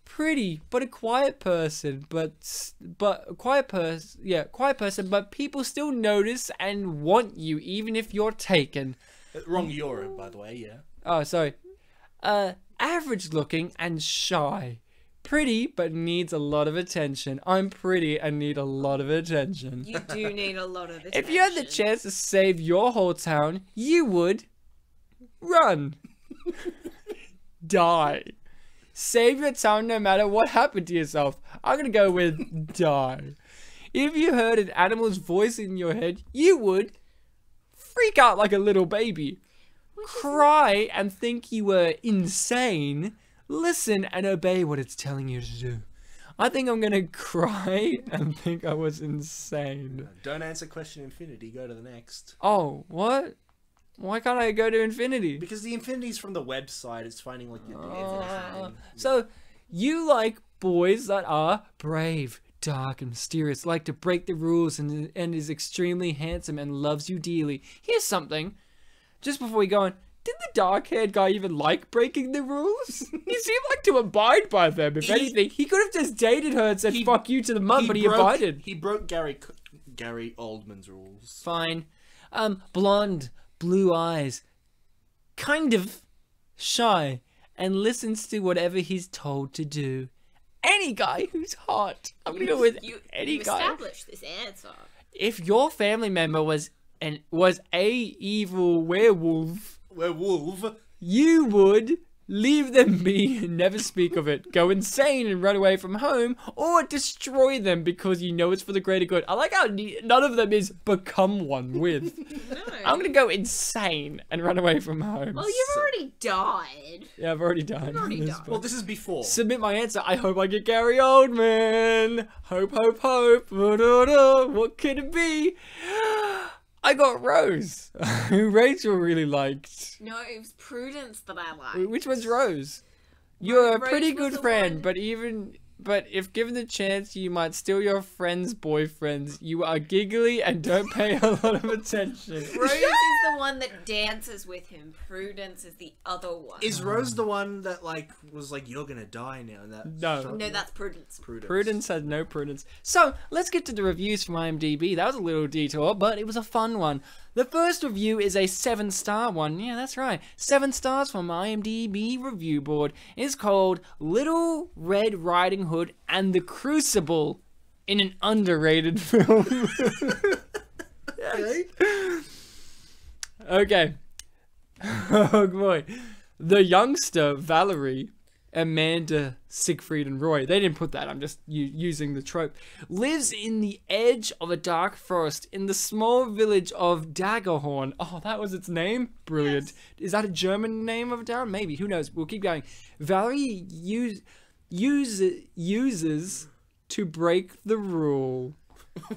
pretty, but a quiet person, but a quiet person, but people still notice and want you even if you're taken. Wrong Euro, by the way, yeah. Oh, sorry. Average looking and shy. Pretty, but needs a lot of attention. I'm pretty and need a lot of attention. You do need a lot of attention. If you had the chance to save your whole town, you would run. Die. Save your town no matter what happened to yourself. I'm gonna go with die. If you heard an animal's voice in your head, you would freak out like a little baby. Cry and think you were insane. Listen and obey what it's telling you to do. I think I'm gonna cry and think I was insane. Don't answer question infinity, go to the next. Oh, what? Why can't I go to infinity? Because the infinity's from the website, it's finding like your definition. So, you like boys that are brave, dark, and mysterious, like to break the rules, and is extremely handsome and loves you dearly. Here's something. Just before we go on, did the dark-haired guy even like breaking the rules? He seemed like to abide by them. If anything, he could have just dated her and said "fuck you" to the mum, but he abided. He broke Gary Oldman's rules. Fine. Blonde, blue eyes, kind of shy, and listens to whatever he's told to do. Any guy who's hot. I'm gonna go with any guy. Established this answer. If your family member was a evil werewolf, you would leave them be and never speak of it, go insane and run away from home, or destroy them because you know it's for the greater good. I like how none of them is become one with. No. I'm gonna go insane and run away from home. Well, you've already died. Yeah, I've already done. Well, this is before. Submit my answer. I hope I get Gary Oldman. Hope, hope, hope. What could it be? I got Rose, who Rachel really liked. No, it was Prudence that I liked. Which one's Rose? You're a Rose pretty was good the friend, one- but even but if given the chance, you might steal your friend's boyfriends. You are giggly and don't pay a lot of attention. Rose is the one that dances with him. Prudence is the other one. Is Rose the one that was like, you're gonna die now? And that No, that's Prudence. Prudence has no prudence. So, let's get to the reviews from IMDb. That was a little detour, but it was a fun one. The first review is a 7-star one. Yeah, that's right. 7 stars from IMDb review board. It's called Little Red Riding Hood and the Crucible in an underrated film. Okay. Okay. Oh boy. The youngster, Valerie, Amanda, Seyfried, and Roy. They didn't put that. I'm just using the trope. Lives in the edge of a dark forest in the small village of Daggerhorn. Oh, that was its name? Brilliant. Yes. Is that a German name of a town? Maybe. Who knows? We'll keep going. Valerie uses to break the rule.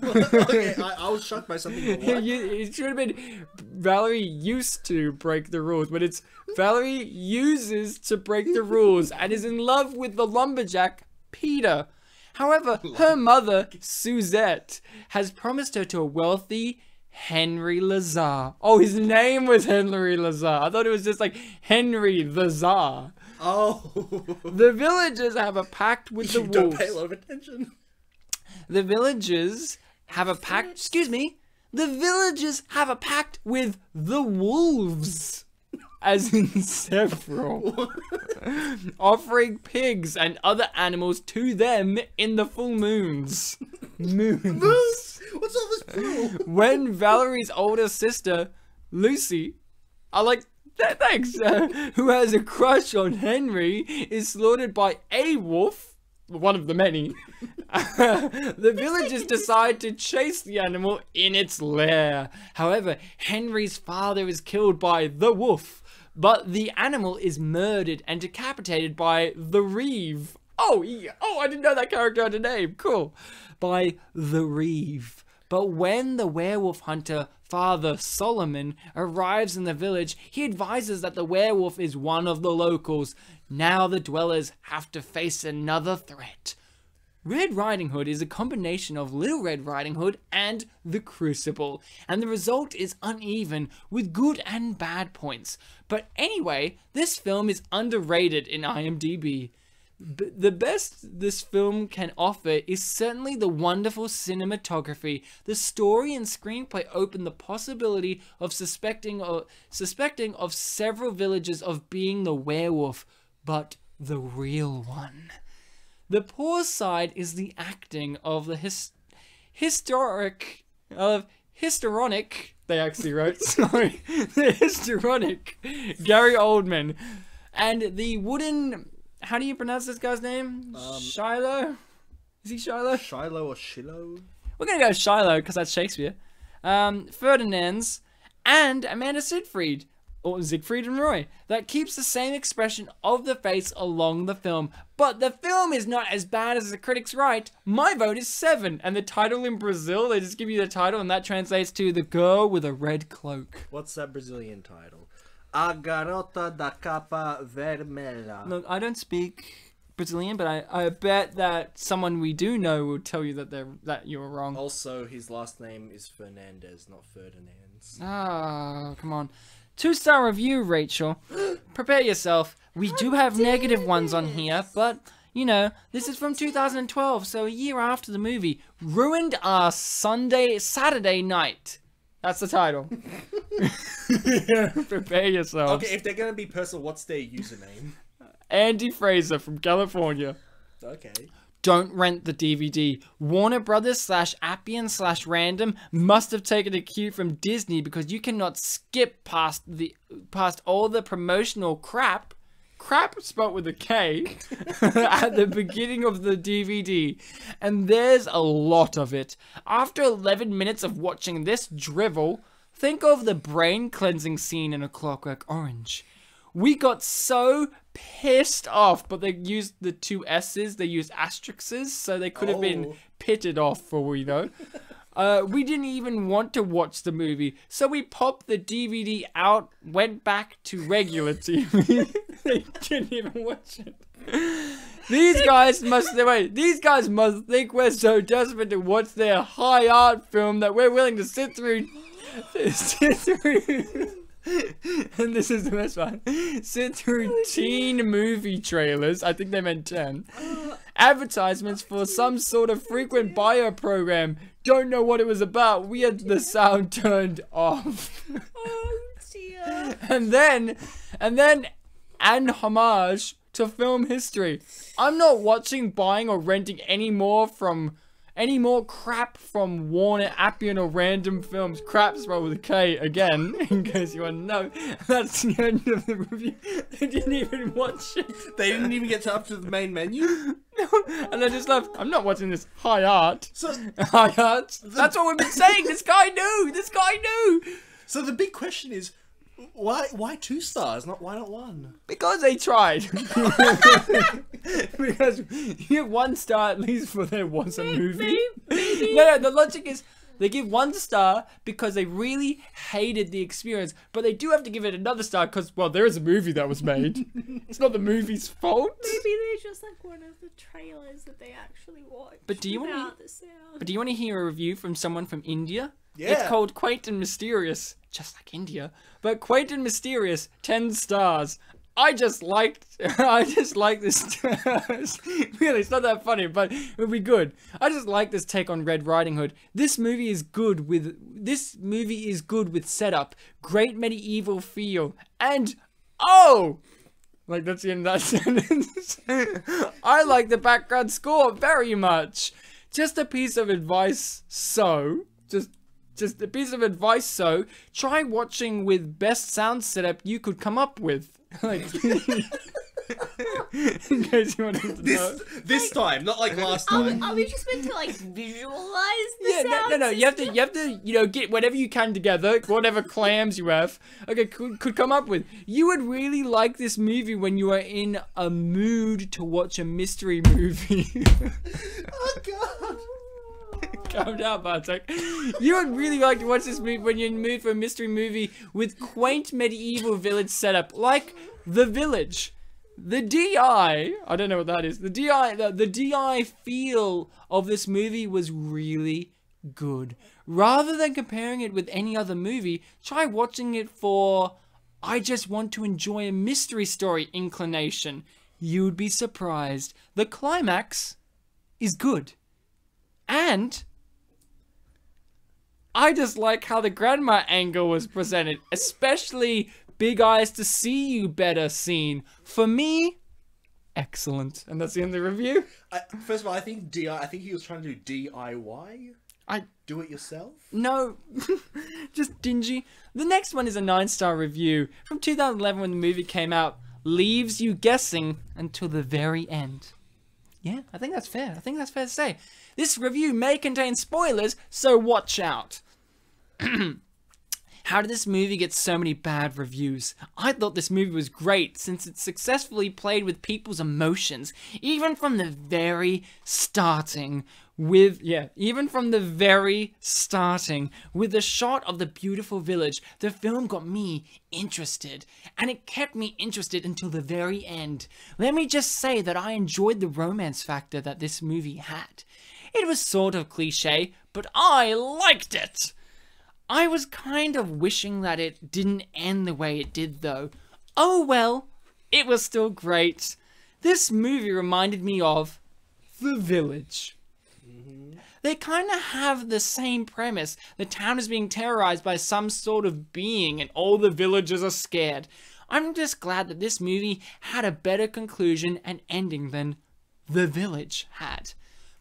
Okay, I was shocked by something. It should have been Valerie used to break the rules, but it's Valerie uses to break the rules and is in love with the lumberjack Peter. However, her mother, Suzette, has promised her to a wealthy Henry Lazar. Oh, his name was Henry Lazar. I thought it was just like Henry the Czar. Oh. The villagers have a pact with the wolves. Don't pay a lot of attention. The villagers have a pact. Excuse me. The villagers have a pact with the wolves, as in several, offering pigs and other animals to them in the full moons. Moons. What's all this plural? When Valerie's older sister, Lucy, I like that. Thanks. Who has a crush on Henry, is slaughtered by a wolf. One of the many. The villagers decide to chase the animal in its lair. However, Henry's father is killed by the wolf, but the animal is murdered and decapitated by the Reeve. Oh, I didn't know that character had a name. Cool. By the Reeve. But when the werewolf hunter, Father Solomon, arrives in the village, he advises that the werewolf is one of the locals. Now the dwellers have to face another threat. Red Riding Hood is a combination of Little Red Riding Hood and The Crucible, and the result is uneven with good and bad points. But anyway, this film is underrated in IMDb. The best this film can offer is certainly the wonderful cinematography. The story and screenplay open the possibility of suspecting of several villagers of being the werewolf, but the real one. The poor side is the acting of the histrionic, they actually wrote, sorry, the histrionic Gary Oldman, and the wooden, how do you pronounce this guy's name? Shiloh? Is he Shiloh? Shiloh or Shiloh? We're gonna go Shiloh, because that's Shakespeare. Ferdinand's, and Amanda Seyfried, or Siegfried and Roy, that keeps the same expression of the face along the film. But the film is not as bad as the critics write. My vote is 7, and the title in Brazil, they just give you the title, and that translates to The Girl with a Red Cloak. What's that Brazilian title? A Garota da Capa Vermelha. Look, I don't speak Brazilian, but I bet that someone we do know will tell you that you're wrong. Also, his last name is Fernandez, not Ferdinand's. Ah, come on. 2-star review, Rachel. Prepare yourself. We do have negative ones on here, but, you know, this is from 2012, so a year after the movie. Ruined our Saturday night. That's the title. Prepare yourself. Okay, if they're gonna be personal, what's their username? Andy Fraser from California. Okay. Don't rent the DVD. Warner Brothers / Appian / Random must have taken a cue from Disney, because you cannot skip past all the promotional crap spelled with a K at the beginning of the DVD, and there's a lot of it. After 11 minutes of watching this drivel, think of the brain cleansing scene in A Clockwork Orange. We got so pissed off, but they used the 2 S's, they used asterisks, so they could have been pitted off for all we know. We didn't even want to watch the movie, so we popped the DVD out, went back to regular TV. They didn't even watch it. These guys must think we're so desperate to watch their high art film that we're willing to sit through, and this is the best one, sit through teen movie trailers, I think they meant 10, advertisements for some sort of frequent buyer program, don't know what it was about, we had the sound turned off. Oh dear. And then an homage to film history. I'm not watching, buying, or renting any more crap from Warner, Appian, or Random Films. Crap spelled with a K again, in case you want to know. That's the end of the review. They didn't even watch it. They didn't even get up to the main menu. No, and I just left. I'm not watching this high art. So High art. That's what we've been saying. This guy knew. So the big question is, why 2 stars? Why not 1? Because they tried. Because you give 1 star at least for there was a movie. Maybe. No, the logic is they give 1 star because they really hated the experience, but they do have to give it another star because, well, there is a movie that was made. It's not the movie's fault. Maybe they're just like one of the trailers that they actually watched. But do you want without the sound. But do you want to hear a review from someone from India? Yeah. It's called Quaint and Mysterious, just like India. But Quaint and Mysterious, 10 stars. I just like this. Really, it's not that funny, but it'll be good. I just like this take on Red Riding Hood. This movie is good with setup, great medieval feel, and like that's the end of that sentence. I like the background score very much. Just a piece of advice. Just a piece of advice. So try watching with best sound setup you could come up with. Like, in case you wanted to know. This time, not like last time. Are we just meant to like visualize the sound? No. You have to, get whatever you can together, whatever clams you have. Okay, could come up with. You would really like this movie when you are in a mood to watch a mystery movie. Oh god. Calm down, Bartek. You would really like to watch this movie when you're in the mood for a mystery movie with quaint medieval village setup, like The Village. The DI, I don't know what that is. The DI feel of this movie was really good. Rather than comparing it with any other movie, try watching it for I just want to enjoy a mystery story inclination. You'd be surprised. The climax is good. And I just like how the grandma angle was presented, especially big eyes to see you better scene. For me, excellent. And that's the end of the review. First of all, I think he was trying to do DIY. Do it yourself? No, just dingy. The next one is a 9-star review from 2011 when the movie came out. Leaves you guessing until the very end. Yeah, I think that's fair. I think that's fair to say. This review may contain spoilers, so watch out. How did this movie get so many bad reviews? I thought this movie was great since it successfully played with people's emotions, even from the very starting with the shot of the beautiful village. The film got me interested, and it kept me interested until the very end. Let me just say that I enjoyed the romance factor that this movie had. It was sort of cliche, but I liked it. I was kind of wishing that it didn't end the way it did, though. Oh well, it was still great. This movie reminded me of The Village. They kind of have the same premise. The town is being terrorized by some sort of being and all the villagers are scared. I'm just glad that this movie had a better conclusion and ending than The Village had.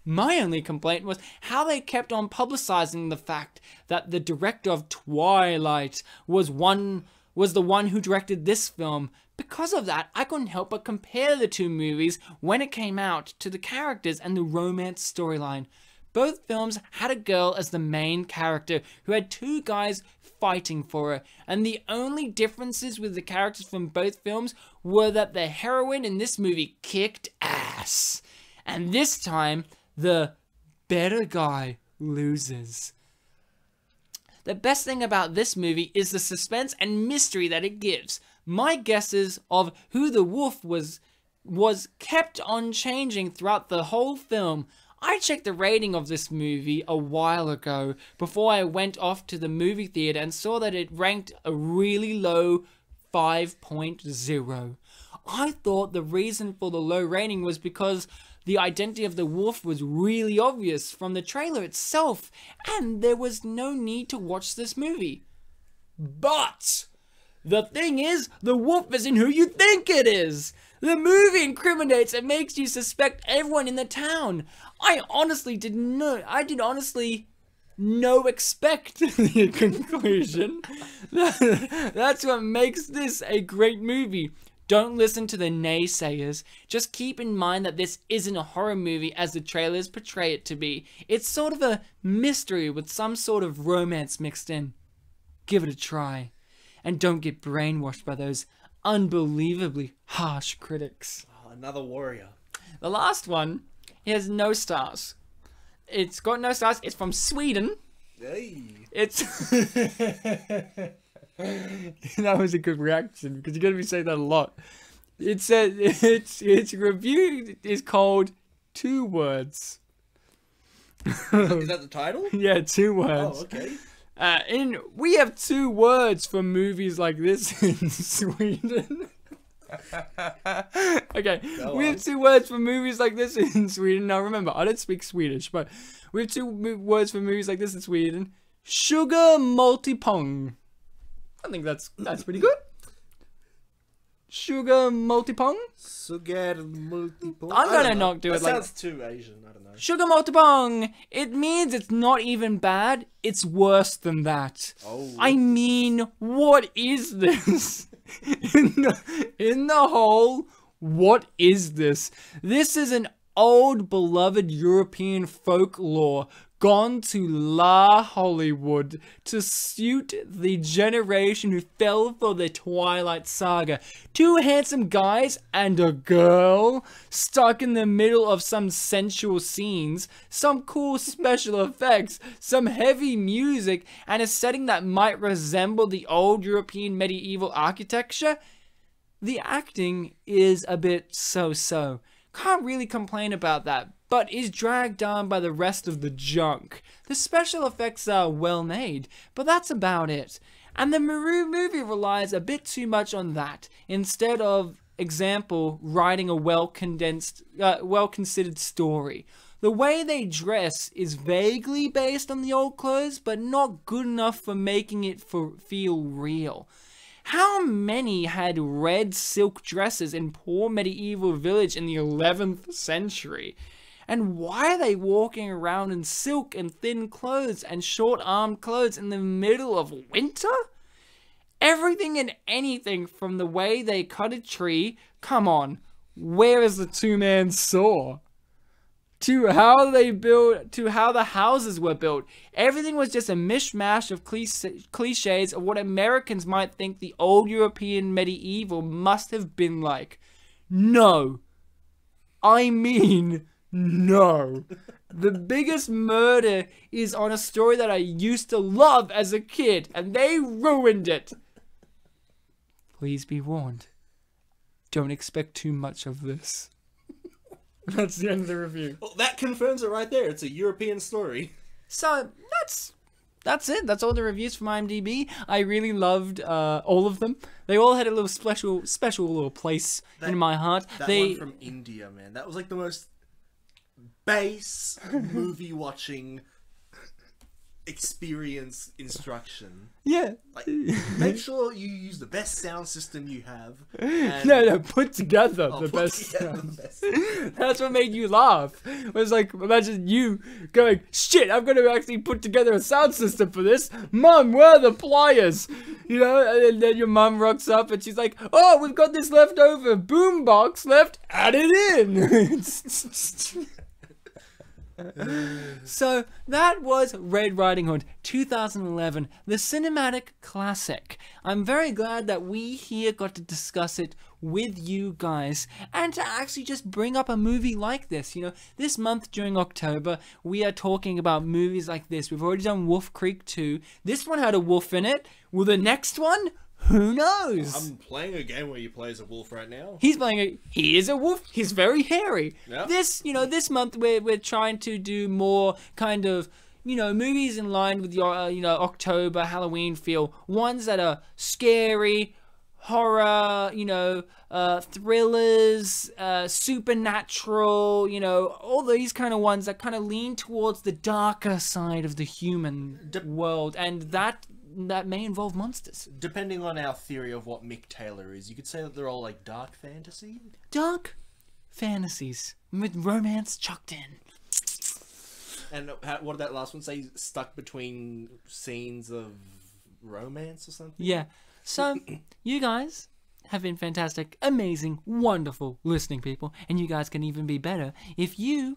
My only complaint was how they kept on publicizing the fact that the director of Twilight was the one who directed this film. Because of that, I couldn't help but compare the two movies when it came out to the characters and the romance storyline. Both films had a girl as the main character who had 2 guys fighting for her, and the only differences with the characters from both films were that the heroine in this movie kicked ass. And this time, the better guy loses. The best thing about this movie is the suspense and mystery that it gives. My guesses of who the wolf was was kept on changing throughout the whole film. I checked the rating of this movie a while ago before I went off to the movie theater and saw that it ranked a really low 5.0. I thought the reason for the low rating was because the identity of the wolf was really obvious from the trailer itself, and there was no need to watch this movie. But the thing is, the wolf isn't who you think it is. The movie incriminates and makes you suspect everyone in the town. I did honestly no expect the conclusion. That's what makes this a great movie. Don't listen to the naysayers. Just keep in mind that this isn't a horror movie as the trailers portray it to be. It's sort of a mystery with some sort of romance mixed in. Give it a try. And don't get brainwashed by those unbelievably harsh critics. Oh, another warrior. The last one has no stars. It's got no stars. It's from Sweden. Hey. It's... That was a good reaction because you're going to be saying that a lot. It said its review is called 2 words. Is that the title? Yeah, 2 words. Oh, okay. We have 2 words for movies like this in Sweden. Okay, we have 2 words for movies like this in Sweden. Now remember, I don't speak Swedish, but we have 2 words for movies like this in Sweden. Sugar multipong. I think that's pretty good. Sugar multipong. Sugar multipong. I'm gonna not do it like... That sounds too Asian, I don't know. Sugar multipong. It means it's not even bad. It's worse than that. Oh. I mean, what is this? in the whole, what is this? This is an old beloved European folklore gone to La Hollywood to suit the generation who fell for the Twilight Saga. 2 handsome guys and a girl stuck in the middle of some sensual scenes, some cool special effects, some heavy music, and a setting that might resemble the old European medieval architecture. The acting is a bit so-so. Can't really complain about that, but is dragged down by the rest of the junk. The special effects are well made, but that's about it. And the movie relies a bit too much on that, instead of, example, writing a well-considered story. The way they dress is vaguely based on the old clothes, but not good enough for making it feel real. How many had red silk dresses in poor medieval village in the 11th century? And why are they walking around in silk and thin clothes and short-armed clothes in the middle of winter? Everything and anything from the way they cut a tree, come on, where is the 2-man saw? To how they built, to how the houses were built. Everything was just a mishmash of cliches of what Americans might think the old European medieval must have been like. No. I mean, no. The biggest murder is on a story that I used to love as a kid, and they ruined it. Please be warned. Don't expect too much of this. That's the end of the review. Well, that confirms it right there. It's a European story. So, that's it. That's all the reviews from IMDb. I really loved all of them. They all had a little special little place in my heart. That one from India, man. That was like the most base movie watching experience instruction. Yeah. Like, make sure you use the best sound system you have. And No, put together the put best together sounds. the best. That's what made you laugh. It was like, imagine you going, shit, I'm going to actually put together a sound system for this. Mum, where are the pliers? You know, and then your mum rocks up and she's like, oh, we've got this leftover boombox left, add it in. So that was Red Riding Hood 2011, the cinematic classic. I'm very glad that we here got to discuss it with you guys and to actually just bring up a movie like this. You know, this month during October, we are talking about movies like this. We've already done Wolf Creek 2. This one had a wolf in it. Will the next one? Who knows? I'm playing a game where you play as a wolf right now. He is a wolf. He's very hairy. Yeah. This month we're trying to do more kind of, movies in line with your, October, Halloween feel. Ones that are scary, horror, thrillers, supernatural, all these kind of ones that kind of lean towards the darker side of the human world. And that may involve monsters. Depending on our theory of what Mick Taylor is, you could say that they're all like dark fantasy. Dark fantasies with romance chucked in. And what did that last one say? Stuck between scenes of romance or something? Yeah. So, you guys have been fantastic, amazing, wonderful listening people. And you guys can even be better if you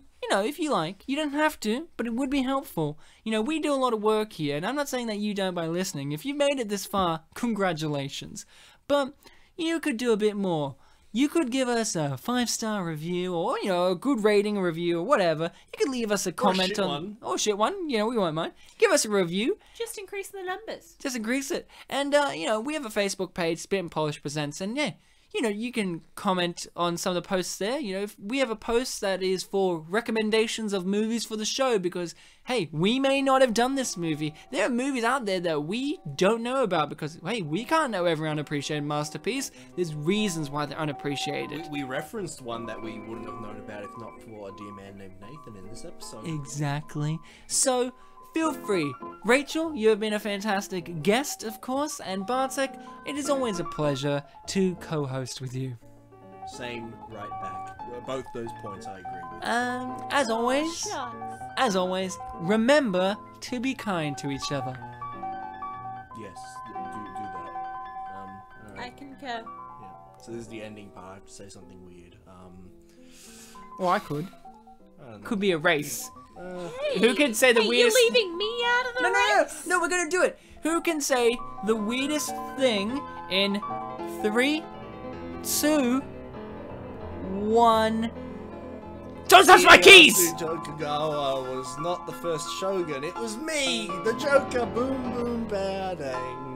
like. You don't have to, but it would be helpful. We do a lot of work here, and I'm not saying that you don't by listening. If you've made it this far, congratulations. But you could do a bit more. You could give us a 5-star review, or, a good rating review, or whatever. You could leave us a comment or shit one. We won't mind. Give us a review. Just increase the numbers. Just increase it. And, we have a Facebook page, Spit and Polish Presents, and yeah, you can comment on some of the posts there. If we have a post that is for recommendations of movies for the show, because, hey, we may not have done this movie. There are movies out there that we don't know about because, hey, we can't know every unappreciated masterpiece. There's reasons why they're unappreciated. We referenced one that we wouldn't have known about if not for a dear man named Nathan in this episode. Exactly. So, feel free. Rachel, you have been a fantastic guest, of course, and Bartek, it is always a pleasure to co-host with you. Same, right back. Both those points I agree with. As always, remember to be kind to each other. Yes, do that. Alright. I concur. Yeah. So this is the ending part. I have to say something weird. Or I could. I don't know. Could be a race. Hey, Who can say the weirdest... You're leaving me out of the race? No, we're gonna do it. Who can say the weirdest thing in 3, 2, 1... Don't touch my keys! Tokugawa was not the first shogun. It was me, the Joker. Boom, boom, bang.